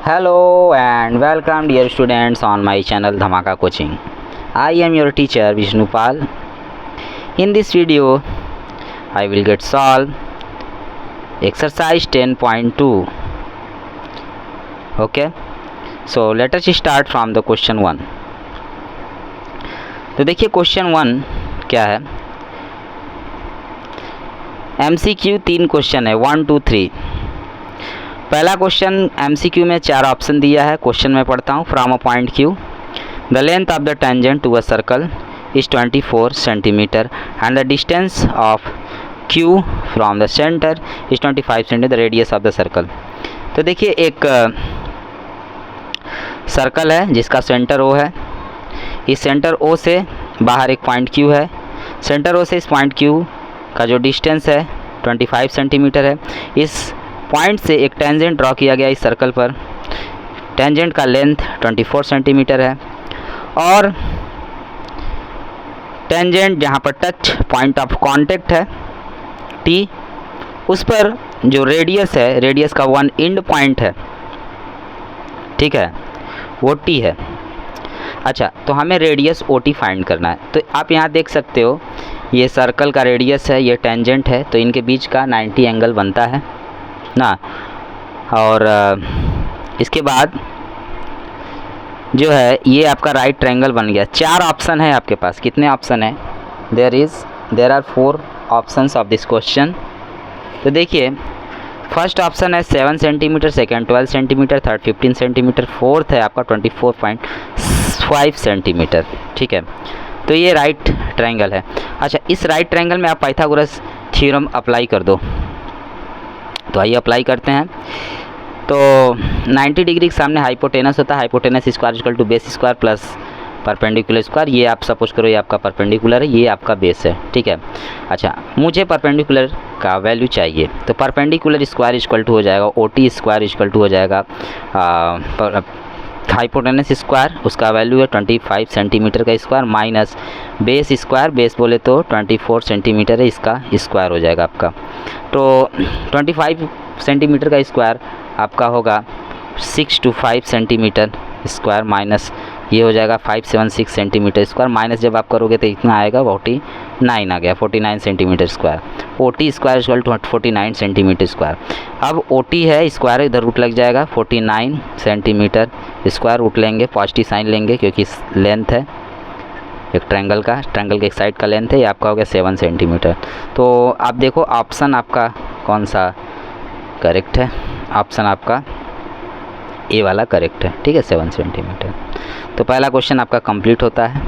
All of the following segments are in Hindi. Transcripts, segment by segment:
Hello and welcome dear students on my channel Dhamaka Coaching. I am your teacher Vishnupal. In this video I will get solve exercise 10.2. Okay, so let us start from the question 1. तो देखिए क्वेश्चन 1 क्या है, MCQ 3 क्वेश्चन है 1 2 3। पहला क्वेश्चन MCQ में 4 ऑप्शन दिया है। क्वेश्चन में पढ़ता हूँ। From a point Q the length of the tangent to a circle is 24 centimetre and the distance of Q from the centre is 25 centimetre the radius of the circle. तो देखिए एक सर्कल है जिसका सेंटर O है। इस सेंटर O से बाहर एक पॉइंट Q है। सेंटर O से इस पॉइंट Q का जो डिस्टेंस है 25 सेंटीमीटर है। इस पॉइंट से एक टेंजेंट ड्रॉ किया गया इस सर्कल पर। टेंजेंट का लेंथ 24 सेंटीमीटर है और टेंजेंट जहाँ पर टच पॉइंट ऑफ कांटेक्ट है T, उस पर जो रेडियस है, रेडियस का 1 एंड पॉइंट है, ठीक है, वो T है। अच्छा, तो हमें रेडियस OT फाइंड करना है। तो आप यहाँ देख सकते हो ये सर्कल का रेडियस है, ये टेंजेंट है, तो इनके बीच का 90 एंगल बनता है ना। और इसके बाद जो है ये आपका राइट ट्रायंगल बन गया। 4 ऑप्शन है आपके पास। कितने ऑप्शन है? There are 4 options of this question. तो देखिए फर्स्ट ऑप्शन है 7 centimetre, second 12 centimetre, third 15 centimetre, fourth है आपका 24.5 सेंटीमीटर, ठीक है। तो ये राइट ट्रायंगल है। अच्छा, इस राइट ट्रायंगल में आप पाइथागोरस थ्योरम अप्लाई कर दो। तो आइए अप्लाई करते हैं। तो 90 डिग्री के सामने हाइपोटेनस होता है। Hypotenuse square equal to base square plus perpendicular square. ये आप सपोज करो ये आपका परपेंडिकुलर है, ये आपका बेस है, ठीक है। अच्छा, मुझे परपेंडिकुलर का वैल्यू चाहिए। तो परपेंडिकुलर स्क्वायर इक्वल टू हो जाएगा OT स्क्वायर इक्वल टू हो जाएगा हाइपोटेनस स्क्वायर, उसका वैल्यू है 25 सेंटीमीटर का square, minus base square, base बोले तो 24 सेंटीमीटर है, इसका स्क्वायर हो जाएगा आपका। तो 25 सेंटीमीटर का स्क्वायर आपका होगा 625 सेंटीमीटर स्क्वायर, माइनस ये हो जाएगा 576 सेंटीमीटर स्क्वायर, माइनस जब आप करोगे तो इतना आएगा 49 आ गया, 49 centimetre square. OT square equal to 49 centimetre square. अब OT है स्क्वायर, इधर रूट लग जाएगा, 49 सेंटीमीटर स्क्वायर रूट लेंगे, पॉजिटिव साइन लेंगे क्योंकि लेंथ है एक ट्रायंगल का, ट्रायंगल के एक साइड का लेंथ है, ये आपका हो गया 7 सेंटीमीटर। तो आप देखो ऑप्शन आपका कौन सा करेक्ट है। ऑप्शन आपका ए वाला करेक्ट है, ठीक है, 7 सेंटीमीटर। तो पहला क्वेश्चन आपका कंप्लीट होता है।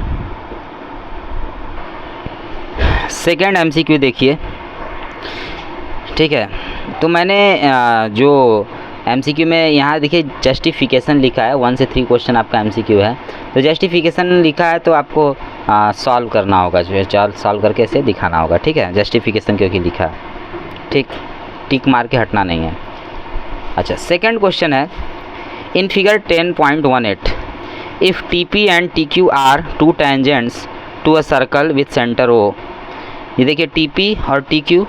सेकेंड MCQ देखिए, ठीक है। तो मैंने जो MCQ में यहाँ देखिए जस्टिफिकेशन लिखा है, 1 से 3 क्वेश्चन आपका MCQ है। तो जस्टिफिकेशन लिखा है तो आपको सॉल्व करना होगा, जो है सॉल्व करके इसे दिखाना होगा, ठीक है। जस्टिफिकेशन क्योंकि लिखा है, ठीक, टिक मार के हटना नहीं है। अच्छा, सेकेंड क्वेश्चन है in figure 10.18 if TP and TQ are 2 tangents to a circle with centre O। ये देखिए TP और TQ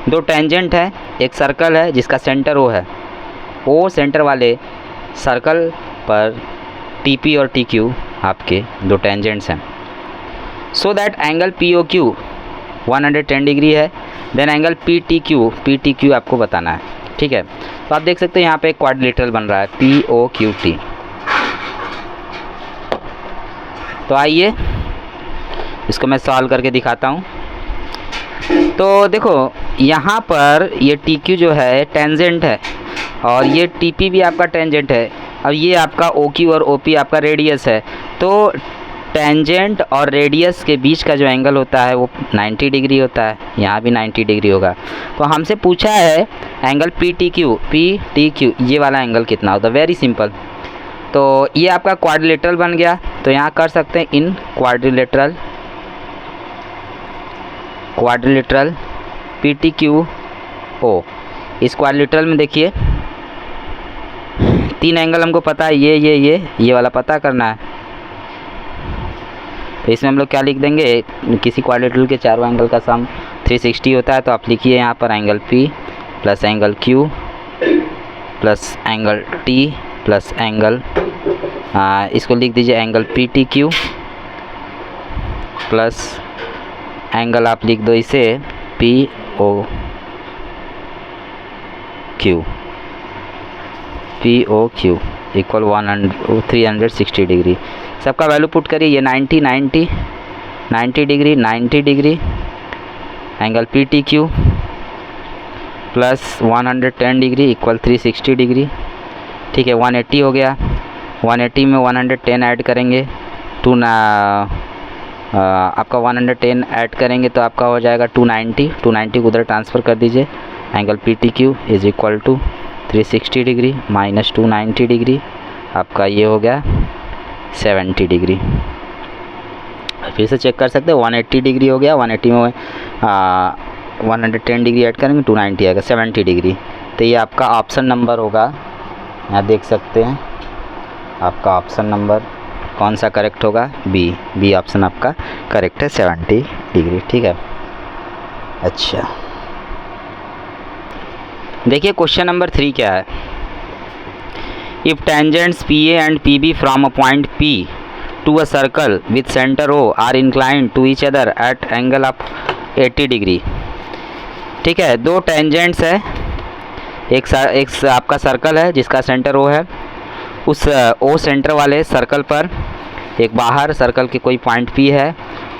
2 टेंजेंट है, एक सर्कल है जिसका सेंटर O है। O सेंटर वाले सर्कल पर TP और TQ आपके 2 टेंजेंट्स हैं। So that angle POQ 110 degree है। देन एंगल PTQ आपको बताना है, ठीक है। तो आप देख सकते हैं यहाँ पे एक क्वाड्रिलेटरल बन रहा है POQT। तो आइए इसको मैं सॉल्व करके दिखाता हूँ। तो देखो यहाँ पर ये TQ जो है टेंजेंट है और ये TP भी आपका टेंजेंट है। अब ये आपका OQ और OP आपका रेडियस है। तो टेंजेंट और रेडियस के बीच का जो एंगल होता है वो 90 डिग्री होता है, यहाँ भी 90 डिग्री होगा। तो हमसे पूछा है एंगल PTQ ये वाला एंगल कितना होता है। Very simple. तो ये आपका क्वाड्रिलेटरल बन गया। तो यहाँ कर सकते हैं इन क्वाड्रिलेटरल PTQO। इस क्वाड्रिलेटरल में देखिए 3 एंगल हमको पता है, ये वाला पता करना है। तो इसमें हम लोग क्या लिख देंगे, किसी क्वाड्रिलेटरल के चारों एंगल का सम 360 होता है। तो आप लिखिए यहाँ पर angle P plus angle Q plus angle T plus angle, इसको लिख दीजिए angle P T Q plus angle आप लिख दो इसे P O Q equal 360 degree. सबका वैल्यू पुट करिए, ये 90 degree angle P T Q plus 110 degree equal 360 degree. ठीक है, 180 हो गया। 180 में 110 ऐड करेंगे, आपका 110 ऐड करेंगे तो आपका हो जाएगा 290 को उधर ट्रांसफ़र कर दीजिए। Angle P T Q is equal to 360 degree minus 290 degree, आपका ये हो गया 70 डिग्री। फिर से चेक कर सकते हैं, 180 डिग्री हो गया, 180 में 110 डिग्री ऐड करेंगे 290 आएगा 70 डिग्री। तो ये आपका ऑप्शन नंबर होगा, यहाँ देख सकते हैं आपका ऑप्शन नंबर कौन सा करेक्ट होगा, बी ऑप्शन आपका करेक्ट है 70 डिग्री। ठीक है, अच्छा देखिए क्वेश्चन नंबर 3 क्या है। If tangents P A and P B from a point P to a circle with centre O are inclined to each other at angle of 80 degree. ठीक है, दो टेंजेंट्स है, एक आपका सर्कल है जिसका सेंटर ओ है, उस ओ सेंटर वाले सर्कल पर एक बाहर सर्कल के कोई पॉइंट पी है,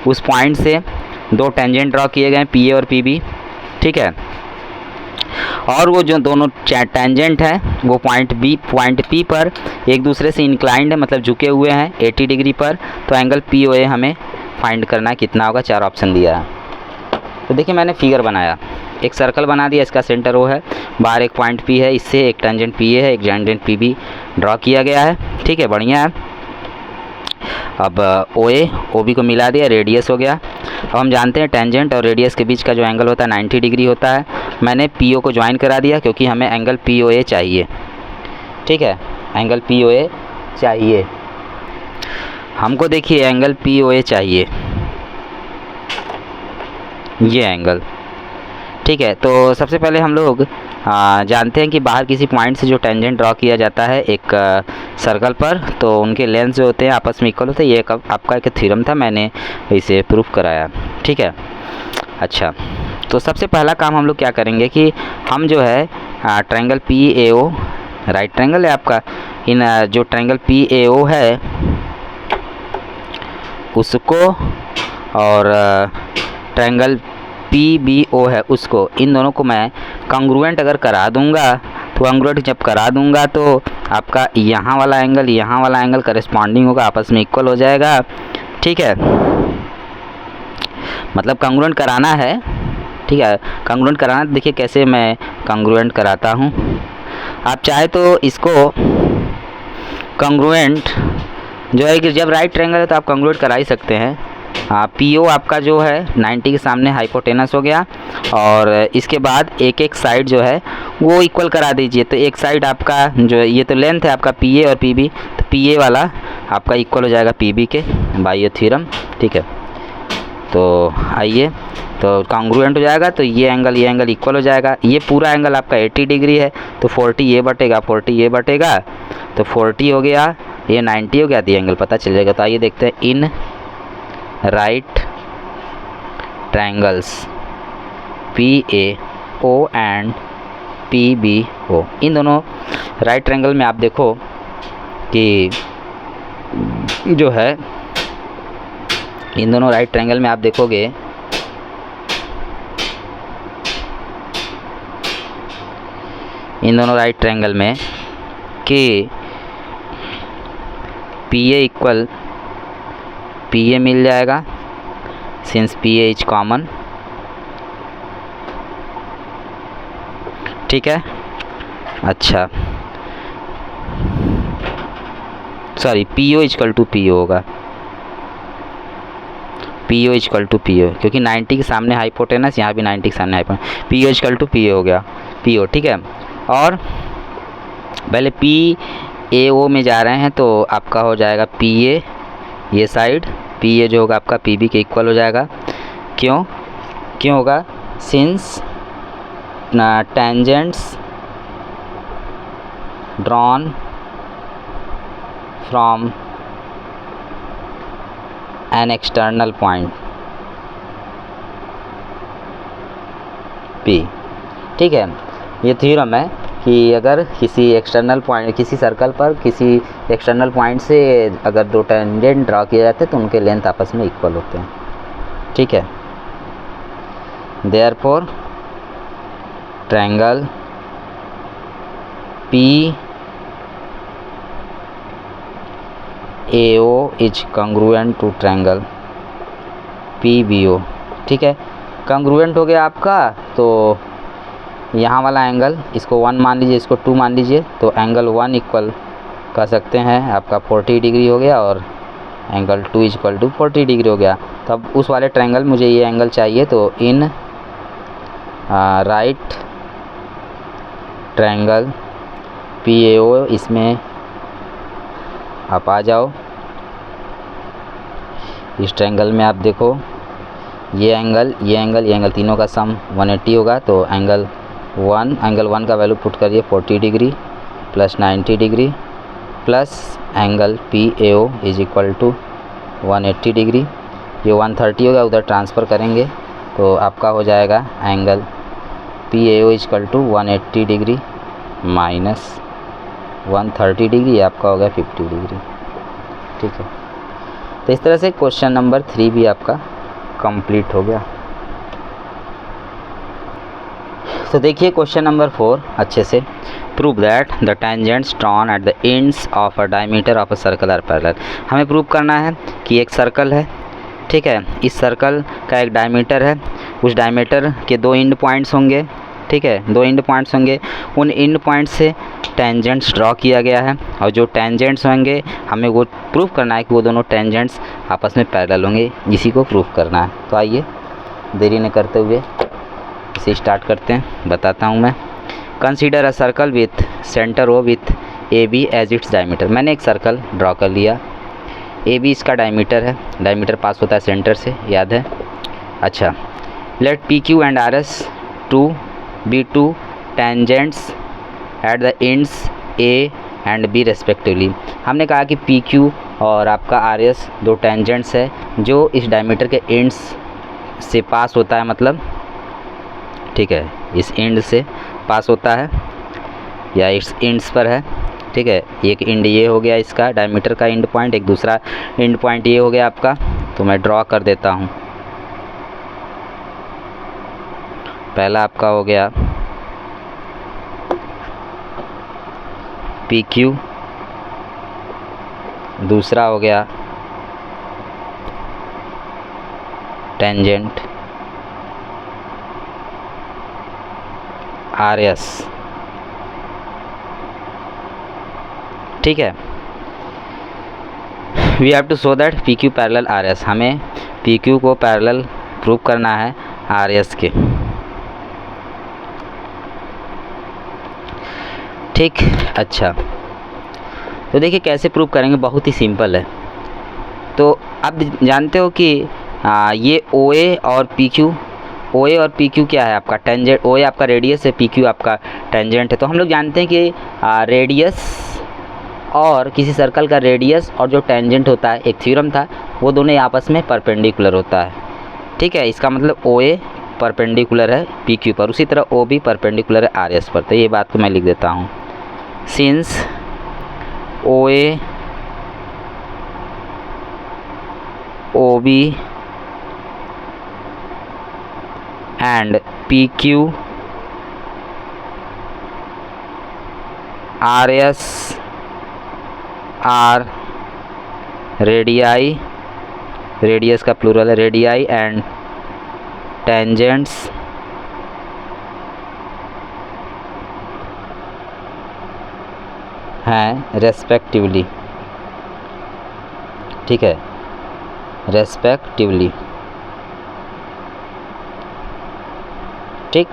उस पॉइंट से दो टेंजेंट ड्रॉ किए गए पी ए और पी बी। ठीक है, और वो जो दोनों टेंजेंट हैं वो पॉइंट पी पर एक दूसरे से इंक्लाइंड है, मतलब झुके हुए हैं 80 डिग्री पर। तो एंगल पी ओ ए हमें फाइंड करना है, कितना होगा, 4 ऑप्शन दिया है। तो देखिए मैंने फिगर बनाया, एक सर्कल बना दिया, इसका सेंटर ओ है, बाहर एक पॉइंट पी है, इससे एक टेंजेंट पी ए है, एक टेंजेंट पी बी ड्रॉ किया गया है। ठीक है, बढ़िया है। अब ओ ए ओ बी को मिला दिया, रेडियस हो गया। अब हम जानते हैं टेंजेंट और रेडियस के बीच का जो एंगल होता है 90 डिग्री होता है। मैंने पी ओ को ज्वाइन करा दिया क्योंकि हमें एंगल पी ओ ए चाहिए। ठीक है, एंगल पी ओ ए चाहिए हमको, देखिए एंगल पी ओ ए चाहिए, ये एंगल। ठीक है, तो सबसे पहले हम लोग जानते हैं कि बाहर किसी पॉइंट से जो टेंजेंट ड्रॉ किया जाता है एक सर्कल पर, तो उनके लेंथ जो होते हैं आपस में इक्वल होते हैं। ये आपका एक थ्योरम था, मैंने इसे प्रूफ कराया। ठीक है, अच्छा तो सबसे पहला काम हम लोग क्या करेंगे कि हम जो है triangle P A O, right triangle है आपका, इन जो ट्रायंगल पी ए ओ है उसको और ट्रायंगल पी बी ओ है उसको, इन दोनों को मैं कॉन्ग्रुएंट अगर करा दूंगा, तो कॉन्ग्रुएंट जब करा दूंगा तो आपका यहाँ वाला एंगल करेस्पॉन्डिंग होगा, आपस में इक्वल हो जाएगा। ठीक है, मतलब कॉन्ग्रुएंट कराना है। ठीक है, कॉन्ग्रुएंट कराना, देखिए कैसे मैं कॉन्ग्रुएंट कराता हूँ। आप चाहे तो इसको कॉन्ग्रुएंट जो है कि जब राइट ट्रायंगल है तो आप कॉन्ग्रुएंट करा ही सकते हैं। पी ओ आपका जो है 90 के सामने हाइपोटेनस हो गया, और इसके बाद एक एक साइड जो है वो इक्वल करा दीजिए। तो एक साइड आपका जो ये तो लेंथ है आपका पी ए और पी बी, तो पी ए वाला आपका इक्वल हो जाएगा पी बी के बाय थ्योरम। ठीक है, तो आइए, तो कॉन्ग्रुएंट हो जाएगा, तो ये एंगल इक्वल हो जाएगा। ये पूरा एंगल आपका 80 डिग्री है, तो 40 ये बटेगा, 40 ये बटेगा, तो 40 हो गया, ये 90 हो गया, तो ये एंगल पता चल जाएगा। तो आइए देखते हैं, इन right triangles P A O and P B O, इन दोनों राइट ट्रायंगल में आप देखो कि जो है इन दोनों राइट ट्रायंगल में आप देखोगे इन दोनों राइट ट्रायंगल में कि P A equal P A मिल जाएगा, since P A is common. ठीक है, अच्छा sorry, P O equal to P O होगा, P O equal to P O, क्योंकि 90 के सामने हाइपोटेनस, यहाँ भी 90 के सामने hypotenuse, P O equal to P O हो गया, पी ओ। ठीक है, और पहले पी ए ओ में जा रहे हैं तो आपका हो जाएगा पी ए, ये साइड पी ए जो होगा आपका पी बी के इक्वल हो जाएगा। क्यों होगा, since tangents drawn from an external point P। ठीक है, ये थ्योरम है कि अगर किसी एक्सटर्नल पॉइंट, किसी सर्कल पर किसी एक्सटर्नल पॉइंट से अगर दो टेंजेंट ड्रा किए जाते हैं तो उनके लेंथ आपस में इक्वल होते हैं। ठीक है, therefore triangle PAO is congruent to triangle PBO। ठीक है, कंग्रुएंट हो गया आपका, तो यहाँ वाला एंगल इसको 1 मान लीजिए, इसको 2 मान लीजिए, तो एंगल 1 इक्वल कर सकते हैं आपका 40 डिग्री हो गया और एंगल 2 इक्वल टू 40 डिग्री हो गया। तो अब उस वाले ट्रायंगल मुझे ये एंगल चाहिए, तो इन राइट ट्रायंगल PAO इसमें आप आ जाओ। इस ट्रायंगल में आप देखो ये एंगल तीनों का सम 180 होगा, तो एंगल 1 का वैल्यू पुट करिए 40 degree plus 90 degree plus angle PAO is equal to 180 degree. ये 130 होगा, उधर ट्रांसफ़र करेंगे तो आपका हो जाएगा angle PAO is equal to 180 degree minus 130 degree, आपका हो गया 50 डिग्री। ठीक है, तो इस तरह से क्वेश्चन नंबर 3 भी आपका कंप्लीट हो गया। तो देखिए क्वेश्चन नंबर 4 अच्छे से। Prove that the tangents drawn at the ends of a diameter of a circle are parallel. हमें प्रूव करना है कि एक सर्कल है, ठीक है, इस सर्कल का एक डायमीटर है, उस डायमीटर के 2 एंड पॉइंट्स होंगे। ठीक है, 2 एंड पॉइंट्स होंगे, उन एंड पॉइंट से टेंजेंट्स ड्रॉ किया गया है और जो टेंजेंट्स होंगे हमें वो प्रूव करना है कि वो दोनों टेंजेंट्स आपस में पैरेलल होंगे, इसी को प्रूव करना है। तो आइए देरी न करते हुए इसे स्टार्ट करते हैं, बताता हूँ मैं। Consider a circle with centre O with AB as its diameter. मैंने एक सर्कल ड्रॉ कर लिया, AB इसका डायमीटर है, डायमीटर पास होता है सेंटर से, याद है। अच्छा, let PQ and RS to be two tangents at the ends A and B respectively. हमने कहा कि PQ और आपका RS 2 टेंजेंट्स है जो इस डायमीटर के एंड्स से पास होता है, मतलब ठीक है इस एंड से पास होता है या इस एंड्स पर है। ठीक है, एक एंड ये हो गया इसका डायमीटर का एंड पॉइंट, एक दूसरा एंड पॉइंट ये हो गया आपका। तो मैं ड्रॉ कर देता हूँ। पहला आपका हो गया PQ, दूसरा हो गया टेंजेंट RS। ठीक है, we have to show that PQ parallel RS। हमें PQ को पैरेलल प्रूव करना है RS के। ठीक, अच्छा, तो देखिए कैसे प्रूव करेंगे, बहुत ही सिंपल है। तो आप जानते हो कि ये OA और PQ क्या है आपका टेंजेंट। OA आपका रेडियस है, PQ आपका टेंजेंट है। तो हम लोग जानते हैं कि रेडियस और किसी सर्कल का रेडियस और जो टेंजेंट होता है, एक थ्योरम था, वो दोनों आपस में परपेंडिकुलर होता है। ठीक है, इसका मतलब OA परपेंडिकुलर है PQ पर, उसी तरह OB परपेंडिकुलर है RS पर। तो ये बात को मैं लिख देता हूँ, since OA OB and PQ RS are radii, radius का प्लूरल है रेडियाई, एंड टेंजेंट्स हैं रेस्पेक्टिवली। ठीक है, रेस्पेक्टिवली। ठीक,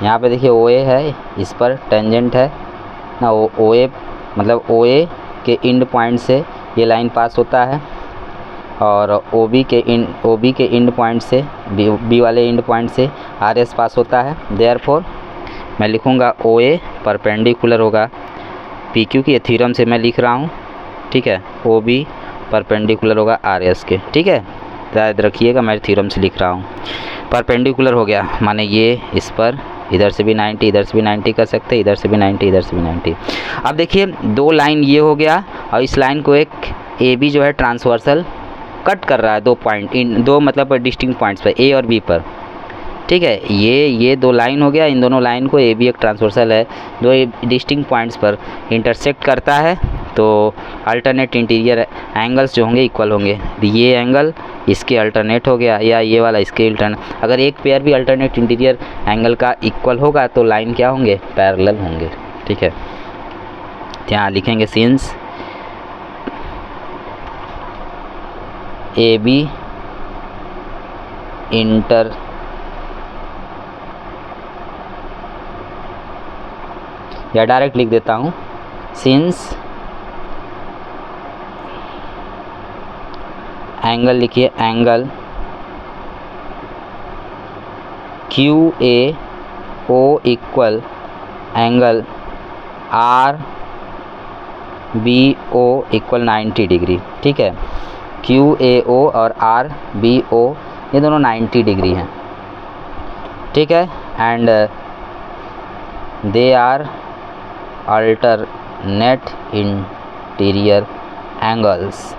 यहाँ पे देखिए OA है, इस पर टेंजेंट है ना, OA मतलब OA के एंड पॉइंट से ये लाइन पास होता है और OB के एंड पॉइंट से B वाले एंड पॉइंट से RS पास होता है। देयरफॉर मैं लिखूँगा OA परपेंडिकुलर होगा PQ की, थ्योरम से मैं लिख रहा हूँ ठीक है, ओ बी परपेंडिकुलर होगा आर एस के। ठीक है, याद रखिएगा मैं थ्योरम से लिख रहा हूँ। परपेंडिकुलर हो गया माने ये इस पर, इधर से भी 90, इधर से भी 90 कर सकते हैं, इधर से भी 90, इधर से भी 90। अब देखिए दो लाइन ये हो गया और इस लाइन को एक ए बी जो है ट्रांसवर्सल कट कर रहा है, दो पॉइंट इन दो मतलब डिस्टिंक्ट पॉइंट्स पर, ए और बी पर। ठीक है, ये दो लाइन हो गया, इन दोनों लाइन को ए बी एक ट्रांसवर्सल है, दो डिस्टिंक्ट पॉइंट्स पर इंटरसेक्ट करता है, तो अल्टरनेट इंटीरियर एंगल्स जो होंगे इक्वल होंगे। ये एंगल इसके अल्टरनेट हो गया या ये वाला इसके अल्टरनेट। अगर एक पेयर भी अल्टरनेट इंटीरियर एंगल का इक्वल होगा तो लाइन क्या होंगे, पैरेलल होंगे। ठीक है, यहाँ लिखेंगे सिंस ए बी इंटर या डायरेक्ट लिख देता हूँ, सिंस एंगल लिखिए, angle Q A O equal angle R B O equal 90 degree. ठीक है, क्यू ए ओ और आर बी ओ ये दोनों 90 डिग्री हैं। ठीक है, and they are alternate interior angles.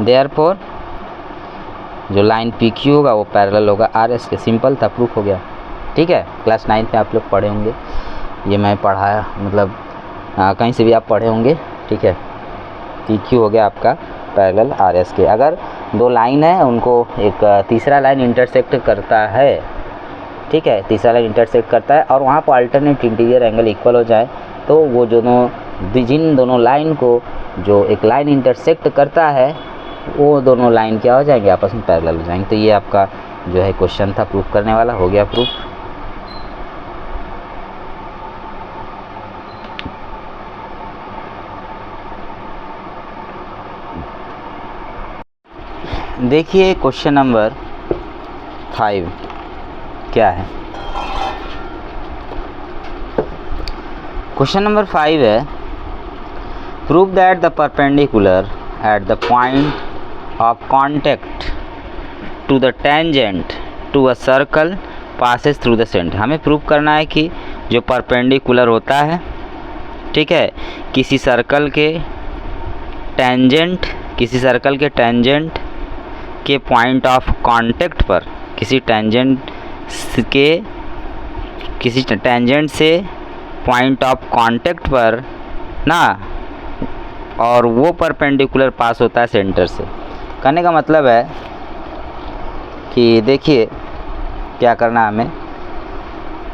Therefore जो लाइन पी क्यू होगा वो पैरेलल होगा आर एस के। सिंपल था, प्रूफ हो गया। ठीक है, क्लास 9 में आप लोग पढ़े होंगे, ये मैं पढ़ाया मतलब कहीं से भी आप पढ़े होंगे। ठीक है, पी क्यू हो गया आपका पैरेलल आर एस के। अगर दो लाइन है उनको एक तीसरा लाइन इंटरसेक्ट करता है, ठीक है, तीसरा लाइन इंटरसेक्ट करता है और वहाँ पर अल्टरनेट इंटीरियर एंगल इक्वल हो जाए तो वो जिन दोनों लाइन को जो एक लाइन इंटरसेक्ट करता है वो दोनों लाइन क्या हो जाएंगे, आपस में पैरेलल हो जाएंगे। तो ये आपका जो है क्वेश्चन था प्रूफ करने वाला, हो गया प्रूफ। देखिए क्वेश्चन नंबर 5 क्या है। क्वेश्चन नंबर 5 है, prove that the perpendicular eight the point of contact to the tangent to a circle passes through the center। हमें प्रूव करना है कि जो परपेंडिकुलर होता है, ठीक है, किसी सर्कल के टेंजेंट के पॉइंट ऑफ कांटेक्ट पर, किसी टेंजेंट से पॉइंट ऑफ कांटेक्ट पर ना, और वो परपेंडिकुलर पास होता है सेंटर से। कहने का मतलब है कि देखिए क्या करना है हमें,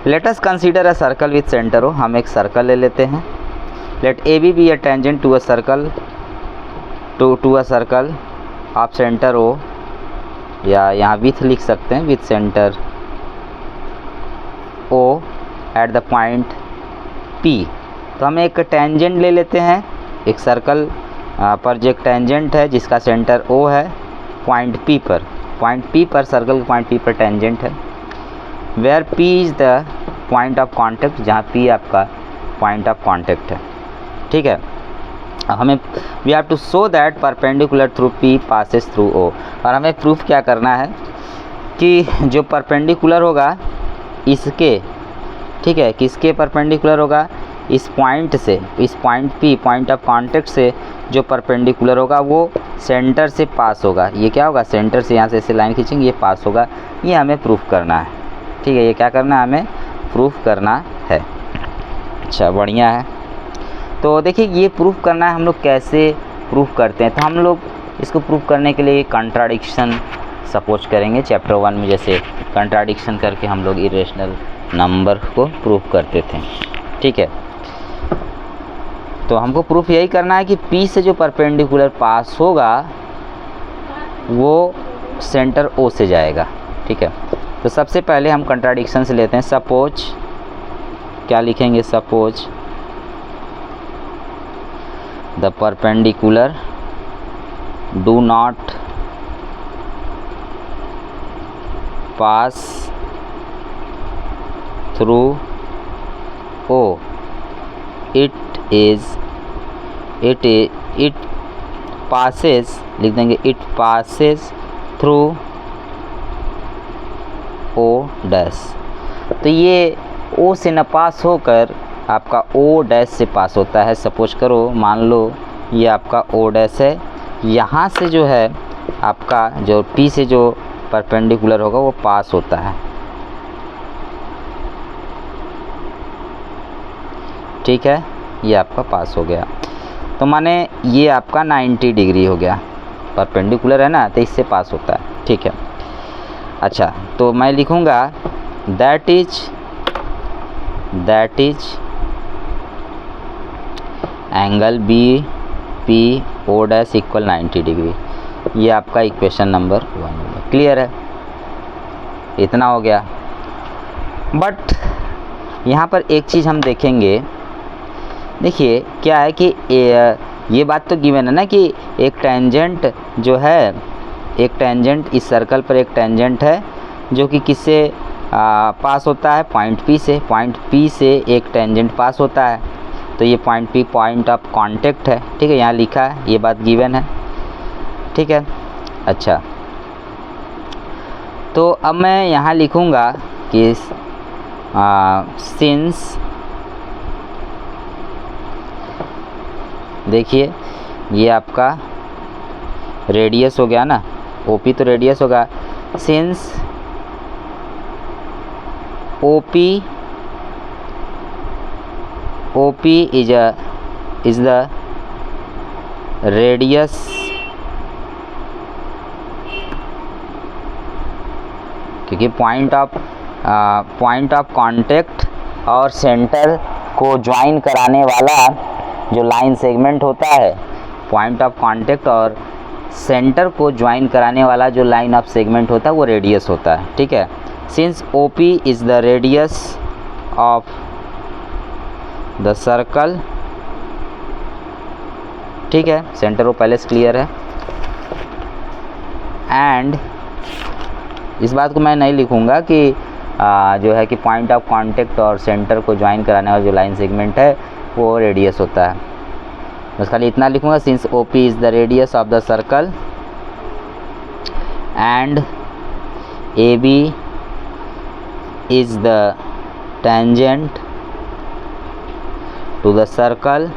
let us consider a circle with centre O. हम एक सर्कल ले लेते हैं। Let A B a tangent to a circle to a circle of centre O, या यहाँ विथ लिख सकते हैं, with centre O at the point P. तो हम एक टेंजेंट ले लेते हैं, एक सर्कल पर जो एक टेंजेंट है जिसका सेंटर ओ है पॉइंट पी पर, सर्कल के पॉइंट पी पर टेंजेंट है। Where P is the point of contact, जहाँ पी आपका पॉइंट ऑफ कांटेक्ट है। ठीक है, हमें we have to show that perpendicular through P passes through O. और हमें प्रूफ क्या करना है कि जो परपेंडिकुलर होगा इसके, ठीक है, किसके परपेंडिकुलर होगा, इस पॉइंट से, इस point P point of contact से जो परपेंडिकुलर होगा वो सेंटर से पास होगा। ये क्या होगा, सेंटर से यहाँ से ऐसे लाइन खींचेंगे, ये पास होगा। ये हमें प्रूफ करना है। ठीक है, ये क्या करना है, हमें प्रूफ करना है। अच्छा, बढ़िया है। तो देखिए ये प्रूफ करना है, हम लोग कैसे प्रूफ करते हैं। तो हम लोग इसको प्रूफ करने के लिए कंट्राडिक्शन सपोज करेंगे। चैप्टर 1 में जैसे कंट्राडिक्शन करके हम लोग इरेशनल नंबर को प्रूफ करते थे। ठीक है, तो हमको प्रूफ यही करना है कि P से जो परपेंडिकुलर पास होगा वो सेंटर O से जाएगा। ठीक है, तो सबसे पहले हम कंट्राडिक्शन से लेते हैं। सपोज क्या लिखेंगे, suppose the perpendicular do not pass through O, it is it passes, लिख देंगे it passes through O dash. तो ये ओ से न पास होकर आपका ओ डैश से पास होता है। सपोज करो, मान लो ये आपका ओ डैश है, यहाँ से जो है आपका जो पी से जो परपेंडिकुलर होगा वो पास होता है। ठीक है, ये आपका पास हो गया। तो माने ये आपका 90 डिग्री हो गया, परपेंडिकुलर है ना, तो इससे पास होता है। ठीक है, अच्छा तो मैं लिखूँगा that is angle B P O dash equal 90 degree. ये आपका इक्वेशन नंबर 1 हो गया। क्लियर है, इतना हो गया। बट यहाँ पर एक चीज़ हम देखेंगे, देखिए क्या है कि ये बात तो गिवन है ना कि एक टेंजेंट जो है, एक टेंजेंट इस सर्कल पर एक टेंजेंट है जो कि किससे पास होता है, पॉइंट पी से। पॉइंट पी से एक टेंजेंट पास होता है, तो ये point P point of contact है। ठीक है, यहाँ लिखा है, ये बात गिवन है। ठीक है, अच्छा तो अब मैं यहाँ लिखूँगा कि सिंस, देखिए ये आपका रेडियस हो गया ना, ओपी तो रेडियस होगा। Since OP is the radius क्योंकि पॉइंट ऑफ कांटेक्ट और सेंटर को ज्वाइन कराने वाला जो लाइन सेगमेंट होता है, पॉइंट ऑफ कांटेक्ट और सेंटर को ज्वाइन कराने वाला जो लाइन ऑफ सेगमेंट होता है वो रेडियस होता है। ठीक है, since OP is the radius of the circle. ठीक है, सेंटर वो पहले से क्लियर है। एंड इस बात को मैं नहीं लिखूंगा कि जो है कि पॉइंट ऑफ कांटेक्ट और सेंटर को ज्वाइन कराने वाला जो लाइन सेगमेंट है वो रेडियस होता है। बस खाली इतना लिखूंगा, since OP is the radius of the circle and A B is the tangent to the circle.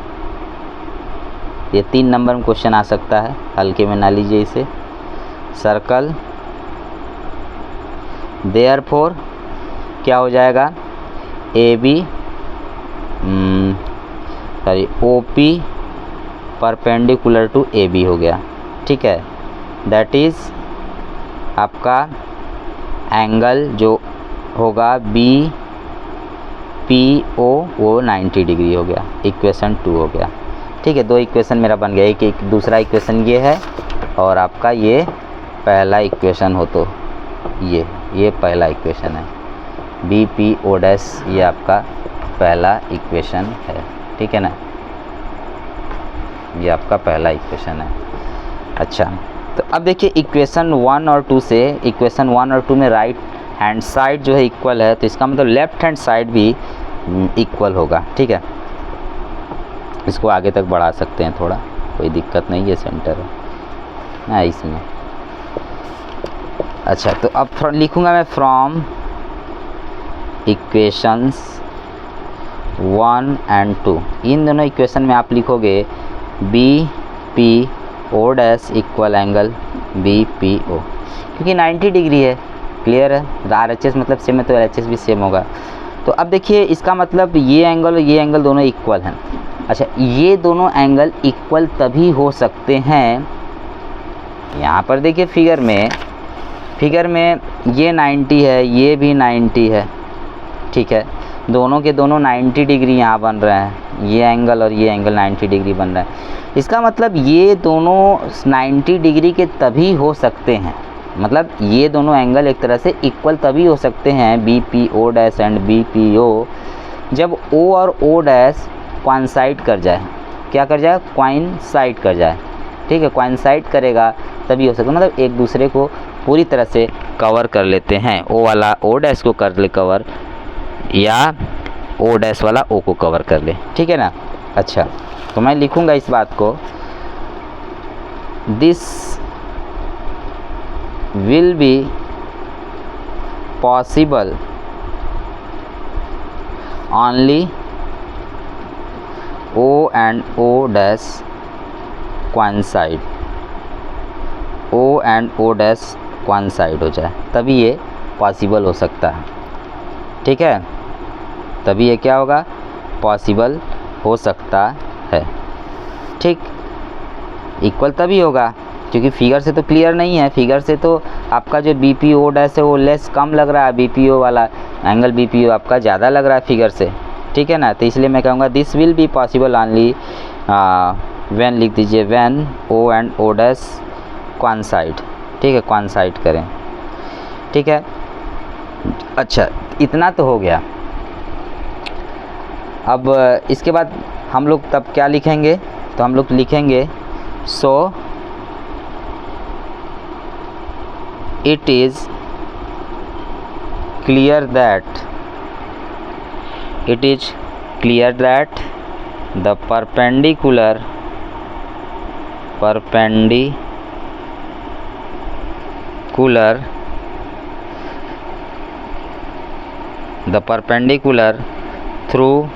ये 3 नंबर में क्वेश्चन आ सकता है, हल्के में ना लीजिए इसे। सर्कल देयरफॉर क्या हो जाएगा, A B sorry O P perpendicular to A B हो गया। ठीक है, दैट इज़ आपका एंगल जो होगा बी पी ओ वो 90 डिग्री हो गया। इक्वेशन 2 हो गया। ठीक है, 2 इक्वेशन मेरा बन गया। एक दूसरा इक्वेशन ये है और आपका ये पहला इक्वेशन हो, तो ये पहला इक्वेशन है, बी पी ओ डैश, ये आपका पहला इक्वेशन है। ठीक है ना, ये आपका पहला इक्वेशन है। अच्छा, तो अब देखिए इक्वेशन 1 और 2 से, इक्वेशन 1 और 2 में राइट हैंड साइड जो है इक्वल है, तो इसका मतलब लेफ्ट हैंड साइड भी इक्वल होगा। ठीक है, इसको आगे तक बढ़ा सकते हैं थोड़ा, कोई दिक्कत नहीं है, सेंटर है ना इसमें। अच्छा, तो अब लिखूंगा मैं फ्रॉम इक्वेशंस 1 एंड 2। इन दोनों इक्वेशन में आप लिखोगे B P O dash equal angle B P O, क्योंकि 90 डिग्री है। क्लियर है, आर एच एस मतलब सेम है तो एल एच एस भी सेम होगा। तो अब देखिए इसका मतलब ये एंगल और ये एंगल दोनों इक्वल हैं। अच्छा, ये दोनों एंगल इक्वल तभी हो सकते हैं, यहाँ पर देखिए फिगर में ये 90 है, ये भी 90 है। ठीक है, दोनों के दोनों 90 डिग्री यहाँ बन रहे हैं, ये एंगल और ये एंगल 90 डिग्री बन रहा है। इसका मतलब ये दोनों 90 डिग्री के तभी हो सकते हैं, मतलब ये दोनों एंगल एक तरह से इक्वल तभी हो सकते हैं, B P O dash and B P O, जब ओ और ओ डैश कोइंसाइड कर जाए। क्या कर जाए, कोइंसाइड कर जाए। ठीक है, कोइंसाइड करेगा तभी हो सकता है, मतलब एक दूसरे को पूरी तरह से कवर कर लेते हैं। ओ वाला ओ डैश को कर ले कवर, या ओ डैश वाला ओ को कवर कर ले। ठीक है ना। अच्छा, तो तो मैं लिखूँगा इस बात को, this will be possible only O and O dash coincide, O and O dash coincide हो जाए तभी ये पॉसिबल हो सकता है। ठीक है, तभी ये क्या होगा, पॉसिबल हो सकता है। ठीक, इक्वल तभी होगा क्योंकि फिगर से तो क्लियर नहीं है, फिगर से तो आपका जो बी पी ओ डैश है वो लेस कम लग रहा है, बी पी ओ वाला एंगल बी पी ओ आपका ज़्यादा लग रहा है फिगर से। ठीक है ना, तो इसलिए मैं कहूँगा this will be possible only when, लिख दीजिए when O and O dash coincide. ठीक है, कॉइंसाइड करें। ठीक है, अच्छा इतना तो हो गया। अब इसके बाद हम लोग तब क्या लिखेंगे, तो हम लोग लिखेंगे so it is clear that the perpendicular through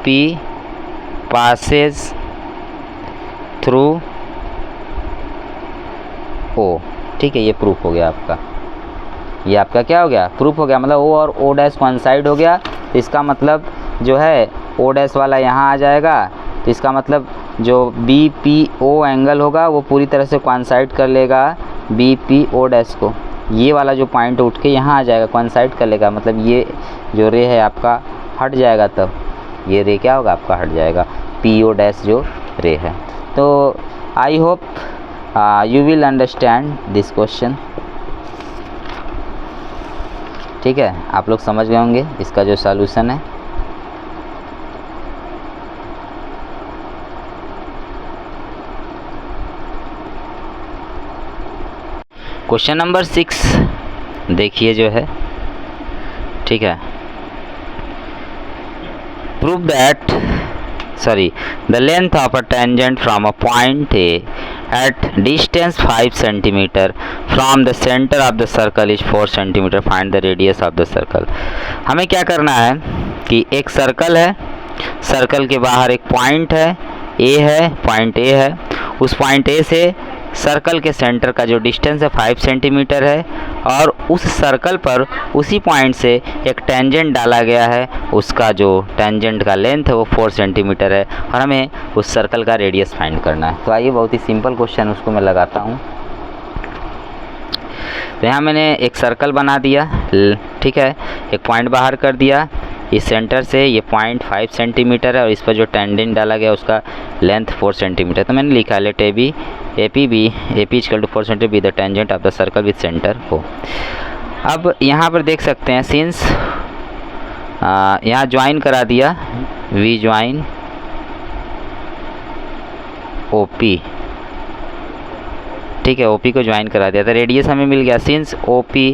P passes through O. ठीक है, ये प्रूफ हो गया आपका, ये आपका क्या हो गया, प्रूफ हो गया। मतलब ओ और ओ डैश कॉइंसाइड हो गया, तो इसका मतलब जो है ओ डैश वाला यहाँ आ जाएगा, तो इसका मतलब जो बी पी ओ एंगल होगा वो पूरी तरह से कॉइंसाइड कर लेगा बी पी ओ डैश को। ये वाला जो पॉइंट उठ के यहाँ आ जाएगा, कॉइंसाइड कर लेगा, मतलब ये जो रे है आपका हट जाएगा, तब ये रे क्या होगा आपका हट जाएगा, पी ओ डैश जो रे है। तो I hope you will understand this question. ठीक है, आप लोग समझ गए होंगे इसका जो सॉल्यूशन है। क्वेश्चन नंबर 6 देखिए जो है। ठीक है, prove that the length of a tangent from a point A at distance 5 cm from the center of the circle is 4 cm. Find the radius of the circle. हमें क्या करना है कि एक सर्कल है, सर्कल के बाहर एक पॉइंट है, ए है, पॉइंट ए है, उस पॉइंट ए से सर्कल के सेंटर का जो डिस्टेंस है 5 सेंटीमीटर है, और उस सर्कल पर उसी पॉइंट से एक टेंजेंट डाला गया है, उसका जो टेंजेंट का लेंथ है वो 4 सेंटीमीटर है, और हमें उस सर्कल का रेडियस फाइंड करना है। तो आइए, बहुत ही सिंपल क्वेश्चन उसको मैं लगाता हूँ। तो यहाँ मैंने एक सर्कल बना दिया, ठीक है, एक पॉइंट बाहर कर दिया, इस सेंटर से ये पॉइंट 5 सेंटीमीटर है, और इस पर जो टेंजेंट डाला गया उसका लेंथ 4 सेंटीमीटर। तो मैंने लिखा let A B equal to 4 centimetre be the tangent of the circle with centre O. अब यहाँ पर देख सकते हैं, सिंस यहाँ ज्वाइन करा दिया, वी ज्वाइन ओ पी। ठीक है, ओ पी को ज्वाइन करा दिया, तो रेडियस हमें मिल गया। Since O P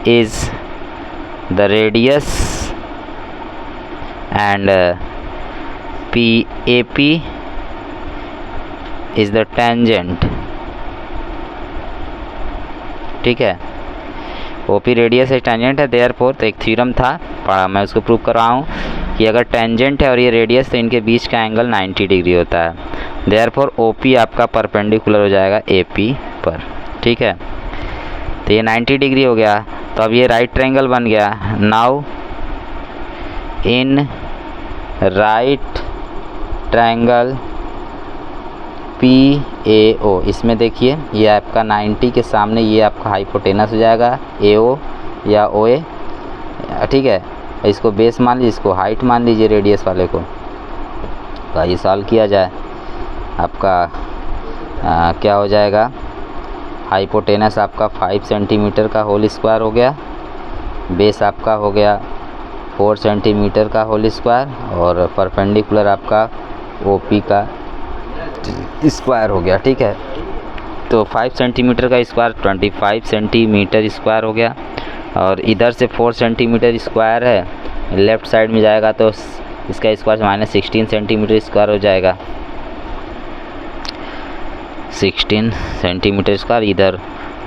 is the radius and PAP is the tangent। ठीक है, OP रेडियस है, टेंजेंट है, देयरफॉर तो एक थ्योरम था पढ़ा, मैं उसको प्रूव कर रहा हूँ कि अगर टेंजेंट है और ये रेडियस, तो इनके बीच का एंगल 90 डिग्री होता है। देयरफॉर OP आपका परपेंडिकुलर हो जाएगा AP पर। ठीक है, तो ये 90 डिग्री हो गया, तो अब ये राइट ट्रायंगल बन गया। Now in right triangle PAO, इसमें देखिए ये आपका 90 के सामने ये आपका हाइपोटेनस हो जाएगा AO या OA। ठीक है, इसको बेस मान लीजिए, इसको हाइट मान लीजिए रेडियस वाले को। तो ये सॉल्व किया जाए, आपका क्या हो जाएगा, हाइपोटेनस आपका 5 सेंटीमीटर का होल स्क्वायर हो गया, बेस आपका हो गया 4 सेंटीमीटर का होल स्क्वायर, और परपेंडिकुलर आपका OP का स्क्वायर हो गया। ठीक है, तो 5 सेंटीमीटर का स्क्वायर 25 सेंटीमीटर स्क्वायर हो गया, और इधर से 4 सेंटीमीटर स्क्वायर है, लेफ़्ट साइड में जाएगा तो इसका स्क्वायर -16 सेंटीमीटर स्क्वायर हो जाएगा, 16 सेंटीमीटर स्क्वायर। इधर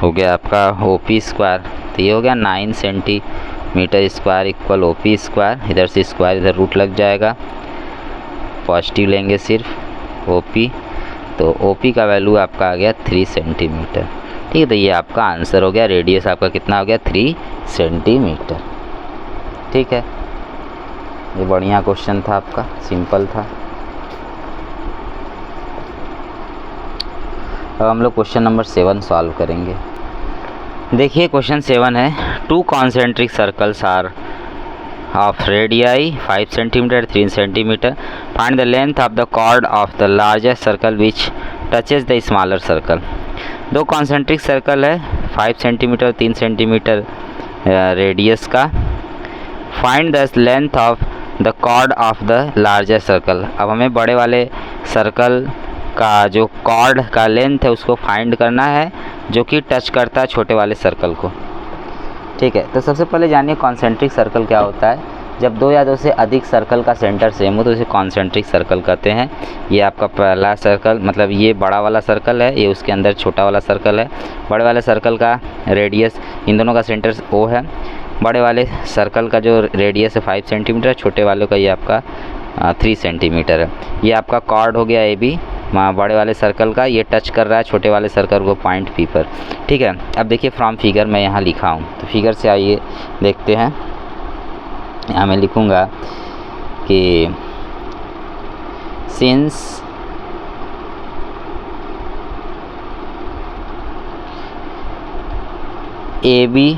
हो गया आपका OP स्क्वायर, तो ये हो गया 9 centimetre square equal OP square. इधर से स्क्वायर इधर रूट लग जाएगा, पॉजिटिव लेंगे सिर्फ OP, तो OP का वैल्यू आपका आ गया 3 सेंटीमीटर। ठीक है, तो ये आपका आंसर हो गया। रेडियस आपका कितना हो गया? 3 सेंटीमीटर। ठीक है, ये बढ़िया क्वेश्चन था आपका, सिंपल था। अब हम लोग क्वेश्चन नंबर 7 सॉल्व करेंगे। देखिए क्वेश्चन 7 है, 2 concentric circles are of radii 5 centimetre 3 centimetre, find the length of the chord of the largest circle which touches the smaller circle. 2 concentric circle है, 5 सेंटीमीटर 3 सेंटीमीटर रेडियस का। Find the length of the chord of the largest circle. अब हमें बड़े वाले सर्कल का जो कॉर्ड का लेंथ है उसको फाइंड करना है, जो कि टच करता है छोटे वाले सर्कल को। ठीक है, तो सबसे पहले जानिए कॉन्सेंट्रिक सर्कल क्या होता है। जब 2 या 2 से अधिक सर्कल का सेंटर सेम हो तो इसे कॉन्सेंट्रिक सर्कल कहते हैं। ये आपका पहला सर्कल, मतलब ये बड़ा वाला सर्कल है, ये उसके अंदर छोटा वाला सर्कल है। बड़े वाले सर्कल का रेडियस, इन दोनों का सेंटर O है। बड़े वाले सर्कल का जो रेडियस है 5 सेंटीमीटर, छोटे वाले का ये आपका 3 सेंटीमीटर है। ये आपका कॉर्ड हो गया AB बड़े वाले सर्कल का, ये टच कर रहा है छोटे वाले सर्कल को पॉइंट P पर। ठीक है, अब देखिए फ्रॉम फिगर मैं यहाँ लिखा हूँ, तो फिगर से आइए देखते हैं। यहाँ मैं लिखूँगा कि since AB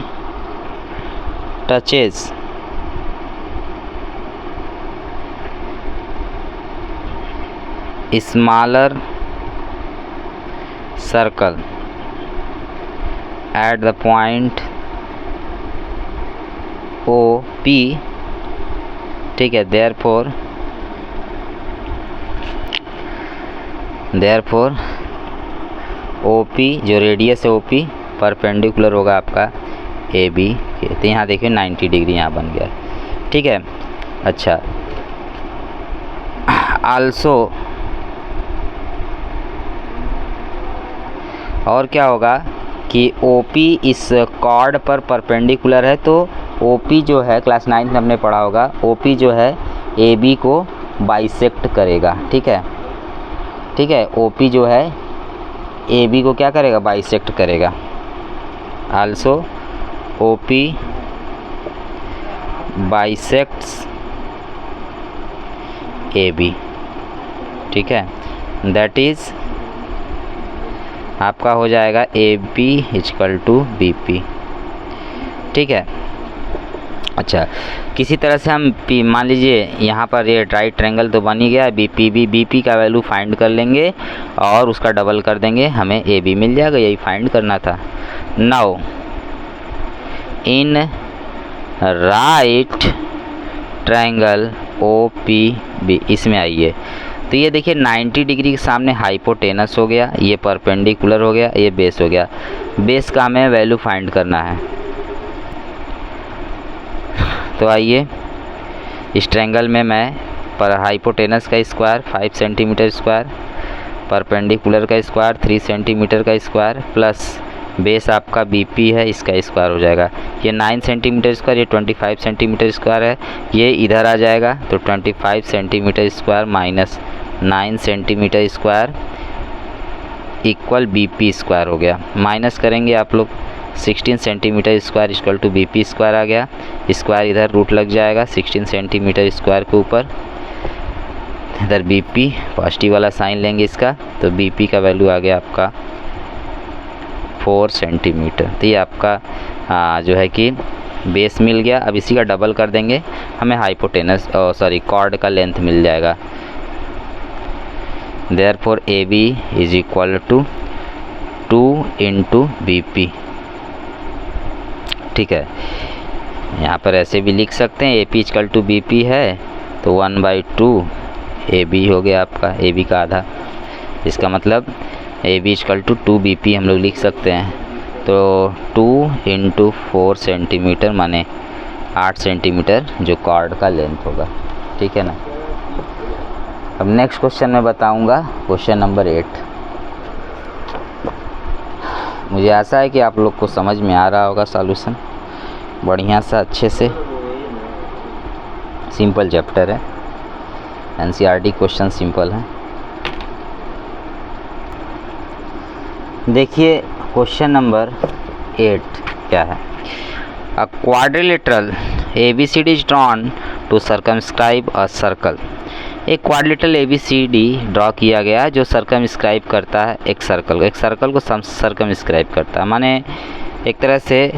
touches smaller circle at the point OP, ठीक है, therefore OP जो रेडियस है OP परपेंडिकुलर होगा आपका AB के। तो यहाँ देखिए 90 डिग्री यहाँ बन गया। ठीक है, अच्छा, आल्सो और क्या होगा कि OP इस कॉर्ड पर परपेंडिकुलर है, तो OP जो है क्लास 9 में हमने पढ़ा होगा, OP जो है AB को बाइसेक्ट करेगा। ठीक है, ठीक है, OP जो है AB को क्या करेगा? बाइसेक्ट करेगा। Also OP bisects AB। ठीक है, दैट इज़ आपका हो जाएगा AB = BP। ठीक है, अच्छा, किसी तरह से हम मान लीजिए यहाँ पर ये राइट ट्रायंगल तो बन ही गया, BP का वैल्यू फाइंड कर लेंगे और उसका डबल कर देंगे, हमें AB मिल जाएगा। यही फाइंड करना था। Now in right triangle OPB, इसमें आइए, तो ये देखिए 90 डिग्री के सामने हाइपोटेनस हो गया, ये परपेंडिकुलर हो गया, ये बेस हो गया। बेस का हमें वैल्यू फाइंड करना है। तो आइए इस ट्रायंगल में मैं पर हाइपोटेनस का स्क्वायर 5 सेंटीमीटर स्क्वायर, परपेंडिकुलर का स्क्वायर 3 सेंटीमीटर का स्क्वायर, प्लस बेस आपका BP है, इसका स्क्वायर हो जाएगा। ये 9 सेंटीमीटर स्क्वायर, ये 25 सेंटीमीटर स्क्वायर है, ये इधर आ जाएगा, तो 25 centimetre square minus 9 centimetre square equal BP square हो गया। माइनस करेंगे आप लोग, 16 centimetre square equal to BP square आ गया। स्क्वायर इधर रूट लग जाएगा 16 सेंटीमीटर स्क्वायर के ऊपर, इधर BP पॉजिटिव वाला साइन लेंगे इसका, तो BP का वैल्यू आ गया आपका 4 सेंटीमीटर। तो ये आपका जो है कि बेस मिल गया। अब इसी का डबल कर देंगे, हमें हाइपोटेनस कॉर्ड का लेंथ मिल जाएगा। Therefore AB = 2 × BP। ठीक है, यहाँ पर ऐसे भी लिख सकते हैं, AP = BP है तो 1/2 AB हो गया आपका, AB का आधा। इसका मतलब AB = 2 BP हम लोग लिख सकते हैं। तो 2 × 4 सेंटीमीटर माने 8 सेंटीमीटर जो कॉर्ड का लेंथ होगा। ठीक है ना। अब नेक्स्ट क्वेश्चन मैं बताऊंगा, क्वेश्चन नंबर 8। मुझे आशा है कि आप लोग को समझ में आ रहा होगा सॉल्यूशन बढ़िया सा अच्छे से। सिंपल चैप्टर है, एनसीईआरटी क्वेश्चन सिंपल है। देखिए क्वेश्चन नंबर 8 क्या है। A quadrilateral ABCD is drawn to circumscribe a circle. एक क्वाड्रिलेटरल ABCD ड्रॉ किया गया जो सर्कमस्क्राइब करता है एक सर्कल को सर्कमस्क्राइब करता है, माने एक तरह से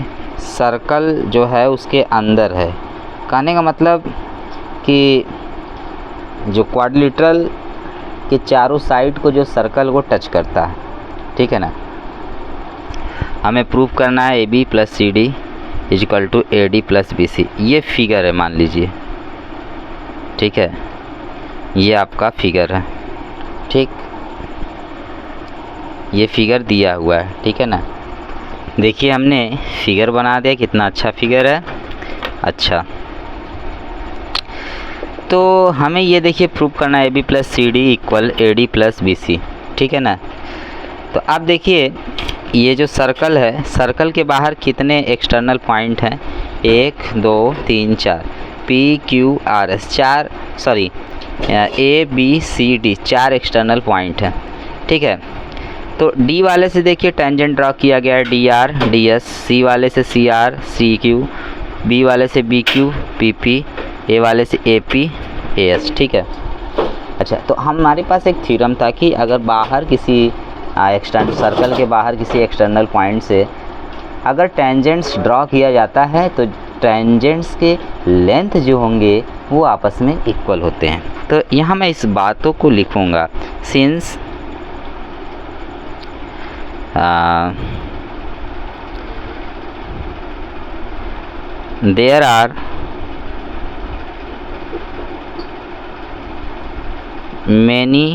सर्कल जो है उसके अंदर है। कहने का मतलब कि जो क्वाड्रिलेटरल के चारों साइड को जो सर्कल को टच करता है। ठीक है ना। हमें प्रूव करना है AB + CD = AD + BC। ये फिगर है मान लीजिए। ठीक है, ये आपका फिगर है। ठीक, ये फिगर दिया हुआ है। ठीक है ना। देखिए हमने फिगर बना दिया, कितना अच्छा फिगर है। अच्छा, तो हमें ये देखिए प्रूव करना है AB + CD = AD + BC। ठीक है ना। तो आप देखिए ये जो सर्कल है, सर्कल के बाहर कितने एक्सटर्नल पॉइंट हैं? 1 2 3 4 PQRS 4 sorry ABCD 4 external point हैं। ठीक है। तो D वाले से देखिए टेंजेंट ड्रॉ किया गया है DR DS, C वाले से CR CQ, B वाले से BQ PP, A वाले से AP AS। ठीक है। अच्छा, तो हमारे पास एक थ्योरम था कि अगर बाहर किसी एक्सटर्नल सर्कल के बाहर किसी एक्सटर्नल पॉइंट से अगर टेंजेंट्स ड्रॉ किया जाता है तो टेंजेंट्स के लेंथ जो होंगे वो आपस में इक्वल होते हैं। तो यहाँ मैं इस बातों को लिखूँगा, since there are many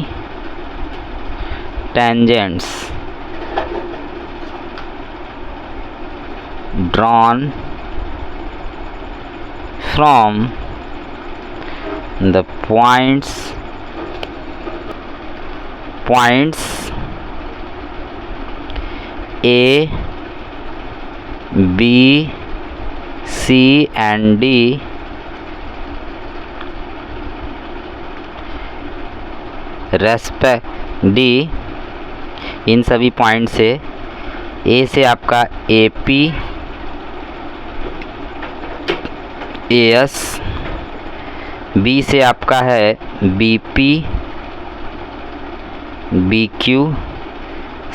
tangents drawn from the points A, B, C and D respect D, इन सभी पॉइंट से A से आपका AP AS, B से आपका है BP BQ,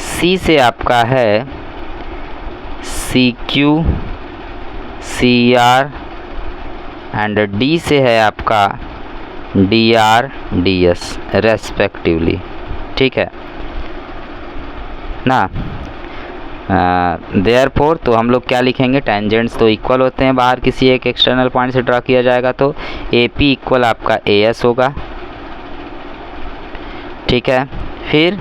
C से आपका है CQ CR एंड D से है आपका DR DS रेस्पेक्टिवली। ठीक है ना। देयरफॉर तो हम लोग क्या लिखेंगे, टेंजेंट्स तो इक्वल होते हैं बाहर किसी एक एक्सटर्नल पॉइंट से ड्रा किया जाएगा, तो AP = आपका AS होगा। ठीक है। फिर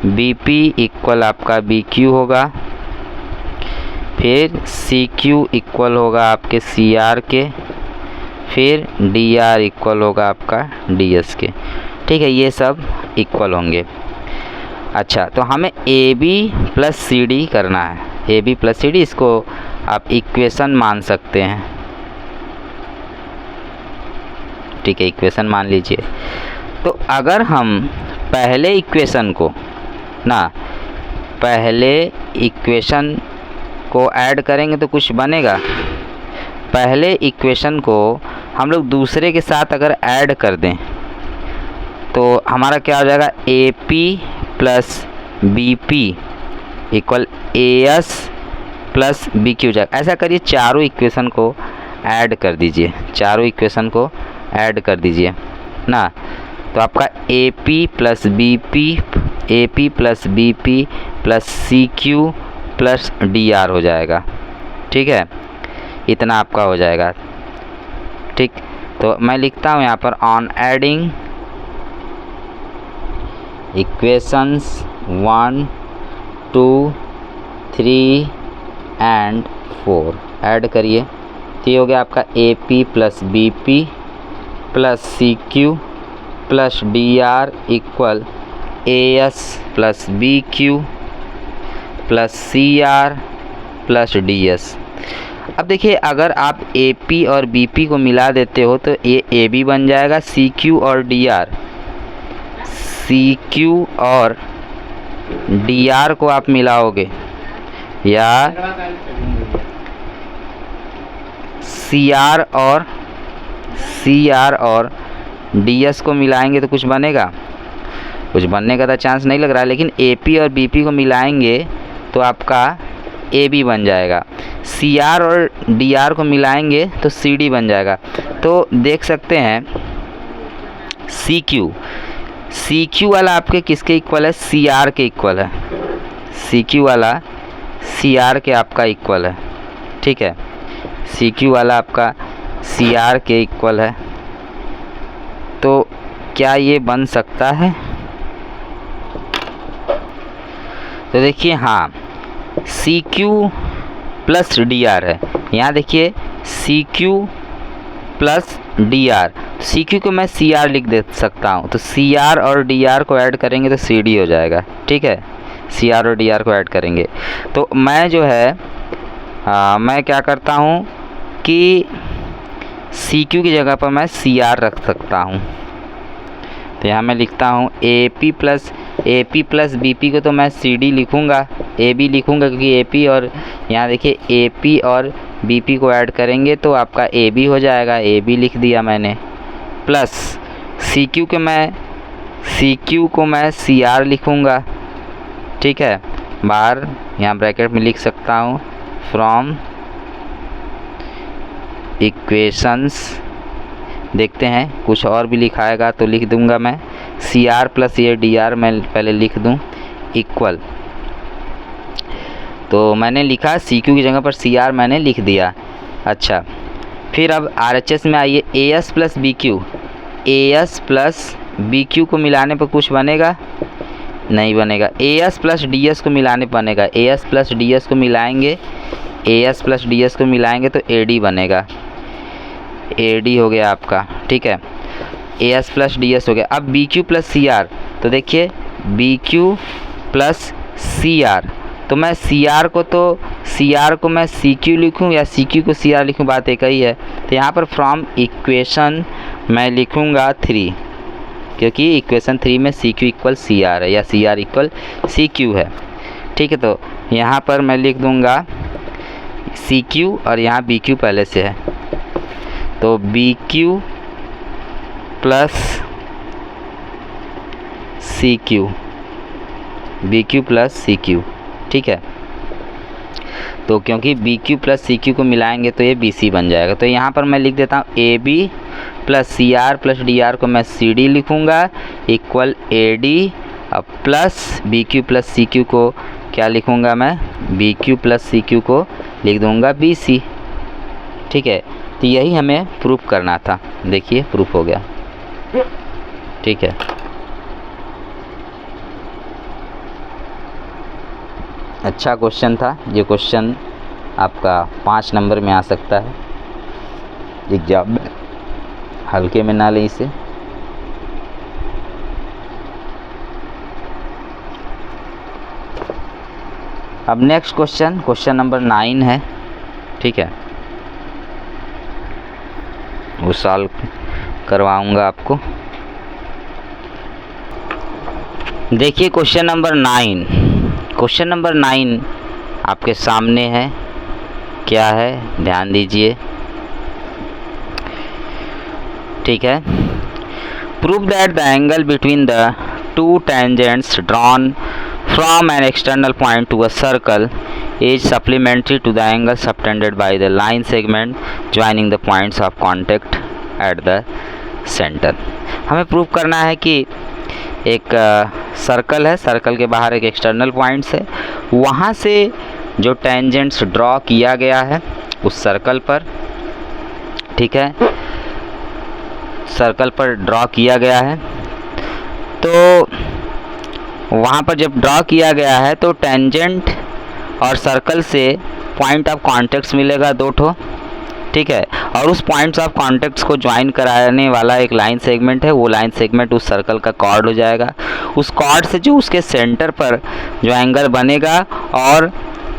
BP = आपका BQ होगा। फिर CQ = होगा आपके CR के। फिर DR = होगा आपका DS के। ठीक है, ये सब इक्वल होंगे। अच्छा, तो हमें AB + CD करना है। AB + CD, इसको आप इक्वेशन मान सकते हैं। ठीक है, इक्वेशन मान लीजिए। तो अगर हम पहले इक्वेशन को ऐड करेंगे तो कुछ बनेगा। पहले इक्वेशन को हम लोग दूसरे के साथ अगर ऐड कर दें तो हमारा क्या हो जाएगा, AP + BP = AS + BQ हो जाएगा। ऐसा करिए, चारों इक्वेशन को ऐड कर दीजिए, चारों इक्वेशन को ऐड कर दीजिए ना। तो आपका AP + BP + CQ + DR हो जाएगा। ठीक है, इतना आपका हो जाएगा। ठीक, तो मैं लिखता हूँ यहाँ पर, on adding equations 1 2 3 and 4 add करिए तो ये हो गया आपका AP plus BP plus CQ plus DR equal AS plus BQ plus CR plus DS। अब देखिए अगर आप AP और BP को मिला देते हो तो ये AB बन जाएगा, CQ और DR, CQ और DR को आप मिलाओगे या CR और DS को मिलाएंगे तो कुछ बनेगा? कुछ बनने का तो चांस नहीं लग रहा है, लेकिन AP और BP को मिलाएंगे तो आपका AB बन जाएगा, CR और DR को मिलाएंगे तो CD बन जाएगा। तो देख सकते हैं CQ वाला आपके किसके इक्वल है? CR के इक्वल है। CQ वाला CR के आपका इक्वल है, ठीक है। CQ वाला आपका CR के इक्वल है, तो क्या ये बन सकता है? तो देखिए हाँ, CQ प्लस DR है। यहाँ देखिए CQ प्लस DR, CQ को मैं CR लिख दे सकता हूँ, तो CR और DR को ऐड करेंगे तो CD हो जाएगा, ठीक है। CR और DR को ऐड करेंगे तो मैं जो है मैं क्या करता हूँ कि CQ की जगह पर मैं CR रख सकता हूँ। तो यहाँ मैं लिखता हूँ AP प्लस BP को तो मैं CD लिखूँगा, AB लिखूँगा क्योंकि AP और यहाँ देखिए AP और BP को ऐड करेंगे तो आपका AB हो जाएगा, AB लिख दिया मैंने। प्लस CQ को मैं CR लिखूँगा, ठीक है। बाहर यहाँ ब्रैकेट में लिख सकता हूँ फ्रॉम इक्वेशंस, देखते हैं कुछ और भी लिखाएगा तो लिख दूंगा मैं CR प्लस ये DR मैं पहले लिख दूं इक्वल। तो मैंने लिखा CQ की जगह पर CR मैंने लिख दिया। अच्छा, फिर अब RHS में आइए, AS प्लस BQ को मिलाने पर कुछ बनेगा? नहीं बनेगा। AS प्लस DS को मिलाने पर बनेगा, AS प्लस DS को मिलाएंगे, AS प्लस DS को मिलाएंगे तो AD बनेगा, AD हो गया आपका, ठीक है। AS प्लस DS हो गया। अब BQ प्लस CR, तो देखिए BQ प्लस CR, तो मैं CR को मैं CQ लिखूं या CQ को CR लिखूं, बात एक ही है। तो यहाँ पर फ्रॉम इक्वेशन मैं लिखूंगा 3, क्योंकि इक्वेशन 3 में CQ इक्वल CR है या CR इक्वल CQ है, ठीक है। तो यहाँ पर मैं लिख दूंगा CQ और यहाँ BQ पहले से है, तो BQ प्लस CQ, ठीक है। तो क्योंकि BQ प्लस CQ को मिलाएंगे तो ये BC बन जाएगा। तो यहाँ पर मैं लिख देता हूँ AB plus CR plus DR को मैं CD लिखूँगा इक्वल AD, अब प्लस BQ प्लस CQ को क्या लिखूँगा मैं? BQ प्लस CQ को लिख दूँगा BC, ठीक है। तो यही हमें प्रूफ करना था, देखिए प्रूफ हो गया, ठीक है। अच्छा क्वेश्चन था, ये क्वेश्चन आपका 5 नंबर में आ सकता है एग्जाम में, हल्के में ना लें इसे। अब नेक्स्ट क्वेश्चन नंबर 9 है, ठीक है। वो सॉल्व करवाऊंगा आपको। देखिए क्वेश्चन नंबर 9 आपके सामने है, क्या है ध्यान दीजिए, ठीक है। Prove that the angle between the two tangents drawn from an external point to a circle is supplementary to the angle subtended by the line segment joining the points of contact at the center। हमें प्रूव करना है कि एक सर्कल है, सर्कल के बाहर एक एक्सटर्नल पॉइंट्स है, वहाँ से जो टेंजेंट्स ड्रॉ किया गया है उस सर्कल पर, ठीक है, सर्कल पर ड्रॉ किया गया है, तो वहाँ पर जब ड्रॉ किया गया है तो टेंजेंट और सर्कल से पॉइंट ऑफ कॉन्टेक्ट्स मिलेगा 2 ठो, ठीक है। और उस पॉइंट्स ऑफ कॉन्टेक्ट्स को ज्वाइन कराने वाला एक लाइन सेगमेंट है, वो लाइन सेगमेंट उस सर्कल का कॉर्ड हो जाएगा। उस कॉर्ड से जो उसके सेंटर पर जो एंगल बनेगा और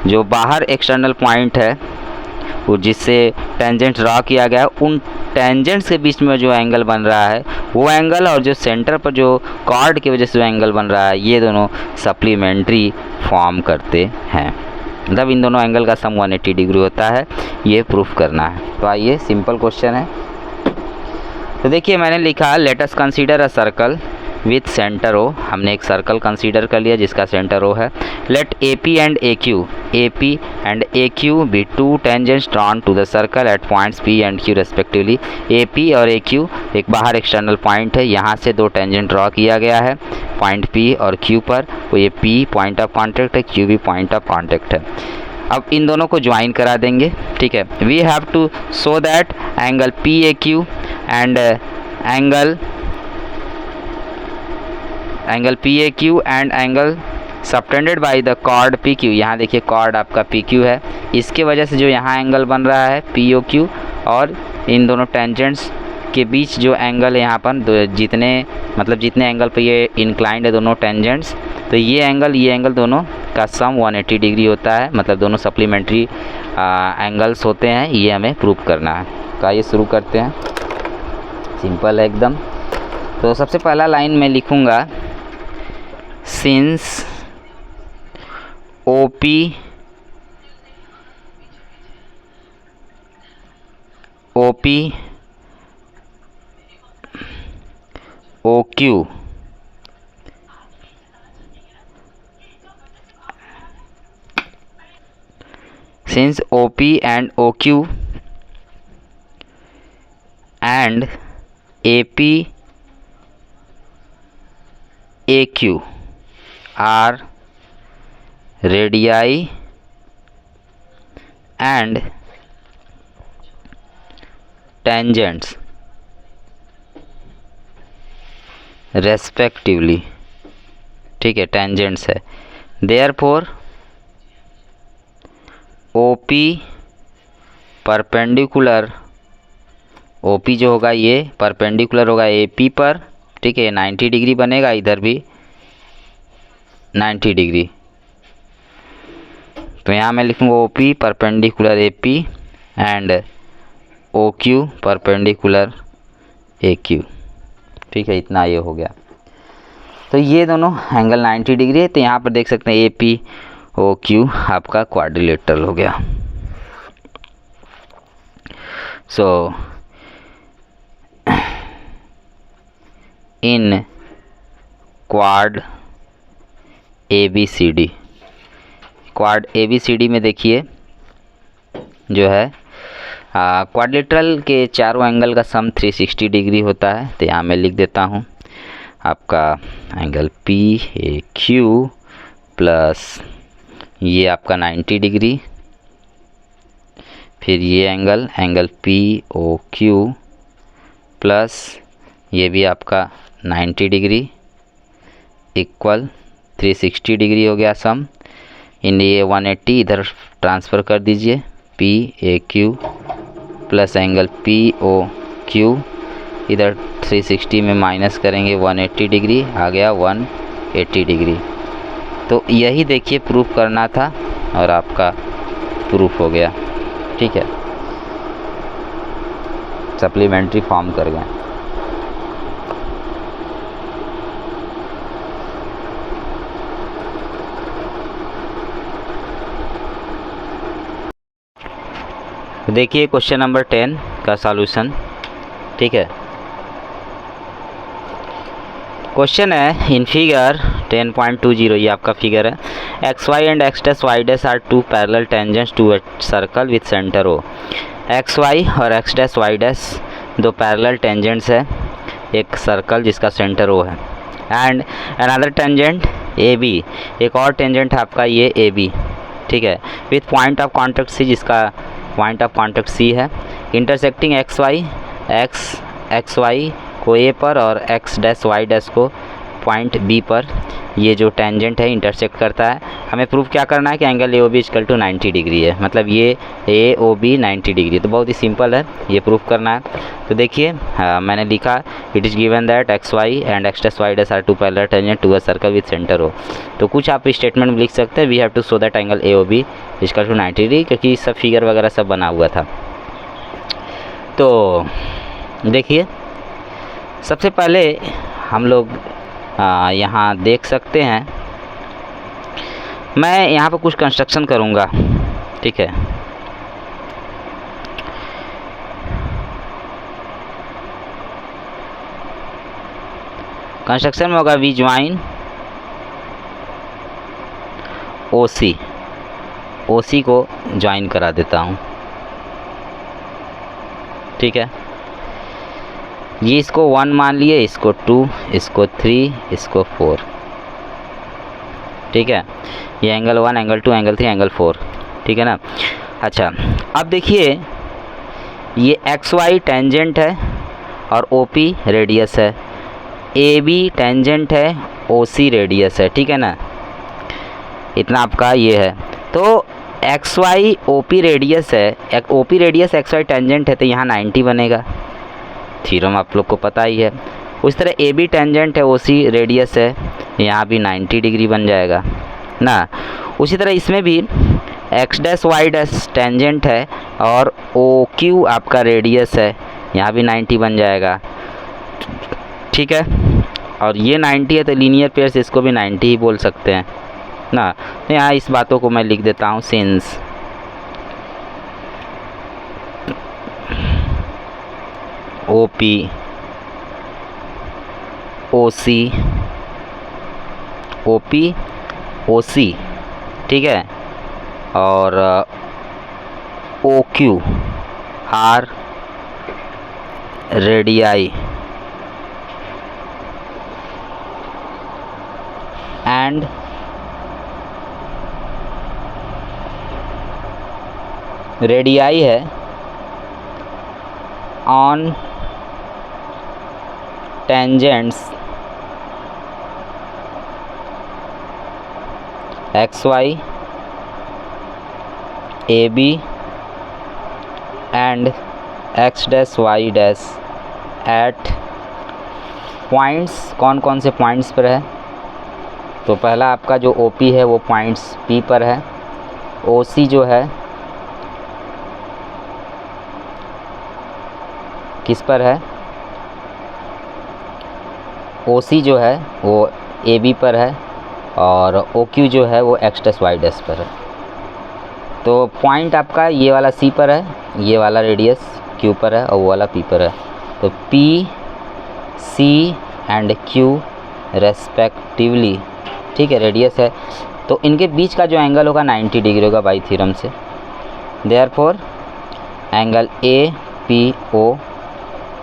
जो बाहर एक्सटर्नल पॉइंट है वो जिससे टेंजेंट ड्रा किया गया, उन टेंजेंट्स के बीच में जो एंगल बन रहा है वो एंगल और जो सेंटर पर जो कॉर्ड की वजह से जो एंगल बन रहा है, ये दोनों सप्लीमेंट्री फॉर्म करते हैं। मतलब इन दोनों एंगल का सम 180 डिग्री होता है, ये प्रूफ करना है। तो आइए सिंपल क्वेश्चन है। तो देखिए मैंने लिखा let us consider a circle with centre O. हमने एक सर्कल कंसीडर कर लिया जिसका सेंटर ओ है। Let AP and AQ be 2 tangents drawn to the circle at points P and Q respectively. AP और AQ एक बाहर एक्सटर्नल पॉइंट है, यहाँ से 2 टेंजेंट ड्रॉ किया गया है पॉइंट P और Q पर। तो ये P पॉइंट ऑफ कॉन्टैक्ट है, Q भी पॉइंट ऑफ कॉन्टैक्ट है। अब इन दोनों को ज्वाइन करा देंगे, ठीक है। We have to show that angle PAQ and angle PAQ and angle subtended by the chord PQ। यहाँ देखिए कॉर्ड आपका PQ है, इसके वजह से जो यहाँ एंगल बन रहा है POQ, और इन दोनों टेंजेंट्स के बीच जो एंगल है यहाँ पर जितने एंगल पे ये इंक्लाइंड है दोनों टेंजेंट्स, तो ये एंगल दोनों का सम 180 डिग्री होता है। मतलब दोनों सप्लीमेंट्री एंगल्स होते हैं, ये हमें प्रूव करना है। तो आइए शुरू करते हैं, सिंपल है एकदम। तो सबसे पहला लाइन में लिखूँगा since OP OQ since OP and OQ and AP AQ are radii and tangents respectively, ठीक है, टेंजेंट्स है। देयरफॉर OP परपेंडिकुलर, OP जो होगा ये परपेंडिकुलर होगा AP पर, ठीक है, 90 डिग्री बनेगा, इधर भी 90 डिग्री। तो यहाँ मैं लिखूँगा OP perpendicular AP and OQ perpendicular AQ, ठीक है, इतना ये हो गया। तो ये दोनों एंगल 90 डिग्री है। तो यहाँ पर देख सकते हैं AP OQ आपका क्वाड्रिलेटरल हो गया। सो इन क्वाड ABCD, क्वाड ABCD में देखिए जो है क्वाड्रिलेटरल के चारों एंगल का सम 360 डिग्री होता है। तो यहाँ मैं लिख देता हूँ आपका एंगल PAQ प्लस ये आपका 90 डिग्री, फिर ये एंगल POQ प्लस ये भी आपका 90 डिग्री इक्वल 360 डिग्री हो गया सम। इन ये 180 इधर ट्रांसफ़र कर दीजिए, PAQ प्लस एंगल POQ इधर 360 में माइनस करेंगे 180 डिग्री, आ गया 180 डिग्री। तो यही देखिए प्रूफ करना था और आपका प्रूफ हो गया, ठीक है, सप्लीमेंट्री फॉर्म कर गए। देखिए क्वेश्चन नंबर 10 का सॉल्यूशन, ठीक है। क्वेश्चन है इन फिगर 10.20, ये आपका फिगर है। XY and X dash Y dash are 2 parallel tangents to a circle with centre O। XY और X dash Y dash 2 parallel tangents है एक सर्कल जिसका सेंटर O है। एंड अनदर टेंजेंट AB, एक और टेंजेंट है आपका ये AB, ठीक है, with point of contact C, जिसका पॉइंट ऑफ कॉन्टैक्ट C है। इंटरसेक्टिंग XY को A पर और X डैश Y डैश को पॉइंट बी पर ये जो टेंजेंट है इंटरसेक्ट करता है। हमें प्रूफ क्या करना है कि angle A O B equal to 90 degree है, मतलब ये ए ओ बी 90 डिग्री। तो बहुत ही सिंपल है, ये प्रूफ करना है। तो देखिए मैंने लिखा it is given that X Y and X dash Y dash are two parallel tangent to a circle with centre O. तो कुछ आप स्टेटमेंट में लिख सकते हैं, we have to show that angle A O B equal to 90 degree, क्योंकि सब फिगर वगैरह सब बना हुआ था। तो देखिए सबसे पहले हम लोग यहाँ देख सकते हैं, मैं यहाँ पर कुछ कंस्ट्रक्शन करूँगा, ठीक है। कंस्ट्रक्शन में होगा वी ज्वाइन ओसी, ओसी को ज्वाइन करा देता हूँ, ठीक है। ये इसको 1 मान लिए, इसको 2, इसको 3, इसको 4, ठीक है। ये एंगल 1, एंगल 2, एंगल 3, एंगल 4, ठीक है ना। अच्छा अब देखिए ये एक्स वाई टेंजेंट है और ओ पी रेडियस है, ए बी टेंजेंट है, ओ सी रेडियस है, ठीक है ना। इतना आपका ये है। तो X Y O P radius है, O P radius X Y tangent है, तो यहाँ 90 बनेगा, थ्योरम आप लोग को पता ही है। उस तरह ए बी टेंजेंट है, ओ सी रेडियस है, यहाँ भी 90 डिग्री बन जाएगा ना। उसी तरह इसमें भी X dash Y dash tangent है और ओ क्यू आपका रेडियस है, यहाँ भी 90 बन जाएगा, ठीक है। और ये 90 है तो लीनियर पेयर से इसको भी 90 ही बोल सकते हैं ना। तो यहाँ इस बातों को मैं लिख देता हूँ, since O P O C, O P O C, ठीक है, और O Q are radii and radii है on tangents X Y A B and X dash Y dash at points, कौन कौन से पॉइंट्स पर है। तो पहला आपका जो ओ पी है वो पॉइंट्स पी पर है, ओ सी जो है किस पर है, ओ सी जो है वो ए बी पर है, और ओ क्यू जो है वो एक्स डैश वाई डैश पर है। तो पॉइंट आपका ये वाला सी पर है, ये वाला रेडियस क्यू पर है और वो वाला पी पर है। तो P C and Q respectively, ठीक है, रेडियस है। तो इनके बीच का जो एंगल होगा 90 डिग्री होगा बाई थ्योरम से। Therefore angle A P O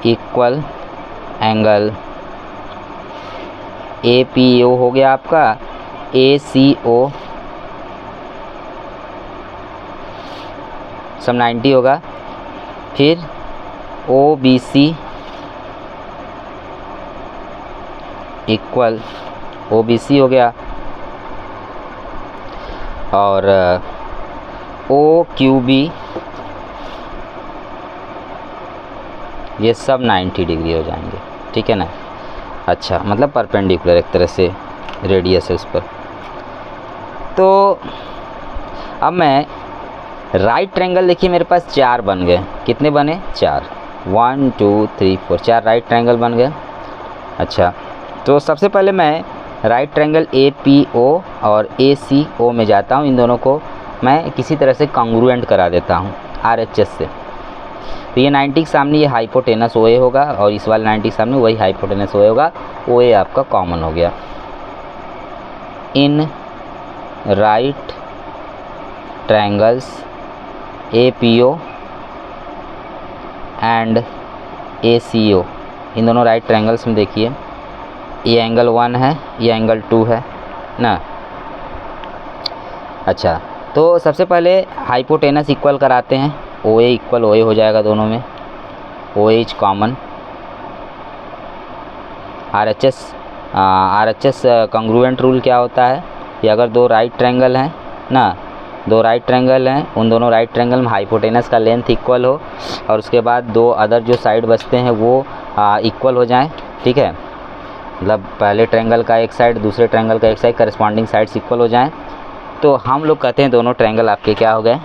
equal angle A P O हो गया आपका ए सी ओ, सब 90 होगा। फिर O B C equal O B C हो गया, और ओ क्यू बी, ये सब 90 डिग्री हो जाएंगे, ठीक है ना। अच्छा मतलब परपेंडिकुलर एक तरह से रेडियस है उस पर। तो अब मैं राइट ट्रायंगल, देखिए मेरे पास 4 बन गए, कितने बने 4, 1 2 3 4, 4 राइट ट्रायंगल बन गए। अच्छा तो सबसे पहले मैं right triangle A P O और ए सी ओ में जाता हूँ, इन दोनों को मैं किसी तरह से कॉन्ग्रुएंट करा देता हूँ RHS से। तो ये 90 के सामने ये हाइपोटेनस OA होगा और इस वाले 90 के सामने वही हाइपोटेनस OA होगा, OA आपका कॉमन हो गया। इन right triangles APO and ACO, इन दोनों राइट ट्रायंगल्स में देखिए ये एंगल 1 है, ये एंगल 2 है ना। अच्छा तो सबसे पहले हाइपोटेनस इक्वल कराते हैं, OA इक्वल OA हो जाएगा दोनों में, OA is common, RHS RHS congruent rule क्या होता है कि अगर दो राइट ट्रायंगल हैं ना, दो राइट ट्रायंगल हैं, उन दोनों राइट ट्रायंगल में हाइपोटेनस का लेंथ इक्वल हो और उसके बाद दो अदर जो साइड बचते हैं वो इक्वल हो जाएं, ठीक है, मतलब पहले ट्रायंगल का एक साइड दूसरे ट्रायंगल का एक साइड करस्पॉन्डिंग साइड्स इक्वल हो जाएं, तो हम लोग कहते हैं दोनों ट्रायंगल आपके क्या हो गए,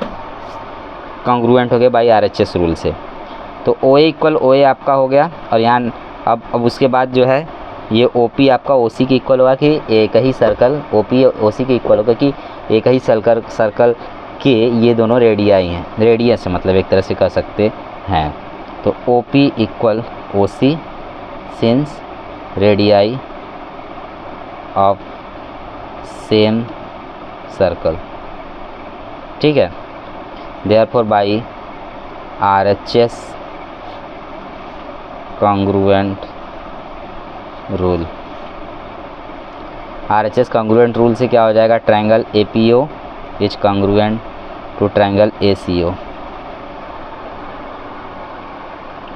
कॉन्ग्रुएंट हो गए बाई RHS रूल से। तो OA इक्वल OA आपका हो गया और यहाँ अब उसके बाद जो है ये OP आपका OC के इक्वल होगा कि एक ही सर्कल OP OC के इक्वल होगा कि एक ही सर्कल के ये दोनों रेडियाई हैं, रेडियस मतलब एक तरह से कह सकते हैं। तो OP equal OC since radii of same circle, ठीक है। Therefore by RHS congruent rule, RHS congruent rule से क्या हो जाएगा, triangle APO is congruent to triangle ACO,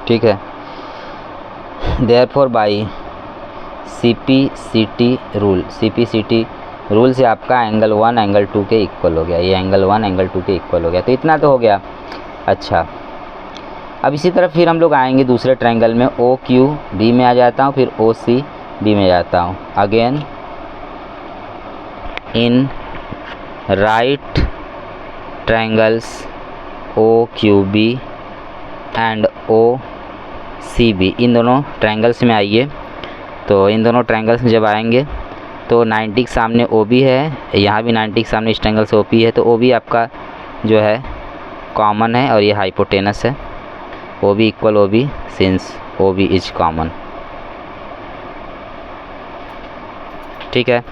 ठीक है। Therefore by CPCT rule, CPCT rule से आपका एंगल 1 एंगल 2 के इक्वल हो गया, ये एंगल 1 एंगल 2 के इक्वल हो गया, तो इतना तो हो गया। अच्छा, अब इसी तरह फिर हम लोग आएंगे दूसरे ट्रायंगल में, OQ B में आ जाता हूँ, फिर OC B में जाता हूँ। Again in right triangles OQB and OCB, इन दोनों ट्रायंगल्स में आइए। तो इन दोनों ट्रायंगल्स में जब आएंगे तो 90 के सामने OB है, यहाँ भी 90 के सामने इस ट्रायंगल से OP है, तो OB आपका जो है कॉमन है और ये हाइपोटेनस है। OB equal OB since OB is common, ठीक है।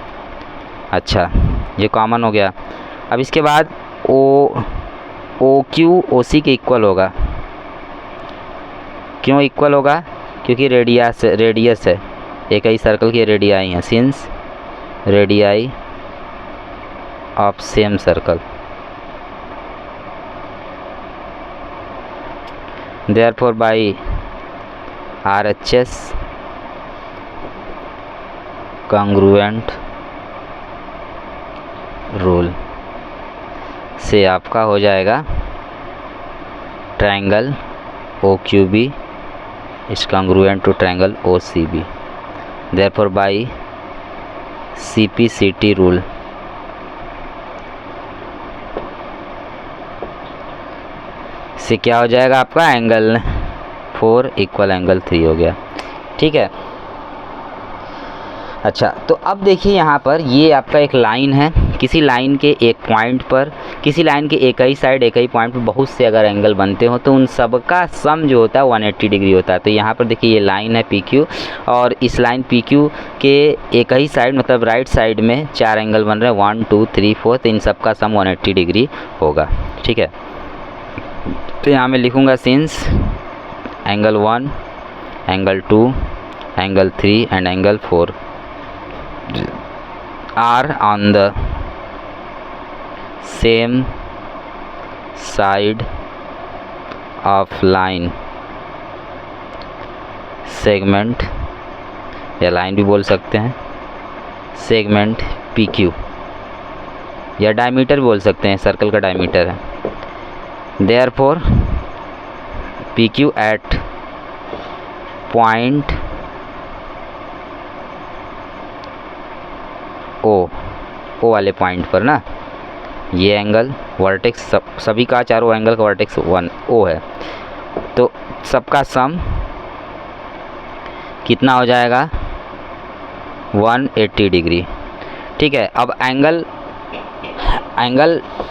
अच्छा, ये कॉमन हो गया। अब इसके बाद OQ OC के इक्वल होगा, क्यों इक्वल होगा, क्योंकि रेडियस है, एक ही सर्कल की रेडियाई हैं, since radii of same circle, therefore by RHS congruent rule से आपका हो जाएगा triangle OQB is congruent to triangle OCB, therefore by CPCT rule से क्या हो जाएगा, आपका एंगल 4 इक्वल एंगल 3 हो गया, ठीक है। अच्छा, तो अब देखिए यहाँ पर ये आपका एक लाइन है, किसी लाइन के एक पॉइंट पर, किसी लाइन के एक ही साइड एक ही पॉइंट पर बहुत से अगर एंगल बनते हो तो उन सब का सम जो होता है 180 डिग्री होता है। तो यहाँ पर देखिए ये लाइन है PQ और इस लाइन PQ के एक ही साइड मतलब राइट साइड में 4 एंगल बन रहे हैं, 1 2 3 4, तो इन सब का सम 180 डिग्री होगा, ठीक है। तो यहाँ मैं लिखूँगा since angle 1 angle 2 angle 3 and angle 4 are on the same side of line segment, या लाइन भी बोल सकते हैं, सेगमेंट PQ, या डायमीटर बोल सकते हैं, सर्कल का डायमीटर है। Therefore PQ at point O वाले पॉइंट पर ना, ये एंगल वर्टेक्स सभी का चारों एंगल का वर्टेक्स 1 O है, तो सबका सम कितना हो जाएगा 180 डिग्री, ठीक है। अब एंगल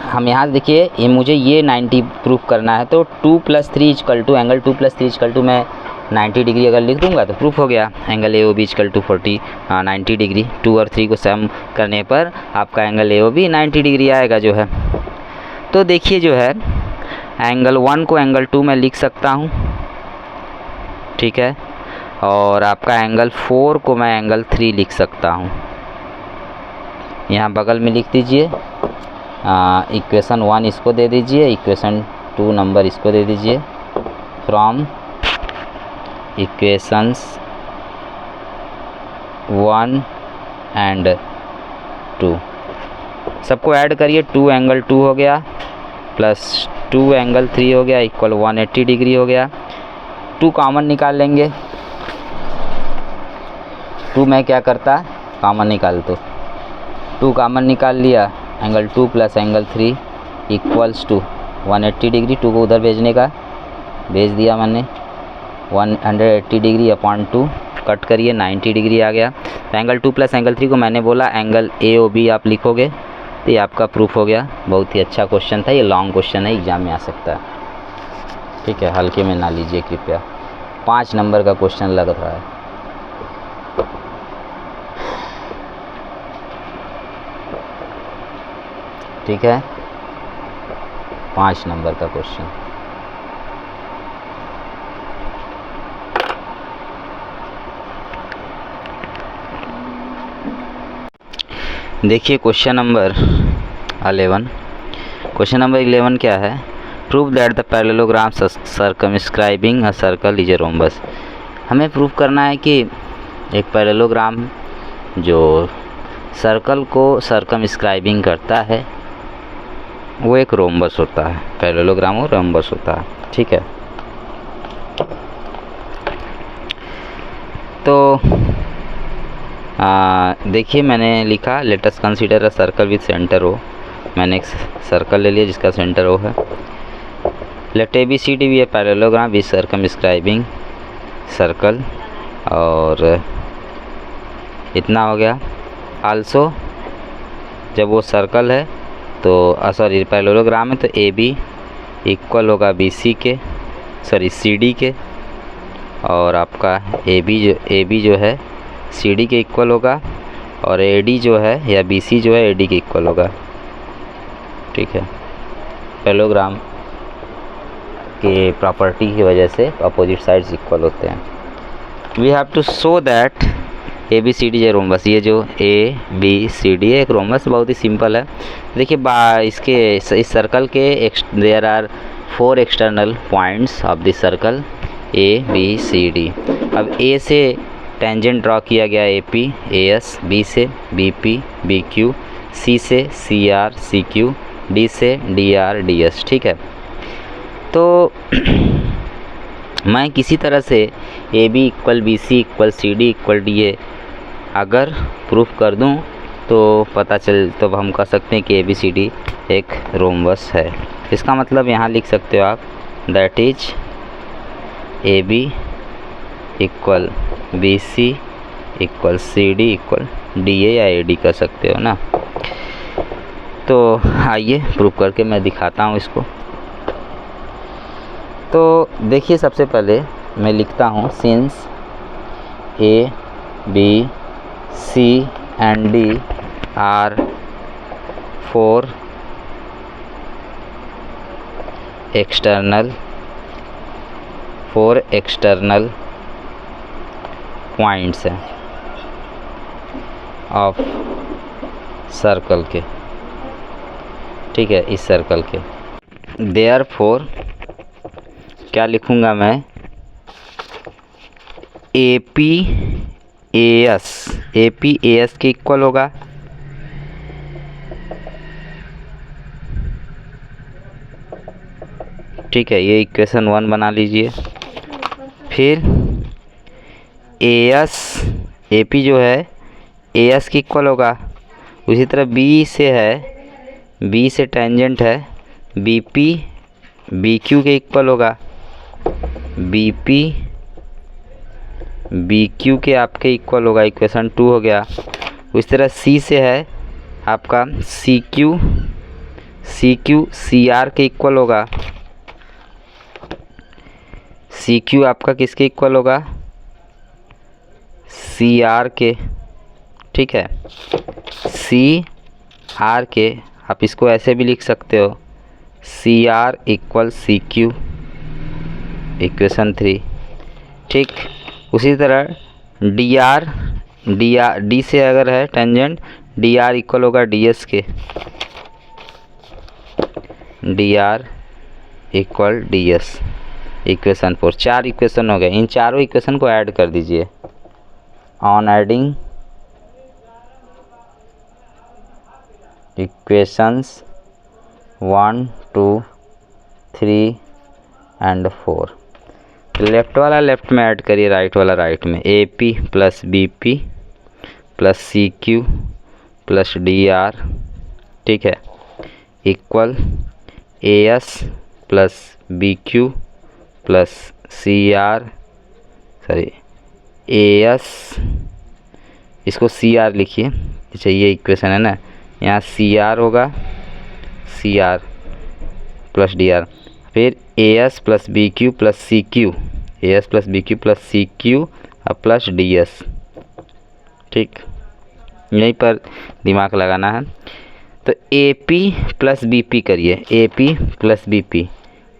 हम यहाँ देखिए, ये मुझे ये 90 प्रूफ करना है, तो 2 + 3 equal to angle 2 + 3 equal to मैं 90 डिग्री अगर लिख दूंगा तो प्रूफ हो गया। Angle AOB equal to 90 degree, 2 और 3 को सम करने पर आपका एंगल AOB 90 डिग्री आएगा जो है। तो देखिए जो है एंगल 1 को एंगल 2 में लिख सकता हूँ, ठीक है, और आपका एंगल 4 को मैं एंगल 3 लिख सकता हूँ। यहाँ बगल में लिख दीजिए, इक्वेशन 1 इसको दे दीजिए, इक्वेशन 2 नंबर इसको दे दीजिए। फ्रॉम इक्वेशंस 1 एंड 2, सबको ऐड करिए। 2 एंगल 2 हो गया प्लस 2 एंगल 3 हो गया इक्वल 180 डिग्री हो गया। 2 कॉमन निकाल लेंगे। 2 मैं क्या करता, कॉमन निकाल, तो 2 कॉमन निकाल लिया। Angle 2 plus angle 3 equals to 180 degree. 2 को उधर भेजने का, भेज दिया मैंने। 180 डिग्री अपॉन 2 कट करिए, 90 डिग्री आ गया। तो एंगल 2 प्लस एंगल 3 को मैंने बोला एंगल AOB आप लिखोगे, तो ये आपका प्रूफ हो गया। बहुत ही अच्छा क्वेश्चन था, ये लॉन्ग क्वेश्चन है, एग्जाम में आ सकता है। ठीक है, हल्के में ना लीजिए कृपया। 5 नंबर का क्वेश्चन लग रहा है। ठीक है, 5 नंबर का क्वेश्चन। देखिए क्वेश्चन नंबर 11। क्वेश्चन नंबर 11 क्या है? Prove that the parallelogram circumscribing a circle is a rhombus. हमें प्रूव करना है कि एक पैरेललोग्राम जो सर्कल को सर्कमस्क्राइबिंग करता है वो एक रोम्बस होता है। पैरेललोग्राम वो रोम्बस होता है। ठीक है, तो देखिए मैंने लिखा let us consider a circle with centre O। मैंने एक सर्कल ले लिया जिसका सेंटर O है। लेट ABCD भी a parallelogram with circumscribing circle, और इतना हो गया। आल्सो जब वो सर्कल है तो सॉरी पैरेललोग्राम है तो AB इक्वल होगा BC के, सॉरी CD के, और आपका AB जो है CD के इक्वल होगा, और AD जो है या BC जो है AD के इक्वल होगा। ठीक है, पैरेललोग्राम के प्रॉपर्टी की वजह से अपोजिट साइड्स इक्वल होते हैं। We have to show that ABCD है रोम्बस। ये जो ABCD है एक रोम्बस, बहुत ही सिंपल है। देखिए इसके इस सर्कल के there are 4 external points of this circle ABCD। अब A से टेंजेंट ड्रॉ किया गया AP AS, B से BP BQ, C से CR CQ, D से DR DS। ठीक है, तो मैं किसी तरह से AB equal BC equal CD equal DA अगर प्रूफ कर दूं तो पता चल, तो हम कह सकते हैं कि ABCD एक रोम्बस है। इसका मतलब यहाँ लिख सकते हो आप that is AB equal BC equal CD equal DA या AD कर सकते हो ना। तो आइए प्रूफ करके मैं दिखाता हूँ इसको। तो देखिए सबसे पहले मैं लिखता हूँ since A B C and D are 4 external points हैं ऑफ सर्कल के। ठीक है, इस सर्कल के। देयरफॉर क्या लिखूँगा मैं, AP AS के इक्वल होगा। ठीक है, ये इक्वेशन 1 बना लीजिए। फिर AP जो है AS के इक्वल होगा। उसी तरह B से है, B से टेंजेंट है BP BQ के इक्वल होगा। BP BQ के आपके इक्वल होगा, इक्वेशन 2 हो गया। उस तरह C से है आपका CQ CR के इक्वल होगा। CQ आपका किसके इक्वल होगा, CR के। ठीक है, CR के आप इसको ऐसे भी लिख सकते हो CR इक्वल CQ इक्वेशन 3। ठीक, उसी तरह D से अगर है टेंजेंट DR इक्वल होगा DS के, DR equal DS equation 4। 4 equation हो गए। इन चारों इक्वेशन को ऐड कर दीजिए। On adding equations 1 2 3 and 4। Left वाला लेफ्ट में ऐड करिए, राइट वाला राइट में। A P plus B P plus C Q plus D R, ठीक है, equal A S plus B Q plus C R, sorry A S, इसको सी आर लिखिए। अच्छा ये इक्वेशन है ना, यहाँ सी आर होगा, C R plus D R, फिर A S plus B Q plus C Q, A S plus B Q plus C Q और प्लस डी एस, ठीक, यहीं पर दिमाग लगाना है। तो A P plus B P करिए, A P plus B P,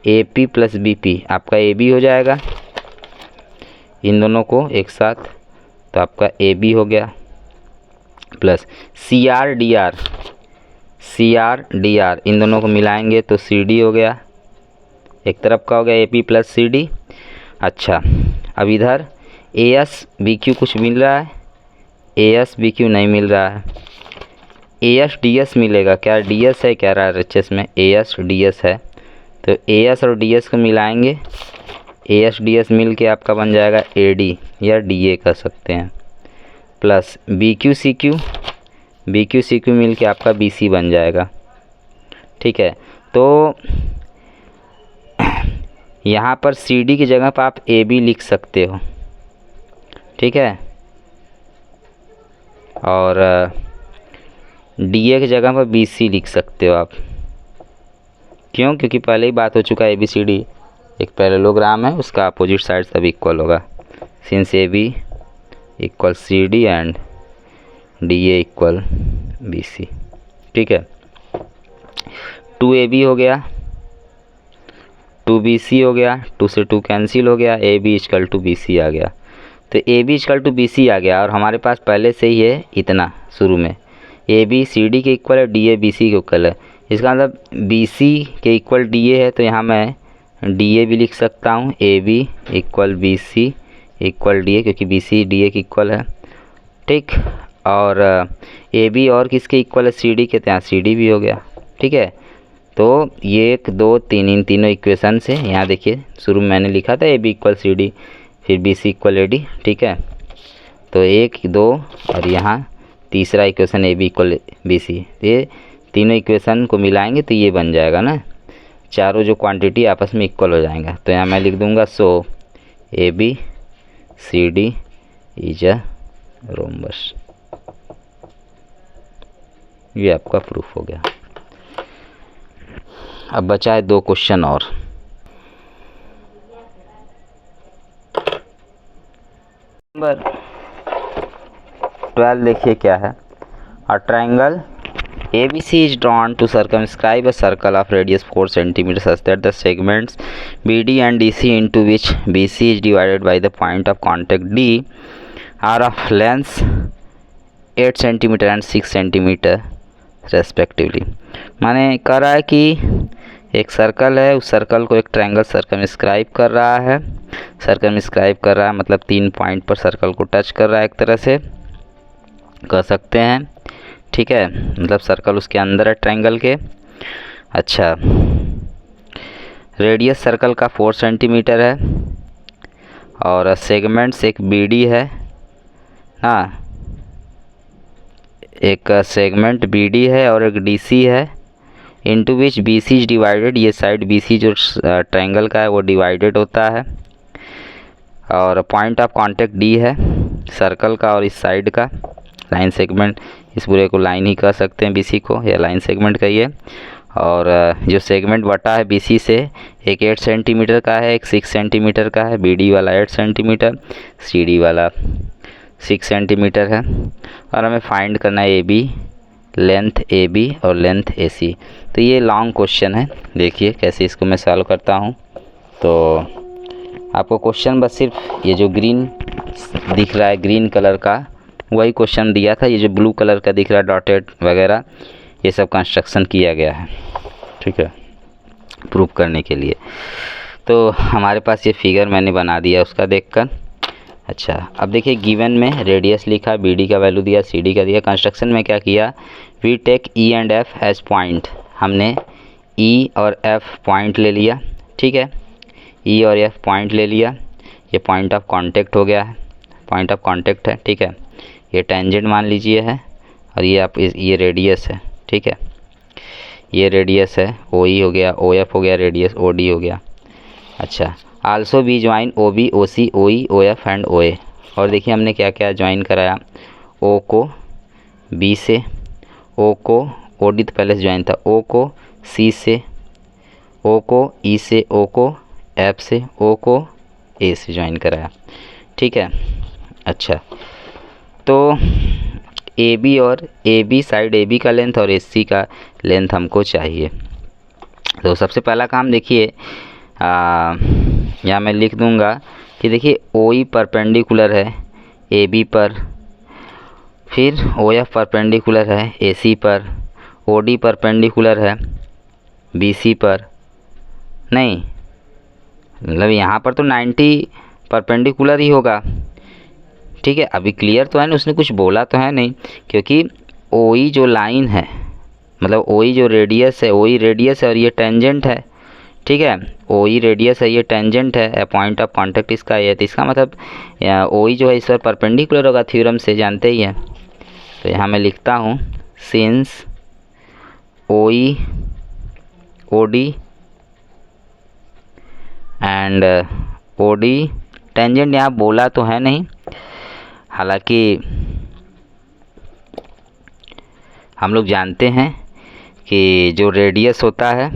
A P plus B P आपका ए बी हो जाएगा, इन दोनों को एक साथ, तो आपका ए बी हो गया, plus C R D R, C R D R इन दोनों को मिलाएंगे तो सी डी हो गया, एक तरफ का हो गया A P plus C D. अच्छा अब इधर ए एस बी क्यू कुछ मिल रहा है, ए एस बी क्यू नहीं मिल रहा है, ए एस डी एस मिलेगा क्या, डी एस है क्या रहा एच एस में, ए एस डी एस है, तो ए एस और डी एस को मिलाएंगे, ए एस डी एस मिल के आपका बन जाएगा ए डी या डी ए कर सकते हैं, plus B Q C Q, B Q C Q मिल के आपका बी सी बन जाएगा, ठीक है। तो यहाँ पर सी डी की जगह पर आप ए बी लिख सकते हो, ठीक है, और डी ए की जगह पर बी सी लिख सकते हो आप, क्यों, क्योंकि पहले ही बात हो चुका है ए बी सी डी एक पैरेललोग्राम है, उसका अपोजिट साइड सब इक्वल होगा, since A B equal C D and D A equal B C, ठीक है। 2 ए बी हो गया, 2 बी सी हो गया, 2 से 2 कैंसिल हो गया, A B equal to B C आ गया, तो A B equal to B C आ गया, और हमारे पास पहले से ही है इतना शुरू में, ए बी सी डी के इक्वल है, डी ए बी सी के इक्वल है, इसका मतलब बी सी के इक्वल डी ए है, तो यहाँ मैं डी ए भी लिख सकता हूँ, A B equal B C equal D A, क्योंकि बी सी डी ए के इक्वल है, ठीक, और ए बी और किसके इक्वल है, सी डी के, तो यहाँ सी डी भी हो गया, ठीक है। तो ये 1 2 3 इन तीनों इक्वेशन से, यहाँ देखिए शुरू में मैंने लिखा था A B equal C D, फिर B C equal A D, ठीक है, तो 1 2 और यहाँ तीसरा equation A B equal B C, ये तीनों इक्वेशन को मिलाएंगे तो ये बन जाएगा ना, चारों जो क्वांटिटी आपस में इक्वल हो जाएंगे, तो यहाँ मैं लिख दूंगा so A B C D is a rhombus, ये आपका प्रूफ हो गया। अब बचा है 2 क्वेश्चन और। नंबर 12 देखिए क्या है, a triangle ABC is drawn to circumscribe a circle of radius 4 cm such that the segments BD and DC into which BC is divided by the point of contact D are of length 8 cm and 6 cm respectively। माने कह रहा है कि एक सर्कल है, उस सर्कल को एक ट्रायंगल सर्कमस्क्राइब कर रहा है, सर्कमस्क्राइब कर रहा है मतलब 3 पॉइंट पर सर्कल को टच कर रहा है, एक तरह से कह सकते हैं, ठीक है, मतलब सर्कल उसके अंदर है ट्रायंगल के। अच्छा रेडियस सर्कल का 4 सेंटीमीटर है और सेगमेंट्स एक BD है, हाँ एक सेगमेंट BD है और एक DC है, into which BC is divided, ये साइड BC जो ट्रायंगल का है वो डिवाइडेड होता है, और पॉइंट ऑफ कांटेक्ट D है सर्कल का और इस साइड का लाइन सेगमेंट, इस पूरे को लाइन ही कह सकते हैं BC को, या लाइन सेगमेंट कहिए, और जो सेगमेंट बटा है BC से एक 8 सेंटीमीटर का है, एक 6 सेंटीमीटर का है, BD वाला 8 सेंटीमीटर, CD वाला 6 सेंटीमीटर है, और हमें फाइंड करना है AB, लेंथ AB और लेंथ AC। तो ये लॉन्ग क्वेश्चन है, देखिए कैसे इसको मैं सॉल्व करता हूँ। तो आपको क्वेश्चन बस सिर्फ ये जो ग्रीन दिख रहा है, ग्रीन कलर का, वही क्वेश्चन दिया था, ये जो ब्लू कलर का दिख रहा है डॉटेड वगैरह, ये सब कंस्ट्रक्शन किया गया है, ठीक है, प्रूफ करने के लिए। तो हमारे पास ये फिगर मैंने बना दिया उसका देखकर, अच्छा, अब देखिए गिवन में रेडियस लिखा, बी डी का वैल्यू दिया, सी डी का दिया। कंस्ट्रक्शन में क्या किया, we take E and F as point, हमने ई और एफ पॉइंट ले लिया। ठीक है, ई और एफ पॉइंट ले लिया, ये पॉइंट ऑफ कांटेक्ट हो गया है, पॉइंट ऑफ कांटेक्ट है। ठीक है, ये टेंजेंट मान लीजिए है, और ये आप ये रेडियस है। ठीक है, ये रेडियस है, ओ ई हो गया, ओ एफ हो गया, रेडियस ओ डी हो गया। अच्छा, also B join O B, O C, O E, O F and O A. और देखिए हमने क्या क्या ज्वाइन कराया, ओ को बी से, ओ को ओ डी तो पहले से ज्वाइन था, ओ को सी से, ओ को ई से, ओ को एफ से, ओ को ए से ज्वाइन कराया। ठीक है, अच्छा तो ए बी और A B side A B का लेंथ और ए सी का लेंथ हमको चाहिए। तो सबसे पहला काम देखिए, यहाँ मैं लिख दूंगा कि देखिए ओ ई परपेंडिकुलर है ए बी पर, फिर ओ एफ परपेंडिकुलर है ए सी पर, ओ डी परपेंडिकुलर है बी सी पर। नहीं मतलब यहाँ पर तो 90 परपेंडिकुलर ही होगा। ठीक है, अभी क्लियर तो है ना, उसने कुछ बोला तो है नहीं, क्योंकि ओ ई जो लाइन है, मतलब ओ ई जो रेडियस है, ओ ई रेडियस है और ये टेंजेंट है। ठीक है, ओ ई रेडियस है, ये टेंजेंट है, पॉइंट ऑफ कांटेक्ट इसका है, तो इसका मतलब ओ ई जो है इस पर परपेंडिकुलर होगा, थ्योरम से जानते ही हैं। तो यहाँ मैं लिखता हूँ since O E O D and O D tangent, यहाँ बोला तो है नहीं, हालांकि हम लोग जानते हैं कि जो रेडियस होता है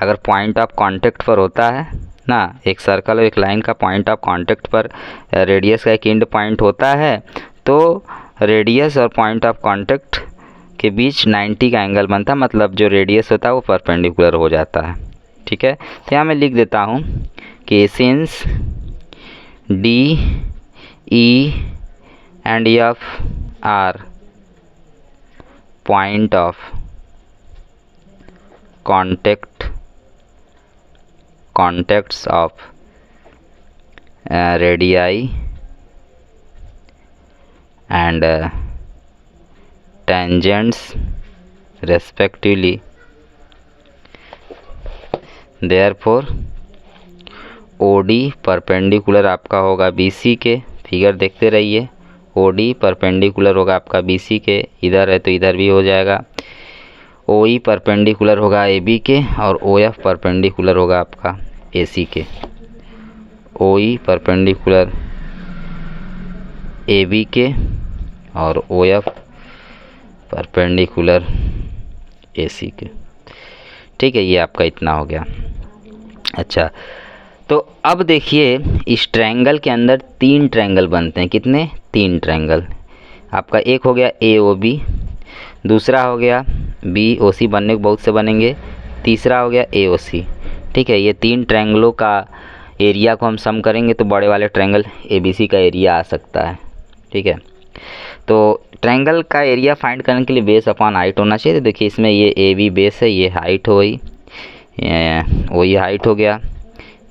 अगर पॉइंट ऑफ कांटेक्ट पर होता है ना, एक सर्कल और एक लाइन का पॉइंट ऑफ कांटेक्ट पर रेडियस का एक एंड पॉइंट होता है, तो रेडियस और पॉइंट ऑफ कांटेक्ट के बीच 90 का एंगल बनता है, मतलब जो रेडियस होता है वो परपेंडिकुलर हो जाता है। ठीक है, तो यहाँ मैं लिख देता हूँ कि since D E and F R point of contacts of radii and tangents respectively, therefore OD perpendicular आपका होगा BC के, फिगर देखते रहिए, OD परपेंडिकुलर होगा आपका BC के, इधर है तो इधर भी हो जाएगा, OE परपेंडिकुलर होगा AB के, और OF परपेंडिकुलर होगा आपका AC के। OE परपेंडिकुलर AB के और OF परपेंडिकुलर AC के। ठीक है, ये आपका इतना हो गया। अच्छा, तो अब देखिए इस ट्रायंगल के अंदर 3 ट्रायंगल बनते हैं। कितने? 3 ट्रायंगल। आपका एक हो गया AOB, दूसरा हो गया BOC, बनने को बहुत से बनेंगे, तीसरा हो गया AOC। ठीक है, ये 3 ट्रायंगलों का एरिया को हम सम करेंगे तो बड़े वाले ट्रायंगल ABC का एरिया आ सकता है। ठीक है, तो ट्रायंगल का एरिया फाइंड करने के लिए बेस अपॉन हाइट होना चाहिए। तो देखिए इसमें ये AB बेस है, ये हाइट हो गई, वही हाइट हो गया,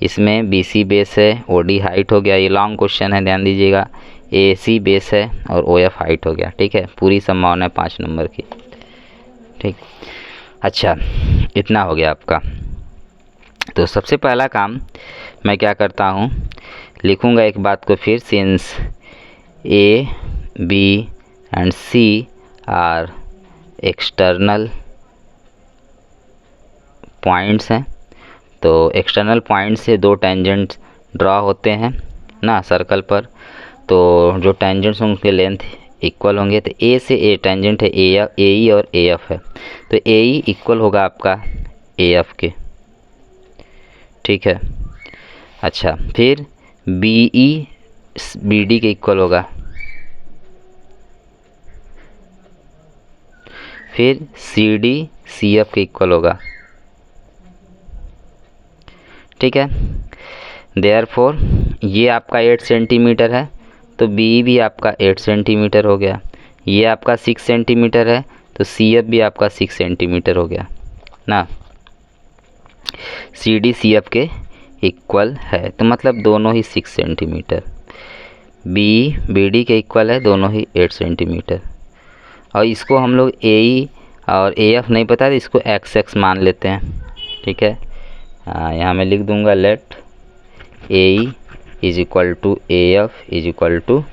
इसमें BC बेस है, OD हाइट हो गया, ये लॉन्ग क्वेश्चन है ध्यान दीजिएगा, AC बेस है और OF हाइट हो गया। ठीक है, पूरी संभावना है 5 नंबर की। ठीक, अच्छा इतना हो गया आपका। तो सबसे पहला काम मैं क्या करता हूँ, लिखूँगा एक बात को फिर, since A, B and C are external points हैं, तो एक्सटर्नल पॉइंट से 2 टेंजेंट्स ड्रॉ होते हैं ना सर्कल पर, तो जो टेंजेंट्स होंगे उनके लेंथ इक्वल होंगे। तो A से A टेंजेंट है AE और AF है, तो AE इक्वल होगा आपका AF के। ठीक है, अच्छा फिर BE BD के इक्वल होगा, फिर CD CF के इक्वल होगा। ठीक है, देयरफॉर ये आपका 8 सेंटीमीटर है तो BE भी आपका 8 सेंटीमीटर हो गया, ये आपका 6 सेंटीमीटर है तो CF भी आपका 6 सेंटीमीटर हो गया ना, CD CF के इक्वल है, तो मतलब दोनों ही 6 सेंटीमीटर। बी बी डी के इक्वल है, दोनों ही 8 सेंटीमीटर। और इसको हम लोग ए ई और ए एफ नहीं पता तो इसको एक्स एक्स मान लेते हैं, ठीक है। यहाँ मैं लिख दूंगा let A E is equal to A F is equal to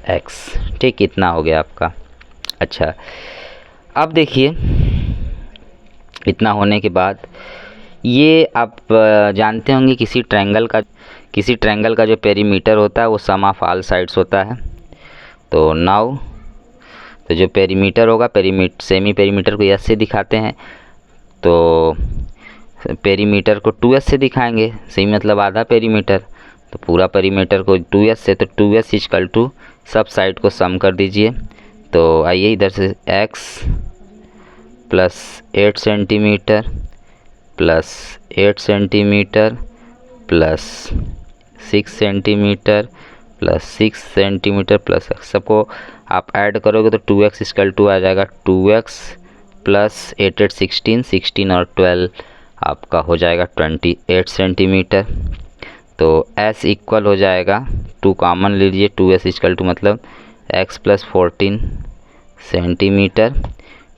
x, ठीक। इतना हो गया आपका। अच्छा, अब देखिए इतना होने के बाद ये आप जानते होंगे किसी ट्रायंगल का जो पेरीमीटर होता है वो सम ऑफ ऑल साइड्स होता है। तो नाउ तो जो पेरीमीटर होगा, सेमी पेरीमीटर को एस से दिखाते हैं, तो पेरीमीटर को 2s से दिखाएंगे, सही मतलब आधा पेरीमीटर। तो पूरा पेरीमीटर को 2s से, तो 2s इक्वल टू सब साइड को सम कर दीजिए। तो आइए इधर से x plus 8 centimetre plus 8 centimetre plus 6 centimetre plus 6 centimetre plus x, सबको आप ऐड करोगे तो 2x इक्वल टू आ जाएगा 2x प्लस 8 8 16 16 और 12 आपका हो जाएगा 28 सेंटीमीटर। तो s इक्वल हो जाएगा 2 कॉमन लीजिए, 2s इक्वल टू मतलब x प्लस 14 सेंटीमीटर,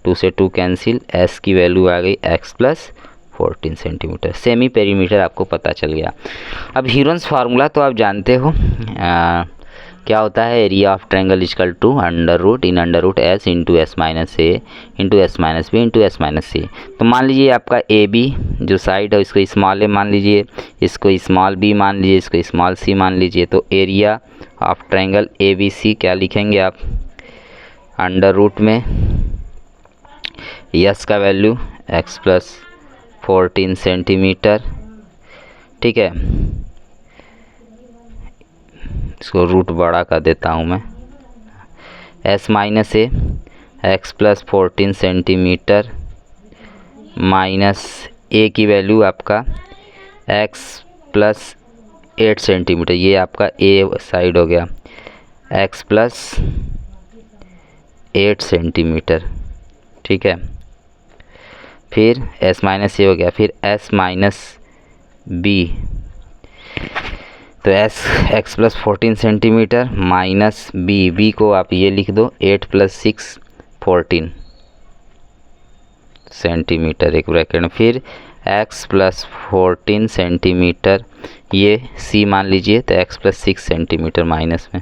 2 से 2 कैंसिल, s की वैल्यू आ गई x plus 14 centimetre. Semi perimeter आपको पता चल गया। अब हीरोन्स फार्मूला तो आप जानते हो, क्या होता है, area of triangle equal to under root in under root S into S minus A into S minus B into S minus C. तो मान लीजिए आपका ए बी जो साइड है इसको स्मॉल ए मान लीजिए, इसको स्मॉल बी मान लीजिए, इसको स्मॉल सी मान लीजिए। तो area of triangle A B C क्या लिखेंगे आप, अंडर रूट में यस का वैल्यू एक्स प्लस 14 सेंटीमीटर, ठीक है। इसको रूट बड़ा कर देता हूँ मैं, S minus A x plus 14 centimetre minus A की वैल्यू आपका एक्स प्लस 8 सेंटीमीटर, ये आपका ए साइड हो गया, एक्स प्लस 8 सेंटीमीटर, ठीक है। फिर s माइनस ए हो गया, फिर s माइनस बी, तो x plus 14 centimetre minus B को आप ये लिख दो 8 प्लस 6 14 सेंटीमीटर एक ब्रैकेट में, फिर x प्लस 14 सेंटीमीटर ये c मान लीजिए, तो x प्लस 6 सेंटीमीटर माइनस में,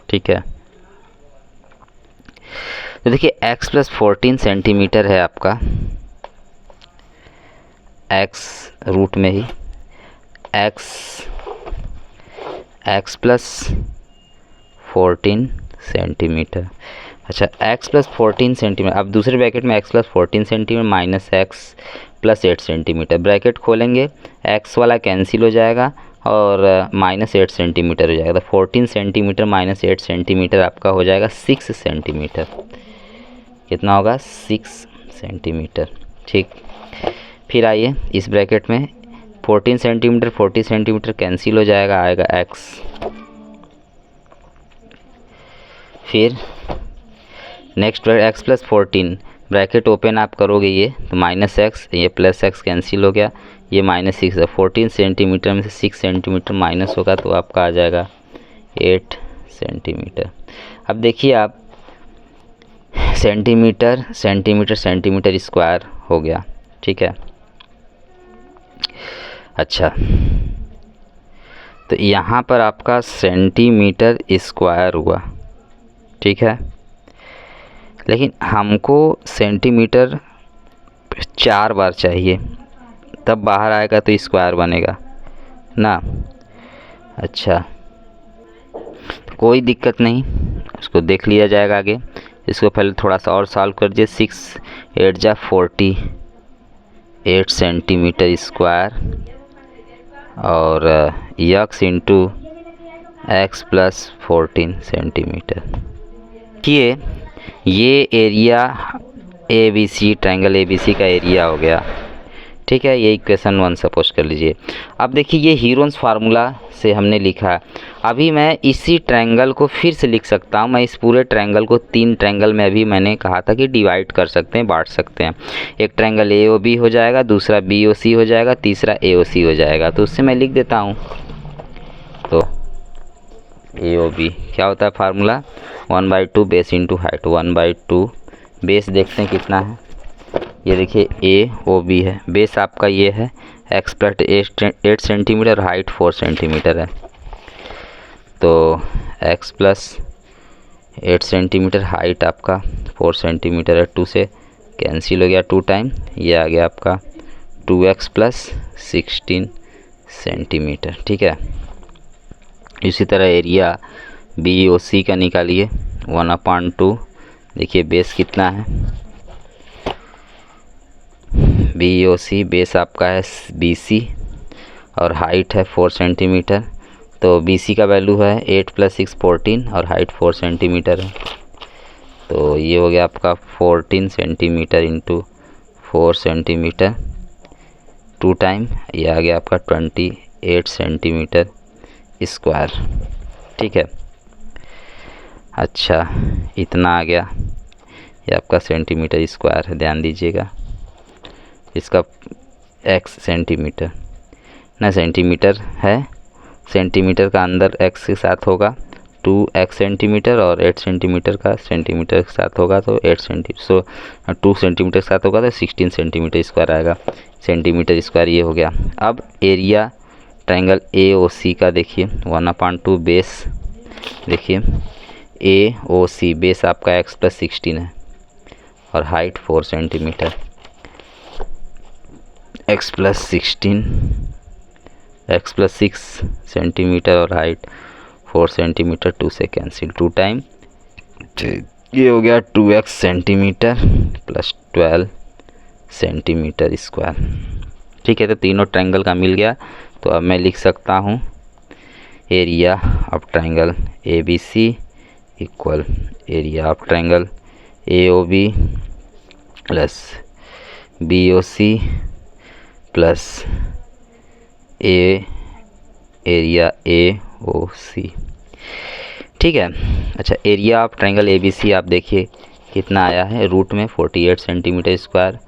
ठीक है। तो देखिए x प्लस 14 सेंटीमीटर है आपका, x रूट में ही x प्लस 14 सेंटीमीटर। अच्छा, x प्लस 14 सेंटीमीटर, अब दूसरे ब्रैकेट में x plus 14 centimetre minus x plus 8 centimetre, bracket खोलेंगे x वाला कैंसिल हो जाएगा और माइनस 8 सेंटीमीटर हो जाएगा। तो 14 सेंटीमीटर माइनस 8 सेंटीमीटर आपका हो जाएगा 6 सेंटीमीटर। कितना होगा, 6 सेंटीमीटर, ठीक। फिर आइए इस ब्रैकेट में 14 सेंटीमीटर 40 सेंटीमीटर कैंसिल हो जाएगा, आएगा x, फिर next x plus 14 bracket open आप करोगे ये, तो माइनस x, ये प्लस x कैंसिल हो गया, ये माइनस 6 है। 14 सेंटीमीटर में से 6 सेंटीमीटर माइनस होगा तो आपका आ जाएगा 8 सेंटीमीटर। अब देखिए आप सेंटीमीटर सेंटीमीटर सेंटीमीटर स्क्वायर हो गया, ठीक है। अच्छा, तो यहाँ पर आपका सेंटीमीटर स्क्वायर हुआ, ठीक है, लेकिन हमको सेंटीमीटर 4 बार चाहिए, तब बाहर आएगा तो स्क्वायर बनेगा ना। अच्छा, तो कोई दिक्कत नहीं, उसको देख लिया जाएगा आगे। इसको पहले थोड़ा सा और सॉल्व कर दीजिए। 6 8 जा 48 सेंटीमीटर स्क्वायर और x into x plus 14 centimetre. ये एरिया ABC ट्रायंगल ABC का एरिया हो गया, ठीक है, ये इक्वेशन 1 सपोज कर लीजिए। अब देखिए ये हीरोन्स फार्मूला से हमने लिखा। अभी मैं इसी ट्रायंगल को फिर से लिख सकता हूँ। मैं इस पूरे ट्रायंगल को 3 ट्रायंगल में अभी मैंने कहा था कि डिवाइड कर सकते हैं, बांट सकते हैं। एक ट्रायंगल AOB हो जाएगा, दूसरा BOC हो जाएगा, तीसरा AOC हो जाएगा। तो उससे मैं लिख देता हूँ। तो AOB क्या होता है formula, 1/2 base into height. 1/2 base देखते हैं कितना है। ये देखिए AOB है, बेस आपका ये है x plus 8 centimetre, height 4 centimetre है। तो x प्लस 8 सेंटीमीटर, हाइट आपका 4 सेंटीमीटर है। 2 से कैंसिल हो गया, 2 टाइम, ये आ गया आपका 2x प्लस 16 सेंटीमीटर। ठीक है, इसी तरह एरिया BOC का निकालिए, 1/2। देखिए बेस कितना है, BOC बेस आपका है BC और हाइट है 4 सेंटीमीटर। तो BC का वैल्यू है 8 + 6 14 और हाइट 4 सेंटीमीटर है। तो ये हो गया आपका 14 सेंटीमीटर इंटू 4 सेंटीमीटर, 2 टाइम, ये आ गया आपका 28 सेंटीमीटर स्क्वायर। ठीक है, अच्छा इतना आ गया, ये आपका सेंटीमीटर स्क्वायर है, ध्यान दीजिएगा। इसका x सेंटीमीटर ना, सेंटीमीटर है, सेंटीमीटर का अंदर x के साथ होगा 2x सेंटीमीटर और 8 सेंटीमीटर का सेंटीमीटर के साथ होगा तो 8 सेंटीमीटर। सो 2 सेंटीमीटर के साथ होगा तो 16 सेंटीमीटर स्क्वायर आएगा, सेंटीमीटर स्क्वायर ये हो गया। अब एरिया ट्रायंगल AOC का देखिए, 1/2 बेस, देखिए AOC बेस आपका x + 16 है और height 4 centimetre. x + 16, x + 6 centimetre और हाइट 4 सेंटीमीटर, 2 से कैंसिल, 2 टाइम, ये हो गया 2x centimetre plus 12 centimetre square. ठीक है, तो तीनों ट्रायंगल का मिल गया। तो अब मैं लिख सकता हूँ area of triangle ABC equal area of triangle AOB plus BOC plus area AOC। ठीक है, अच्छा एरिया ऑफ ट्रायंगल ABC आप देखिए कितना आया है, रूट में 48 centimetre square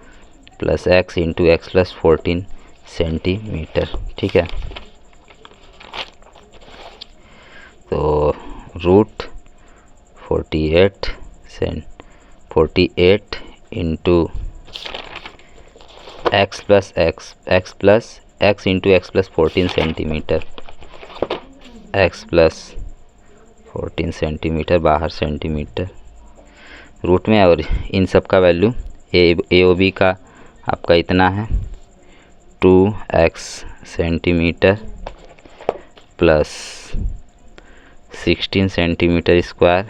plus x into x plus 14 centimetre. ठीक है, तो root 48 into x plus x into x plus 14 centimetre, x plus 14 centimetre, बाहर सेंटीमीटर, रूट में, और इन सब का वैल्यू AOB का आपका इतना है 2x centimetre plus 16 centimetre square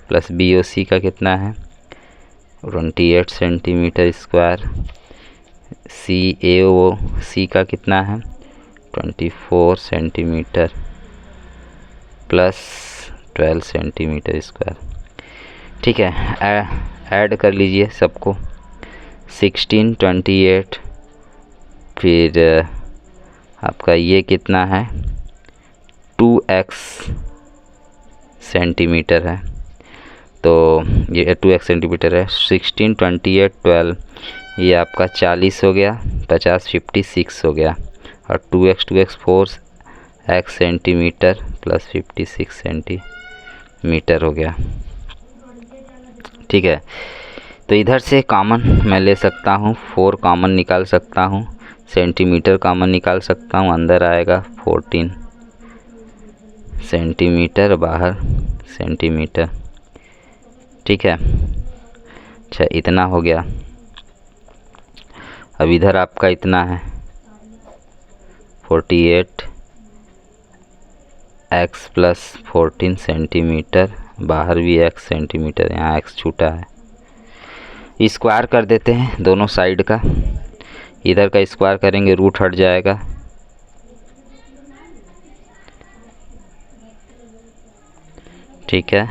plus BOC का कितना है 28 सेंटीमीटर स्क्वायर, AOC का कितना है 24 सेंटीमीटर प्लस 12 सेंटीमीटर स्क्वायर। ठीक है, ऐड कर लीजिए सबको, 16 28 फिर आपका ये कितना है 2x सेंटीमीटर है, तो ये 2x सेंटीमीटर है, 16 28 12, ये आपका 40 हो गया, 50 56 हो गया, और 2x 4x centimetre plus 56 centimetre हो गया। ठीक है, तो इधर से कॉमन मैं ले सकता हूँ, 4 कॉमन निकाल सकता हूँ, सेंटीमीटर कॉमन निकाल सकता हूँ, अंदर आएगा 14 सेंटीमीटर, बाहर सेंटीमीटर। ठीक है, अच्छा इतना हो गया। अब इधर आपका इतना है 48 x प्लस 14 सेंटीमीटर, बाहर भी x सेंटीमीटर, यहाँ x छूटा है। स्क्वायर कर देते हैं दोनों साइड का, इधर का स्क्वायर करेंगे रूट हट जाएगा, ठीक है,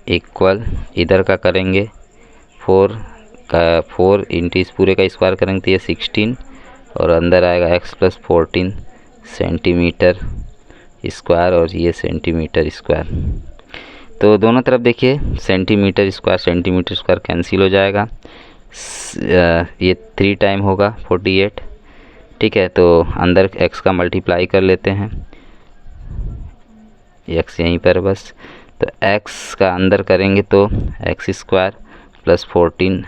इक्वल इधर का करेंगे 4 4 इंटू इस पूरे का स्क्वायर करेंगे तो ये 16 और अंदर आएगा x प्लस 14 सेंटीमीटर स्क्वायर और ये सेंटीमीटर स्क्वायर। तो दोनों तरफ देखिए सेंटीमीटर स्क्वायर कैंसिल हो जाएगा। ये 3 टाइम होगा 48। ठीक है, तो अंदर x का मल्टीप्लाई कर लेते हैं, x यहीं पर बस। तो x का अंदर करेंगे तो x square plus 14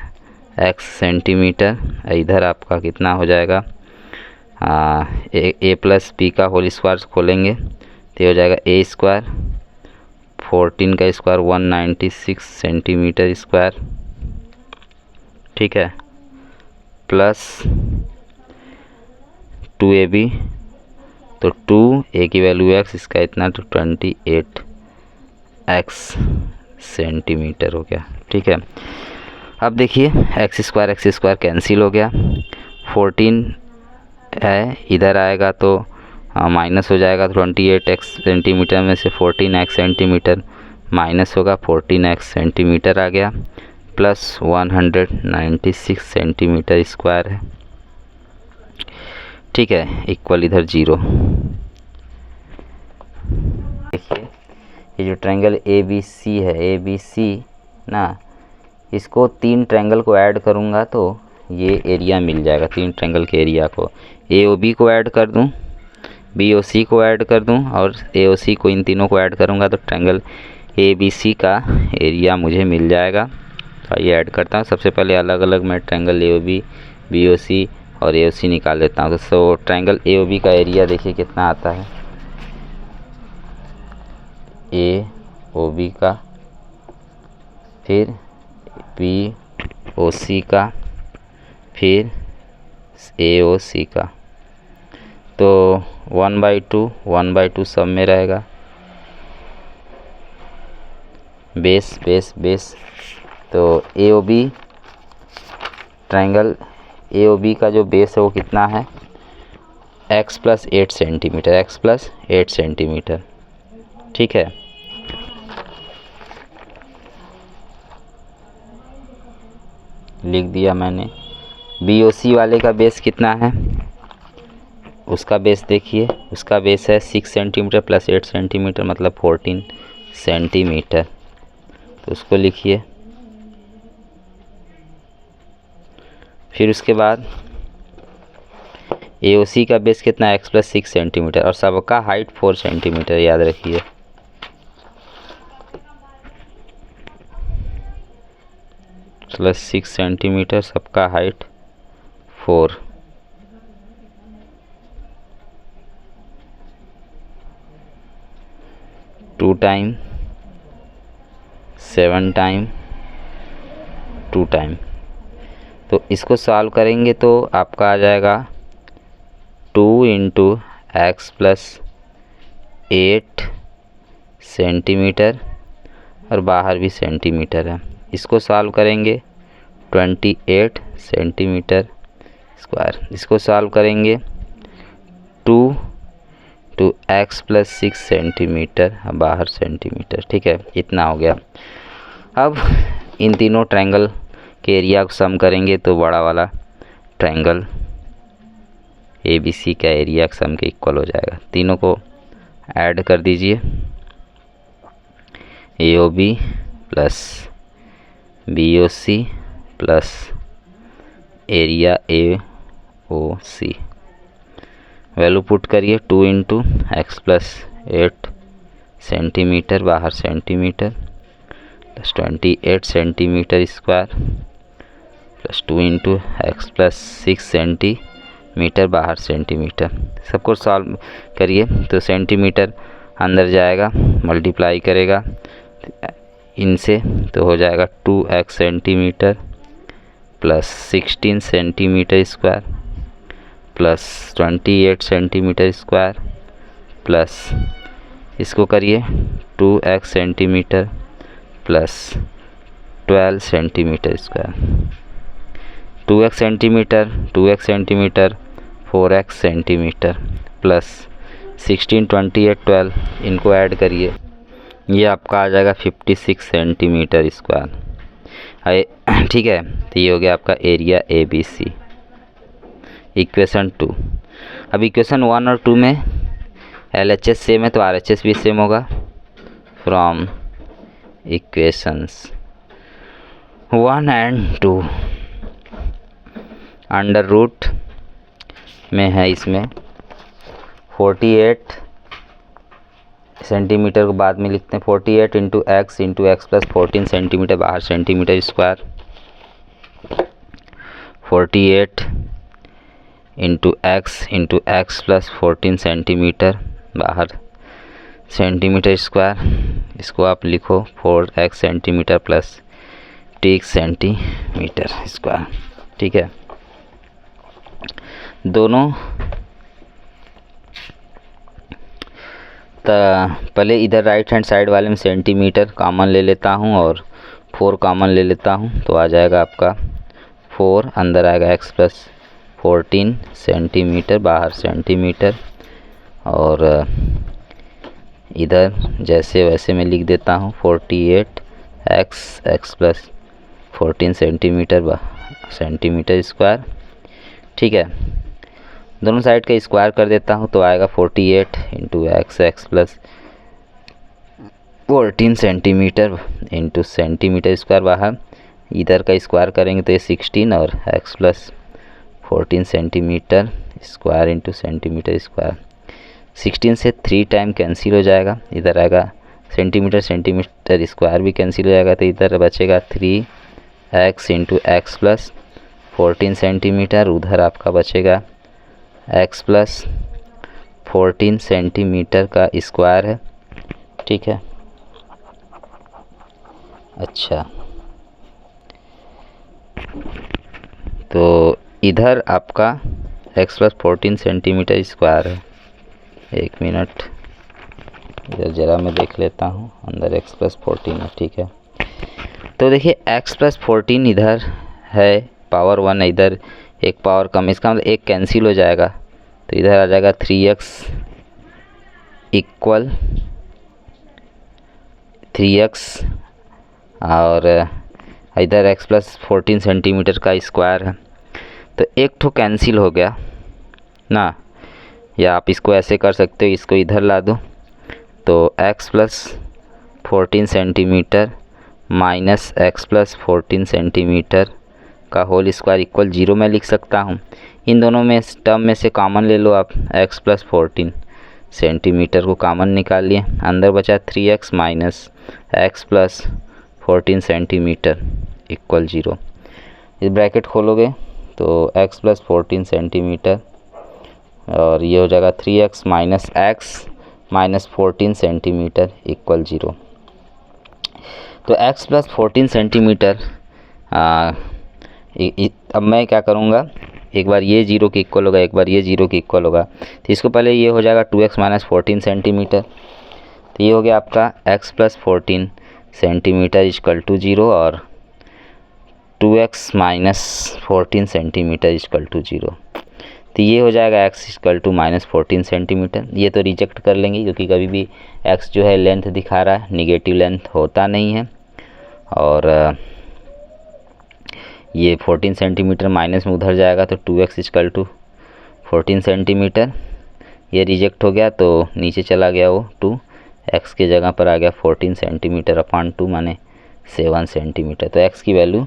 x centimetre, इधर आपका कितना हो जाएगा a प्लस बी का होल स्क्वायर खोलेंगे तो ये हो जाएगा a स्क्वायर 14 का स्क्वायर 196 सेंटीमीटर स्क्वायर। ठीक है, प्लस 2ab, तो 2a की वैल्यू x, इसका इतना तो 28x सेंटीमीटर हो गया। ठीक है, अब देखिए x स्क्वायर कैंसिल हो गया, 14 है इधर आएगा तो माइनस हो जाएगा, 28x सेंटीमीटर में से 14x सेंटीमीटर माइनस होगा, 14x सेंटीमीटर आ गया, प्लस 196 सेंटीमीटर स्क्वायर है। ठीक है, इक्वल इधर 0। देखिए ये जो ट्रायंगल ABC है, ABC ना, इसको 3 ट्रायंगल को ऐड करूँगा तो ये एरिया मिल जाएगा। 3 ट्रायंगल के एरिया को AOB को ऐड कर दूँ, BOC को ऐड कर दूँ और AOC को, इन तीनों को ऐड करूँगा तो ट्रायंगल ABC का एरिया मुझे मिल जाएगा। तो ये ऐड करता हूँ। सबसे पहले अलग अलग मैं ट्रायंगल AOB, BOC और AOC निकाल लेता हूँ। तो ट्रायंगल AOB का एरिया देखिए कितना आता है, AOB का, फिर BOC का, फिर AOC का, तो 1/2 सब में रहेगा, बेस बेस बेस। तो AOB ट्रायंगल AOB का जो बेस है वो कितना है, x प्लस 8 सेंटीमीटर। ठीक है, लिख दिया मैंने। BOC वाले का बेस कितना है, उसका बेस देखिए, उसका बेस है 6 सेंटीमीटर प्लस 8 सेंटीमीटर मतलब 14 सेंटीमीटर। तो उसको लिखिए। फिर उसके बाद AOC का बेस कितना है, x प्लस 6 सेंटीमीटर और सबका हाइट 4 सेंटीमीटर, याद रखिए। प्लस 6 सेंटीमीटर, सबका height 4। Two time 7 time 2 time. तो इसको सॉल्व करेंगे तो आपका आ जाएगा 2 इंटू एक्स प्लस 8 सेंटीमीटर और बाहर भी सेंटीमीटर है। इसको सॉल्व करेंगे 28 सेंटीमीटर स्क्वायर। इसको सॉल्व करेंगे 2 टू एक्स प्लस 6 सेंटीमीटर बाहर सेंटीमीटर। ठीक है, इतना हो गया। अब इन तीनों ट्रायंगल के एरिया को सम करेंगे तो बड़ा वाला ट्रायंगल ABC का एरिया सम के इक्वल हो जाएगा। तीनों को ऐड कर दीजिए, AOB plus BOC plus area AOC। Value put करिए, 2 इंटू एक्स प्लस 8 सेंटीमीटर बाहर centimetre plus 28 centimetre square plus 2 into x plus 6 centimetre बाहर सेंटीमीटर। सबको सॉल्व करिए तो सेंटीमीटर अंदर जाएगा, मल्टीप्लाई करेगा इनसे तो हो जाएगा 2x centimetre plus 16 centimetre square plus 28 centimetre square plus इसको करिए 2x centimetre plus 12 centimetre square. 2x centimetre 4x centimetre plus 16, 28, 12 इनको ऐड करिए, ये आपका आ जाएगा 56 सेंटीमीटर स्क्वायर। ठीक है, तो ये हो गया आपका एरिया ABC। इक्वेशन 2। अब इक्वेशन 1 और 2 में LHS सेम है तो RHS भी सेम होगा। From equations 1 and 2 under root में है, इसमें 48 सेंटीमीटर को बाद में लिखते हैं, 48 इंटू एक्स प्लस 14 सेंटीमीटर, बाहर centimetre square, 48 into x plus 14 centimetre, बाहर सेंटीमीटर स्क्वायर। इसको आप लिखो 4x centimetre plus t centimetre square. ठीक है, दोनों पहले इधर राइट हैंड साइड वाले में सेंटीमीटर कॉमन ले लेता हूँ और 4 कॉमन ले लेता हूँ, तो आ जाएगा आपका 4, अंदर आएगा x प्लस 14 सेंटीमीटर, बाहर सेंटीमीटर, और इधर जैसे वैसे मैं लिख देता हूँ 48 एक्स प्लस 14 सेंटीमीटर स्क्वायर। ठीक है, दोनों साइड का स्क्वायर कर देता हूँ तो आएगा 48 into x plus 14 centimetre into centimetre square, बाहर इधर का स्क्वायर करेंगे तो ये 16 और x plus 14 centimetre square into centimetre square. 16 से 3 टाइम कैंसिल हो जाएगा, इधर आएगा सेंटीमीटर स्क्वायर भी कैंसिल हो जाएगा, तो इधर बचेगा 3x into x plus 14 centimetre, उधर आपका बचेगा x प्लस 14 सेंटीमीटर का स्क्वायर है। ठीक है, अच्छा, तो इधर आपका x प्लस 14 सेंटीमीटर स्क्वायर है। एक मिनट, इधर ज़रा मैं देख लेता हूँ, अंदर x प्लस 14 है। ठीक है, तो देखिए x प्लस 14 इधर है, पावर 1 है, इधर एक पावर कम, इसका मतलब एक कैंसिल हो जाएगा, तो इधर आ जाएगा 3x इक्वल 3x, और इधर x प्लस 14 सेंटीमीटर का स्क्वायर है, तो एक ठो कैंसिल हो गया ना, या आप इसको ऐसे कर सकते हो, इसको इधर ला दो, तो x plus 14 centimetre minus x plus 14 centimetre का होल स्क्वायर इक्वल 0 मैं लिख सकता हूँ। इन दोनों में टर्म में से कॉमन ले लो आप, x प्लस 14 सेंटीमीटर को कॉमन निकाल लिए, अंदर बचा 3x minus x plus 14 centimetre equal 0। इस ब्रैकेट खोलोगे तो x प्लस 14 सेंटीमीटर और ये हो जाएगा 3x minus x minus 14 centimetre equal 0। तो x प्लस 14 सेंटीमीटर, अब मैं क्या करूँगा, एक बार ये 0 के इक्वल होगा, एक बार ये 0 के इक्वल होगा, तो इसको पहले ये हो जाएगा 2x माइनस 14 सेंटीमीटर, तो ये हो गया आपका x plus 14 centimetre equal to 0 और 2x minus 14 centimetre equal to 0, तो ये हो जाएगा x equal to minus 14 centimetre. ये तो रिजेक्ट कर लेंगे क्योंकि कभी भी x जो है लेंथ दिखा रहा है, निगेटिव लेंथ होता नहीं है, और ये 14 सेंटीमीटर माइनस में उधर जाएगा तो 2x इक्वल टू 14 सेंटीमीटर, ये रिजेक्ट हो गया तो नीचे चला गया वो 2, x के जगह पर आ गया 14 सेंटीमीटर अपॉन 2 माने 7 सेंटीमीटर, तो x की वैल्यू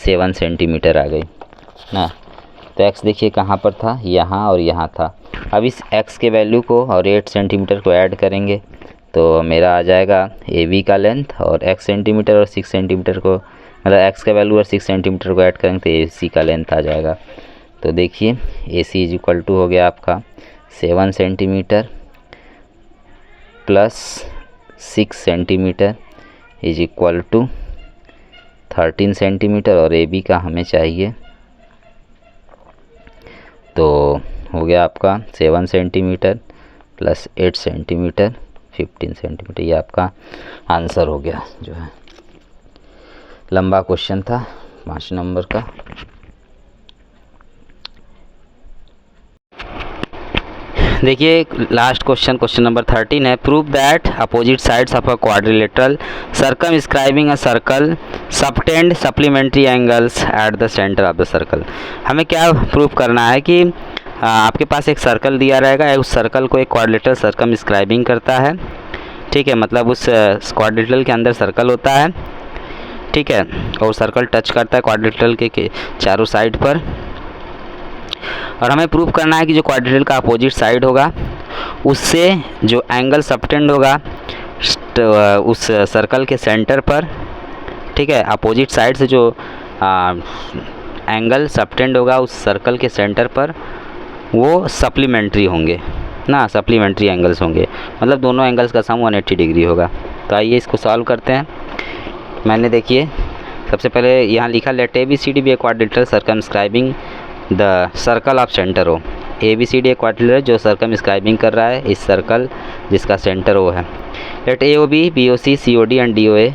7 सेंटीमीटर आ गई ना। तो x देखिए कहाँ पर था, यहाँ और यहाँ था। अब इस x के वैल्यू को और 8 सेंटीमीटर को ऐड करेंगे तो मेरा आ जाएगा AB का लेंथ, और x सेंटीमीटर और 6 सेंटीमीटर को, मतलब x का वैल्यू और 6 सेंटीमीटर को ऐड करेंगे तो AC का लेंथ आ जाएगा। तो देखिए AC इज इक्वल टू हो गया आपका 7 centimetre plus 6 centimetre is equal to 13 centimetre, और AB का हमें चाहिए, तो हो गया आपका 7 सेंटीमीटर प्लस 8 सेंटीमीटर 15 सेंटीमीटर। ये आपका आंसर हो गया, जो है लंबा क्वेश्चन था 5 नंबर का। देखिए लास्ट क्वेश्चन, क्वेश्चन नंबर 13 है, prove that opposite sides of a quadrilateral circumscribing a circle subtend supplementary angles at the centre of the circle. हमें क्या प्रूव करना है कि आपके पास एक सर्कल दिया रहेगा, उस सर्कल को एक क्वाड्रिलेटरल सर्कमस्क्राइबिंग करता है, ठीक है, मतलब उस क्वाड्रिलेटरल के अंदर सर्कल होता है, ठीक है, और सर्कल टच करता है क्वाड्रिलेटरल के चारों साइड पर। और हमें प्रूव करना है कि जो क्वाड्रिलेटरल का अपोजिट साइड होगा उससे जो एंगल सबटेंड होगा उस सर्कल के सेंटर पर, ठीक है, अपोजिट साइड से जो एंगल सबटेंड होगा उस सर्कल के सेंटर पर वो सप्लीमेंट्री होंगे ना, सप्लीमेंट्री एंगल्स होंगे, मतलब दोनों एंगल्स का सम 180 डिग्री होगा। तो आइए इसको सॉल्व करते हैं। मैंने देखिए सबसे पहले यहाँ लिखा let ABCD be a quadrilateral circumscribing the circle of centre हो। ABCD एक क्वाड्रिलेटरल जो सर्कमस्क्राइबिंग कर रहा है इस सर्कल जिसका सेंटर O है। Let AOB BOC COD and DOA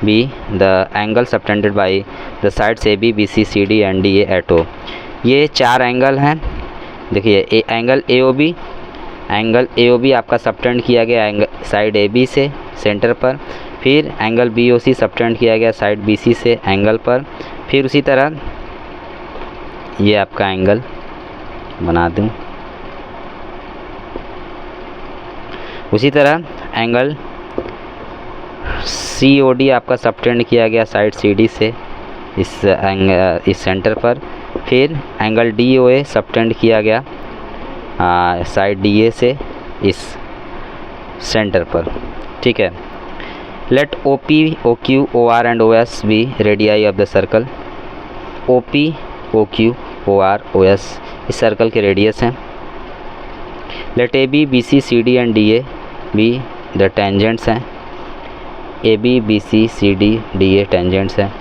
be the angle subtended by the sides AB BC CD and DA at O। ये 4 एंगल हैं। देखिए एंगल AOB आपका सबटेंड किया गया एंगल साइड AB से सेंटर पर, फिर एंगल BOC सबटेंड किया गया साइड BC से एंगल पर, फिर उसी तरह ये आपका एंगल बना दूं, उसी तरह एंगल COD आपका सबटेंड किया गया साइड CD से इस सेंटर पर, फिर एंगल DOA सबटेंड किया गया साइड DA से इस सेंटर पर, ठीक है। Let OP OQ OR and OS be radii of the circle. OP OQ OR OS इस सर्कल के रेडियस हैं। Let AB BC CD and DA be the tangents हैं। AB BC CD DA tangents हैं।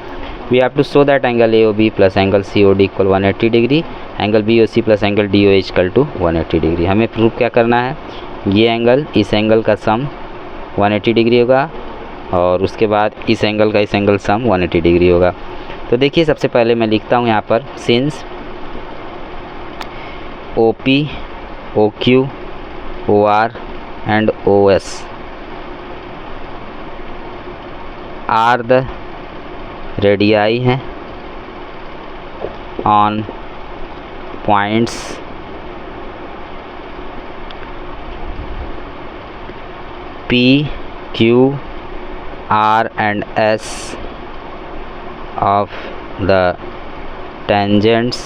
We have to show that angle AOB plus angle COD equal 180 degree, angle BOC plus angle DOA equal to 180 degree. हमें प्रूव क्या करना है, ये एंगल इस एंगल का सम 180 डिग्री होगा और उसके बाद इस एंगल का इस एंगल सम 180 डिग्री होगा। तो देखिए सबसे पहले मैं लिखता हूँ यहाँ पर since OP OQ OR and OS are the radii हैं on points P Q R and S of the tangents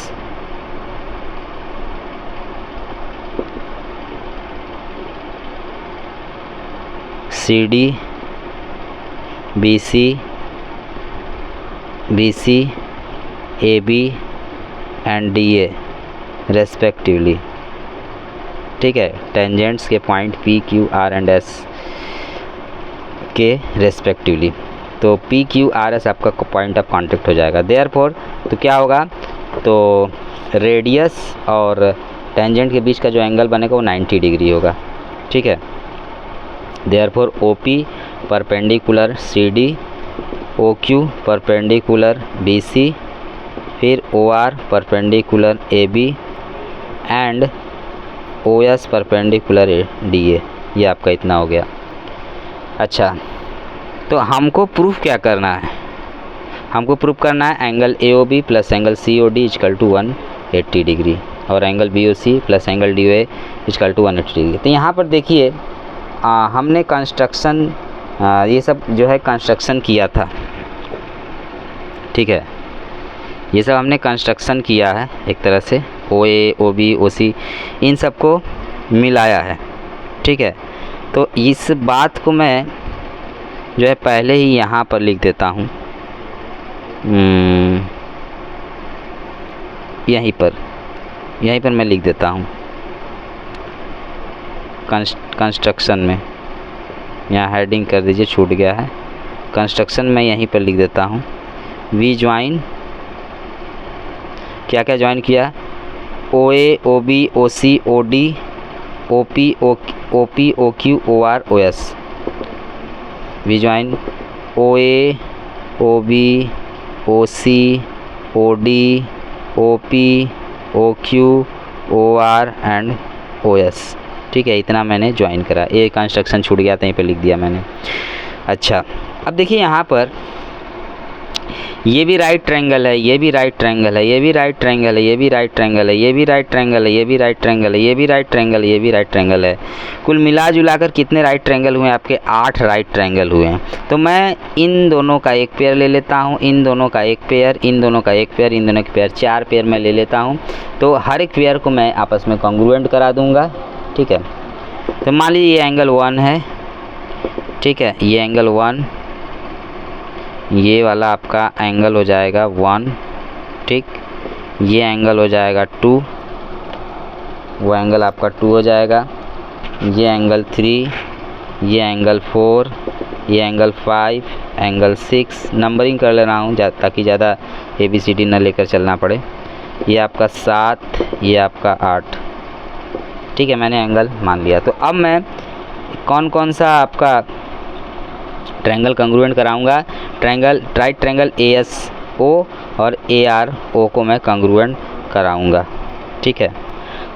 CD BC AB and DA respectively, ठीक है, टेंजेंट्स के point P Q R and S के रेस्पेक्टिवली। तो P Q R S आपका पॉइंट ऑफ कांटेक्ट हो जाएगा। देयरफॉर तो क्या होगा, तो रेडियस और टेंजेंट के बीच का जो एंगल बनेगा वो 90 डिग्री होगा, ठीक है। Therefore OP perpendicular CD, OQ perpendicular BC, फिर OR perpendicular AB and OS perpendicular DA। ये आपका इतना हो गया। अच्छा, तो हमको प्रूफ क्या करना है, हमको प्रूफ करना है angle AOB plus angle COD equal to 180 degree और angle BOC plus angle DOA equal to 180 degree. तो यहाँ पर देखिए हमने कंस्ट्रक्शन ये सब जो है कंस्ट्रक्शन किया था, ठीक है, ये सब हमने कंस्ट्रक्शन किया है एक तरह से, OA OB OC इन सब को मिलाया है, ठीक है। तो इस बात को मैं जो है पहले ही यहाँ पर लिख देता हूँ, यहीं पर मैं लिख देता हूँ कंस्ट्रक्शन में, यहाँ हेडिंग कर दीजिए, छूट गया है, कंस्ट्रक्शन में यहीं पर लिख देता हूँ। वी ज्वाइन क्या क्या ज्वाइन किया, OA OB OC OD OP OQ OR OS। We join OA OB OC OD OP OQ OR and OS। ठीक है, इतना मैंने ज्वाइन करा, ये कंस्ट्रक्शन छूट गया था, यहीं पे लिख दिया मैंने। अच्छा, अब देखिए यहाँ पर ये भी राइट ट्रायंगल है, ये भी राइट ट्रायंगल है, ये भी राइट ट्रायंगल है, ये भी राइट ट्रायंगल है, ये भी राइट ट्रायंगल है, ये भी राइट ट्रायंगल है, ये भी राइट ट्रायंगल है, ये भी राइट ट्रायंगल है। कुल मिला जुलाकर कितने राइट ट्रायंगल हुए आपके? 8 राइट ट्रायंगल हुए हैं। तो मैं इन दोनों का एक पेयर ले लेता हूँ, इन दोनों का एक पेयर, इन दोनों का एक पेयर, इन दोनों का पेयर, 4 पेयर मैं ले लेता हूँ। तो हर एक पेयर को मैं आपस में कॉन्ग्रुएंट करा दूँगा। ठीक है, तो मान लीजिए ये एंगल 1 है, ठीक है, ये एंगल 1, ये वाला आपका एंगल हो जाएगा 1, ठीक, ये एंगल हो जाएगा 2, वो एंगल आपका 2 हो जाएगा, ये एंगल 3, ये एंगल 4, ये एंगल 5, एंगल 6, नंबरिंग कर ले रहा हूँ ताकि ज़्यादा ABCD न लेकर चलना पड़े। ये आपका 7, ये आपका 8, ठीक है, मैंने एंगल मान लिया। तो अब मैं कौन कौन सा आपका ट्रायंगल कंग्रुएंट कराऊंगा? राइट ट्रायंगल ASO और ARO को मैं कंग्रुएंट कराऊंगा। ठीक है,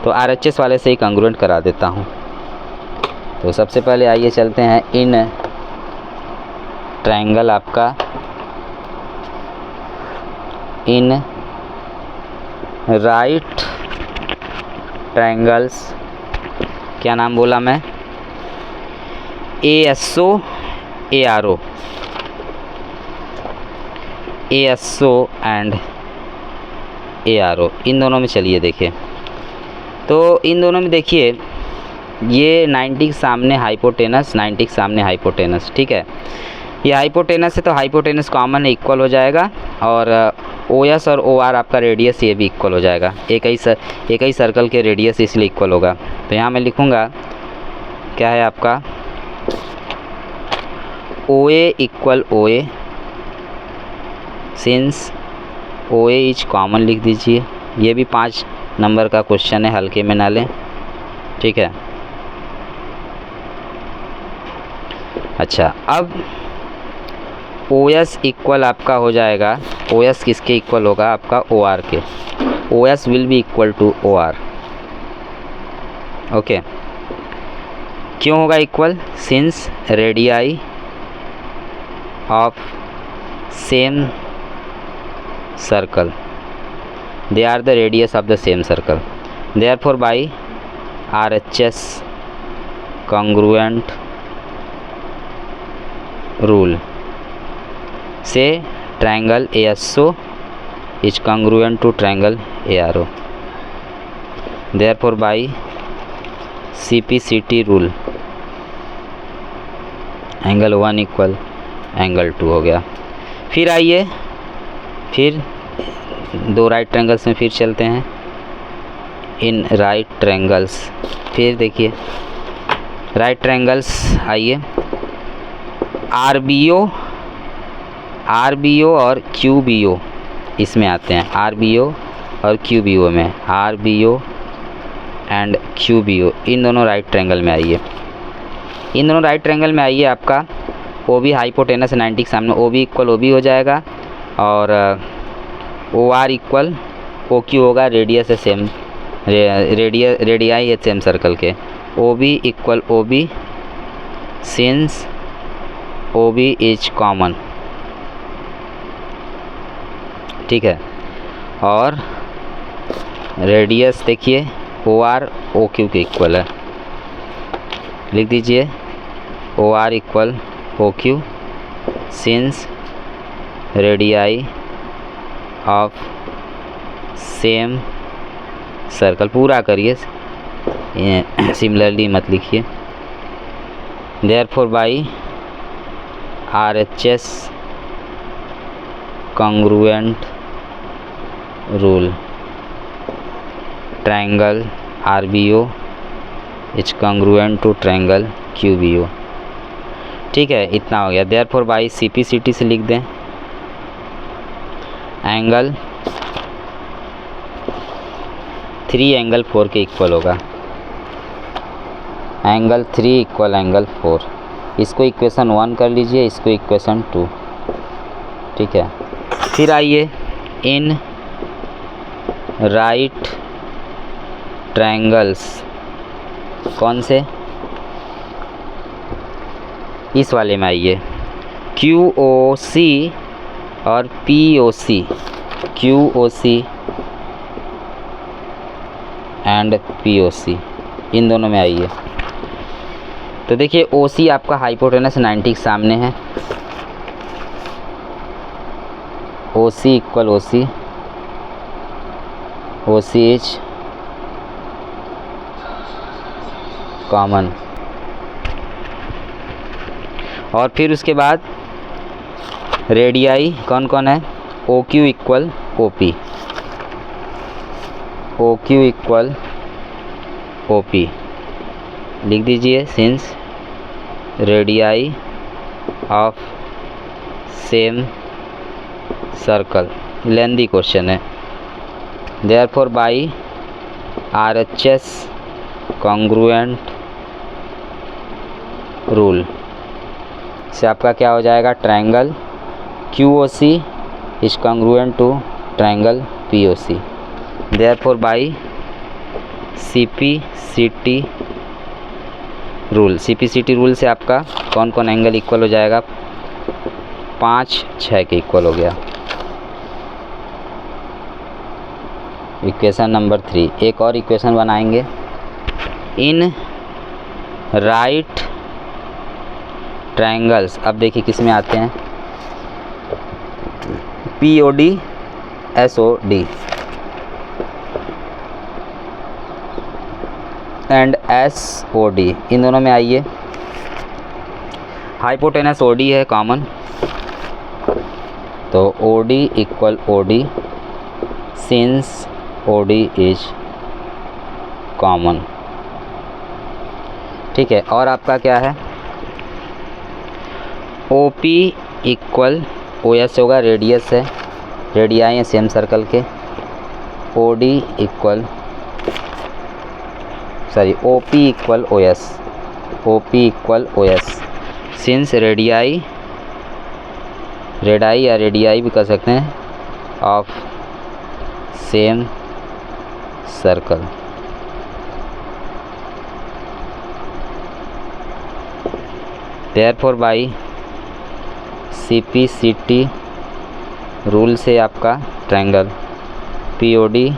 तो RHS वाले से ही कंग्रुएंट करा देता हूं। तो सबसे पहले आइए चलते हैं इन ट्रायंगल आपका इन राइट ट्रायंगल्स, क्या नाम बोला मैं? ASO ARO, ASO and ARO, इन दोनों में चलिए देखिए। तो इन दोनों में देखिए, ये 90 के सामने हाइपोटेनस, 90 के सामने हाइपोटेनस, ठीक है, ये हाइपोटेनस है तो हाइपोटेनस कॉमन है, इक्वल हो जाएगा, और OS और OR आपका रेडियस ये भी इक्वल हो जाएगा, एक ही सर्कल के रेडियस इसलिए इक्वल होगा। तो यहाँ मैं लिखूँगा क्या है आपका OA equal OA, since OA is common लिख दीजिए। ये भी 5 नंबर का क्वेश्चन है, हल्के में ना लें, ठीक है। अच्छा, अब OS इक्वल आपका हो जाएगा, OS किसके इक्वल होगा? आपका OR के। OS will be equal to OR, okay. क्यों होगा equal? Since radii of same circle, they are the radius of the same circle, therefore by RHS congruent rule say triangle ASO is congruent to triangle ARO, therefore by CPCT rule angle 1 equal angle 2 हो गया। फिर आइए, फिर 2 राइट ट्रायंगल्स में फिर चलते हैं, इन राइट ट्रायंगल्स। फिर देखिए राइट ट्रायंगल्स, आइए RBO और QBO इसमें आते हैं, RBO और QBO में, RBO एंड QBO, इन दोनों राइट ट्रायंगल में आइए, इन दोनों राइट ट्रायंगल में आइए। आपका OB हाइपोटेनस 90 के सामने, OB इक्वल OB हो जाएगा, और OR इक्वल OQ होगा, रेडियस है सेम, रेडियाई है सेम सर्कल के। OB equal OB since OB is common, ठीक है, और रेडियस देखिए OR OQ के इक्वल है, लिख दीजिए OR equal OQ since radii of same circle, पूरा करिए, सिमिलरली मत लिखिए। Therefore by RHS congruent rule triangle RBO is congruent to triangle QBO, ठीक है, इतना हो गया। देयरफॉर बाई CPCT से लिख दें एंगल 3 एंगल 4 के इक्वल होगा, एंगल 3 इक्वल एंगल 4, इसको इक्वेशन 1 कर लीजिए, इसको इक्वेशन 2, ठीक है। फिर आइए इन राइट ट्रायंगल्स कौन से, इस वाले में आइए, QOC और POC, QOC एंड POC, इन दोनों में आइए। तो देखिए OC आपका हाइपोटेनस 90 के सामने है, OC equal OC, OCH common, और फिर उसके बाद रेडियाई कौन कौन है, OQ equal OP, OQ equal OP लिख दीजिए, since radii of same circle, lengthy question है। Therefore by RHS congruent rule से आपका क्या हो जाएगा, triangle QOC is congruent to triangle POC। Therefore by CPCT rule, CPCT rule से आपका कौन कौन एंगल इक्वल हो जाएगा, 5 6 के इक्वल हो गया। इक्वेशन नंबर 3, एक और इक्वेशन बनाएंगे। इन राइट ट्रायंगल्स, अब देखिए किस में आते हैं, POD SOD एंड SOD, इन दोनों में आइए। हाइपोटेनस OD है कॉमन, तो OD equal OD since OD is common, ठीक है। और आपका क्या है, OP इक्वल OS होगा, रेडियस है, रेडियाई है सेम सर्कल के, OD equal OP equal OS, OP equal OS since radii या रेडियाई भी कर सकते हैं of same circle. Therefore by CPCT rule से आपका ट्रायंगल POD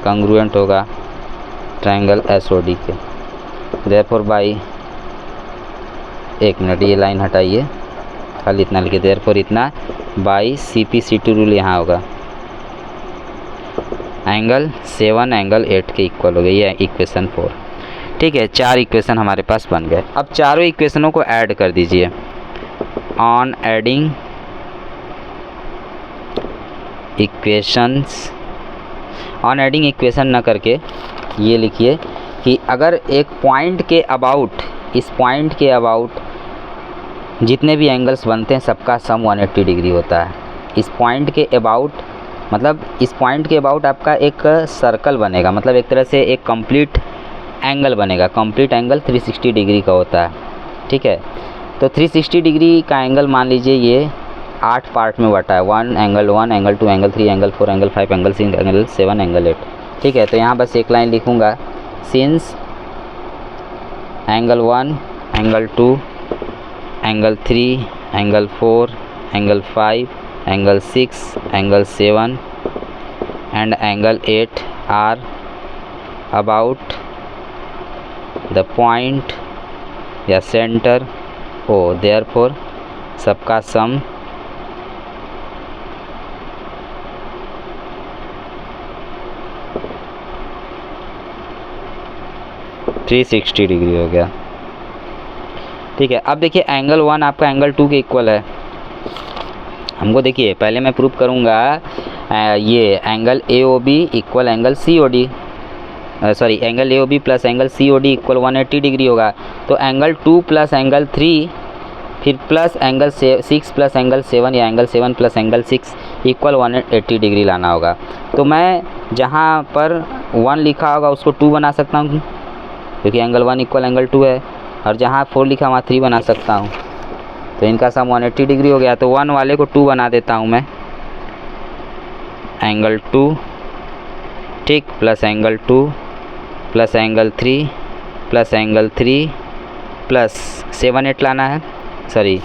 कॉन्ग्रुएंट होगा ट्रायंगल SOD के। देयरफॉर बाई, एक मिनट ये लाइन हटाइए, खाली इतना लिखिए, देयरफॉर इतना बाई CPCT रूल यहाँ होगा, एंगल 7 एंगल 8 के इक्वल हो गई, ये इक्वेशन 4, ठीक है। 4 इक्वेशन हमारे पास बन गए। अब चारों इक्वेशनों को ऐड कर दीजिए। On adding equations, on adding equation ना करके ये लिखिए कि अगर एक पॉइंट के अबाउट, इस पॉइंट के अबाउट जितने भी एंगल्स बनते हैं सबका सम 180 डिग्री होता है। इस पॉइंट के अबाउट मतलब इस पॉइंट के अबाउट आपका एक सर्कल बनेगा, मतलब एक तरह से एक कंप्लीट एंगल बनेगा। कंप्लीट एंगल 360 डिग्री का होता है, ठीक है। तो 360 डिग्री का एंगल मान लीजिए ये 8 पार्ट में बटा है, 1 angle 1 angle 2 angle 3 angle 4 angle 5 angle 6 angle 7 angle 8, ठीक है। तो यहाँ बस एक लाइन लिखूँगा, since angle 1 angle 2 angle 3 angle 4 angle 5 angle 6 angle 7 and angle 8 are about the point या सेंटर O, देयरफॉर सबका सम 360 डिग्री हो गया, ठीक है। अब देखिए एंगल 1 आपका एंगल 2 के इक्वल है। हमको देखिए पहले मैं प्रूव करूँगा ये angle AOB equal angle COD, sorry angle AOB plus angle COD equal 180 degree होगा। तो एंगल 2 प्लस एंगल 3 फिर प्लस एंगल 6 प्लस एंगल 7 या angle 7 plus angle 6 equal 180 degree लाना होगा। तो मैं जहाँ पर 1 लिखा होगा उसको 2 बना सकता हूँ क्योंकि एंगल 1 इक्वल एंगल 2 है, और जहाँ 4 लिखा वहाँ 3 बना सकता हूँ। तो इनका सम 180 डिग्री हो गया। तो 1 वाले को 2 बना देता हूँ मैं, एंगल 2 ठीक, plus angle 2 plus angle 3 plus angle 3 plus 7 8 लाना है, सॉरी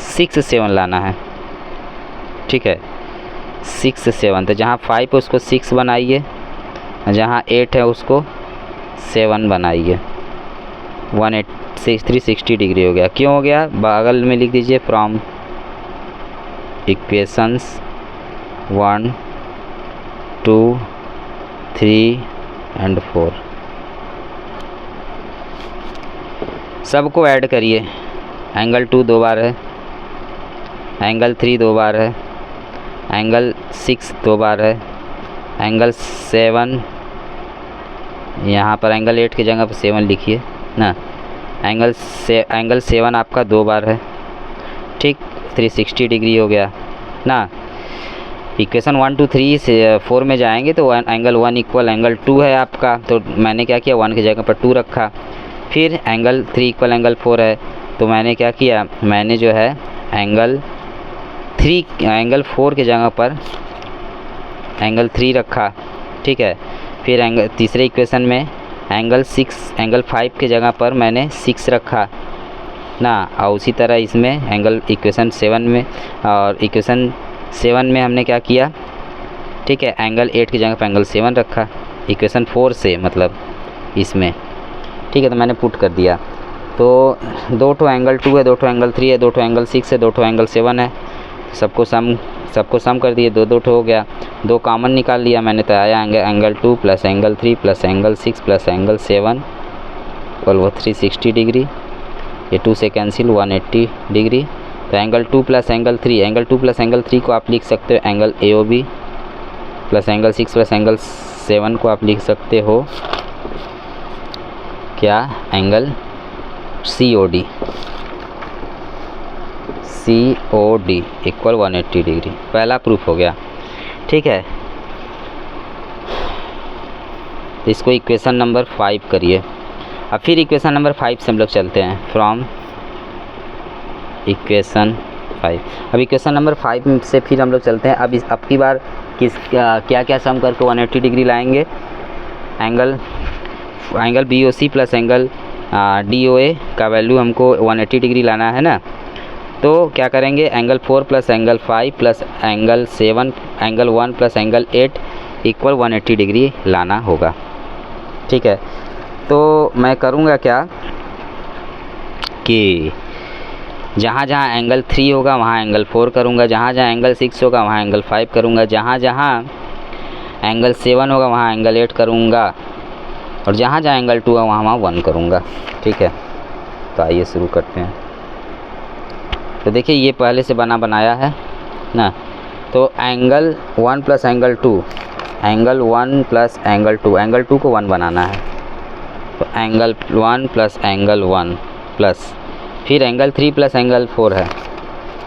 6 7 लाना है, ठीक है 6 7। तो जहाँ 5 है उसको 6 बनाइए, जहाँ 8 है उसको 7 बनाइए। 360 डिग्री हो गया। क्यों हो गया? बगल में लिख दीजिए फ्रॉम इक्वेशंस 1 2 3 एंड 4 सबको ऐड करिए। एंगल 2 2 बार है, एंगल 3 2 बार है, एंगल 6 2 बार है, एंगल 7, यहाँ पर एंगल 8 की जगह पर 7 लिखिए ना। एंगल 7 आपका 2 बार है, ठीक 360 डिग्री हो गया ना। इक्वेशन 1 2 3 से 4 में जाएंगे तो एंगल 1 इक्वल एंगल 2 है आपका, तो मैंने क्या किया 1 की जगह पर 2 रखा। फिर एंगल 3 इक्वल एंगल 4 है, तो मैंने क्या किया, मैंने जो है एंगल 4 की जगह पर एंगल 3 रखा, ठीक है। फिर एंगल तीसरे इक्वेशन में एंगल 5 की जगह पर मैंने 6 रखा ना। और उसी तरह इसमें एंगल इक्वेशन 7 में, और इक्वेशन 7 में हमने क्या किया, ठीक है एंगल 8 की जगह पर एंगल 7 रखा इक्वेशन 4 से, मतलब इसमें, ठीक है। तो मैंने पुट कर दिया। तो 2 ठो एंगल 2 है, 2 ठो एंगल 3 है, 2 ठो एंगल 6 है, 2 ठो एंगल 7 है। सबको सम कर दिए, 2 2 ठो हो गया। 2 कॉमन निकाल लिया मैंने, तो आया angle 2 plus angle 3 plus angle 6 plus angle 7 और वो 360 डिग्री। ये 2 से कैंसिल 180 डिग्री। तो angle 2 plus angle 3, angle 2 plus angle 3 को आप लिख सकते हो angle AOB, plus angle 6 plus angle 7 को आप लिख सकते हो क्या, एंगल COD इक्वल 180 डिग्री। पहला प्रूफ हो गया, ठीक है। तो इसको इक्वेशन नंबर 5 करिए। अब फिर इक्वेशन नंबर 5 से हम लोग चलते हैं, फ्रॉम इक्वेशन 5। अब इक्वेशन नंबर 5 से फिर हम लोग चलते हैं। अब की बार क्या क्या सम करके 180 डिग्री लाएंगे। Angle BOC plus angle DOA का वैल्यू हमको 180 डिग्री लाना है ना। तो क्या करेंगे, angle 4 plus angle 5 plus angle 7, angle 1 plus angle 8 equal 180 degree लाना होगा, ठीक है। तो मैं करूँगा क्या कि जहाँ जहाँ एंगल 3 होगा वहाँ एंगल 4 करूँगा, जहाँ जहाँ एंगल 6 होगा वहाँ एंगल 5 करूँगा, जहाँ जहाँ एंगल 7 होगा वहाँ एंगल 8 करूँगा, और जहाँ जहाँ एंगल 2 है वहाँ 1 करूँगा, ठीक है। तो आइए शुरू करते हैं। तो देखिए ये पहले से बनाया है ना। तो angle 1 plus angle 2, angle 1 plus angle 2, angle 2 को 1 बनाना है। तो एंगल 1 प्लस एंगल 1 प्लस, फिर एंगल 3 प्लस एंगल 4 है,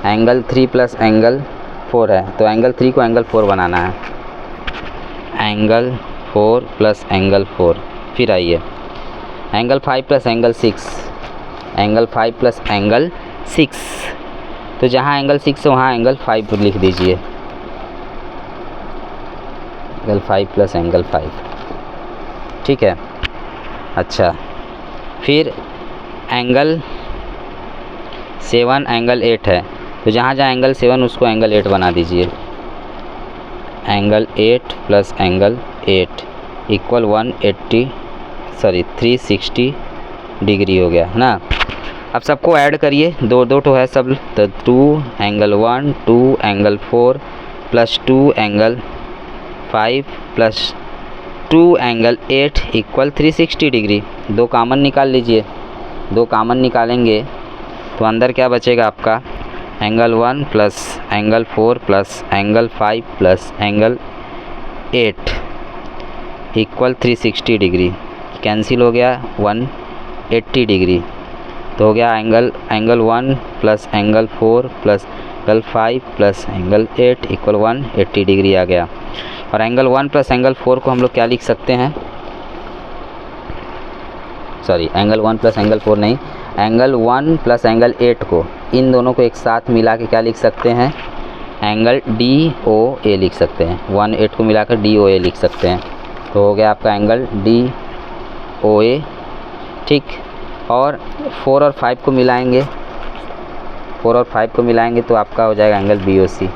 एंगल 3 प्लस एंगल 4 है, तो एंगल 3 को एंगल 4 बनाना है। Angle 4 plus angle 4। फिर आइए angle 5 plus angle 6, angle 5 plus angle 6। तो जहाँ एंगल 6 है वहाँ एंगल 5 लिख दीजिए, एंगल 5 प्लस एंगल 5, ठीक है। अच्छा, फिर एंगल 7 एंगल 8 है, तो जहाँ जहाँ एंगल 7 उसको एंगल 8 बना दीजिए। Angle 8 plus angle 8 equal 360 degree हो गया ना। अब सबको ऐड करिए, 2 2 ठो है सब। तो 2 angle 1 2 angle 4 plus 2 angle 5 plus 2 angle 8 equal 360 degree. 2 common निकाल लीजिए, 2 कॉमन निकालेंगे तो अंदर क्या बचेगा आपका, angle 1 plus angle 4 plus angle 5 plus angle 8 equal 360 degree. Cancel हो गया 180 डिग्री। तो हो गया angle 1 plus angle 4 plus angle 5 plus angle 8 equal 180 degree आ गया। और एंगल 1 प्लस एंगल 4 को हम लोग क्या लिख सकते हैं, सॉरी एंगल 1 प्लस एंगल 4 नहीं, एंगल 1 प्लस एंगल 8 को, इन दोनों को एक साथ मिला के क्या लिख सकते हैं, एंगल DOA लिख सकते हैं। 1 8 को मिलाकर DOA लिख सकते हैं, तो हो गया आपका एंगल DOA, ठीक। और 4 और 5 को मिलाएंगे, 4 और 5 को मिलाएंगे तो आपका हो जाएगा एंगल BOC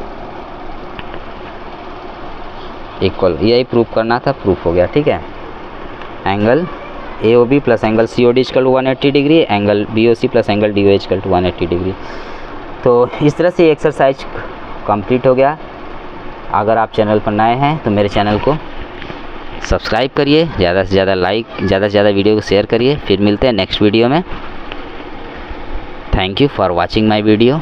इक्वल, यही प्रूफ करना था, प्रूफ हो गया, ठीक है। Angle AOB plus angle COD equal to 180 degree, angle BOC plus angle DOA equal to 180 degree. तो इस तरह से एक्सरसाइज कंप्लीट हो गया। अगर आप चैनल पर नए हैं तो मेरे चैनल को सब्सक्राइब करिए, ज़्यादा से ज़्यादा लाइक, ज़्यादा से ज़्यादा वीडियो को शेयर करिए। फिर मिलते हैं नेक्स्ट वीडियो में। Thank you for watching my video.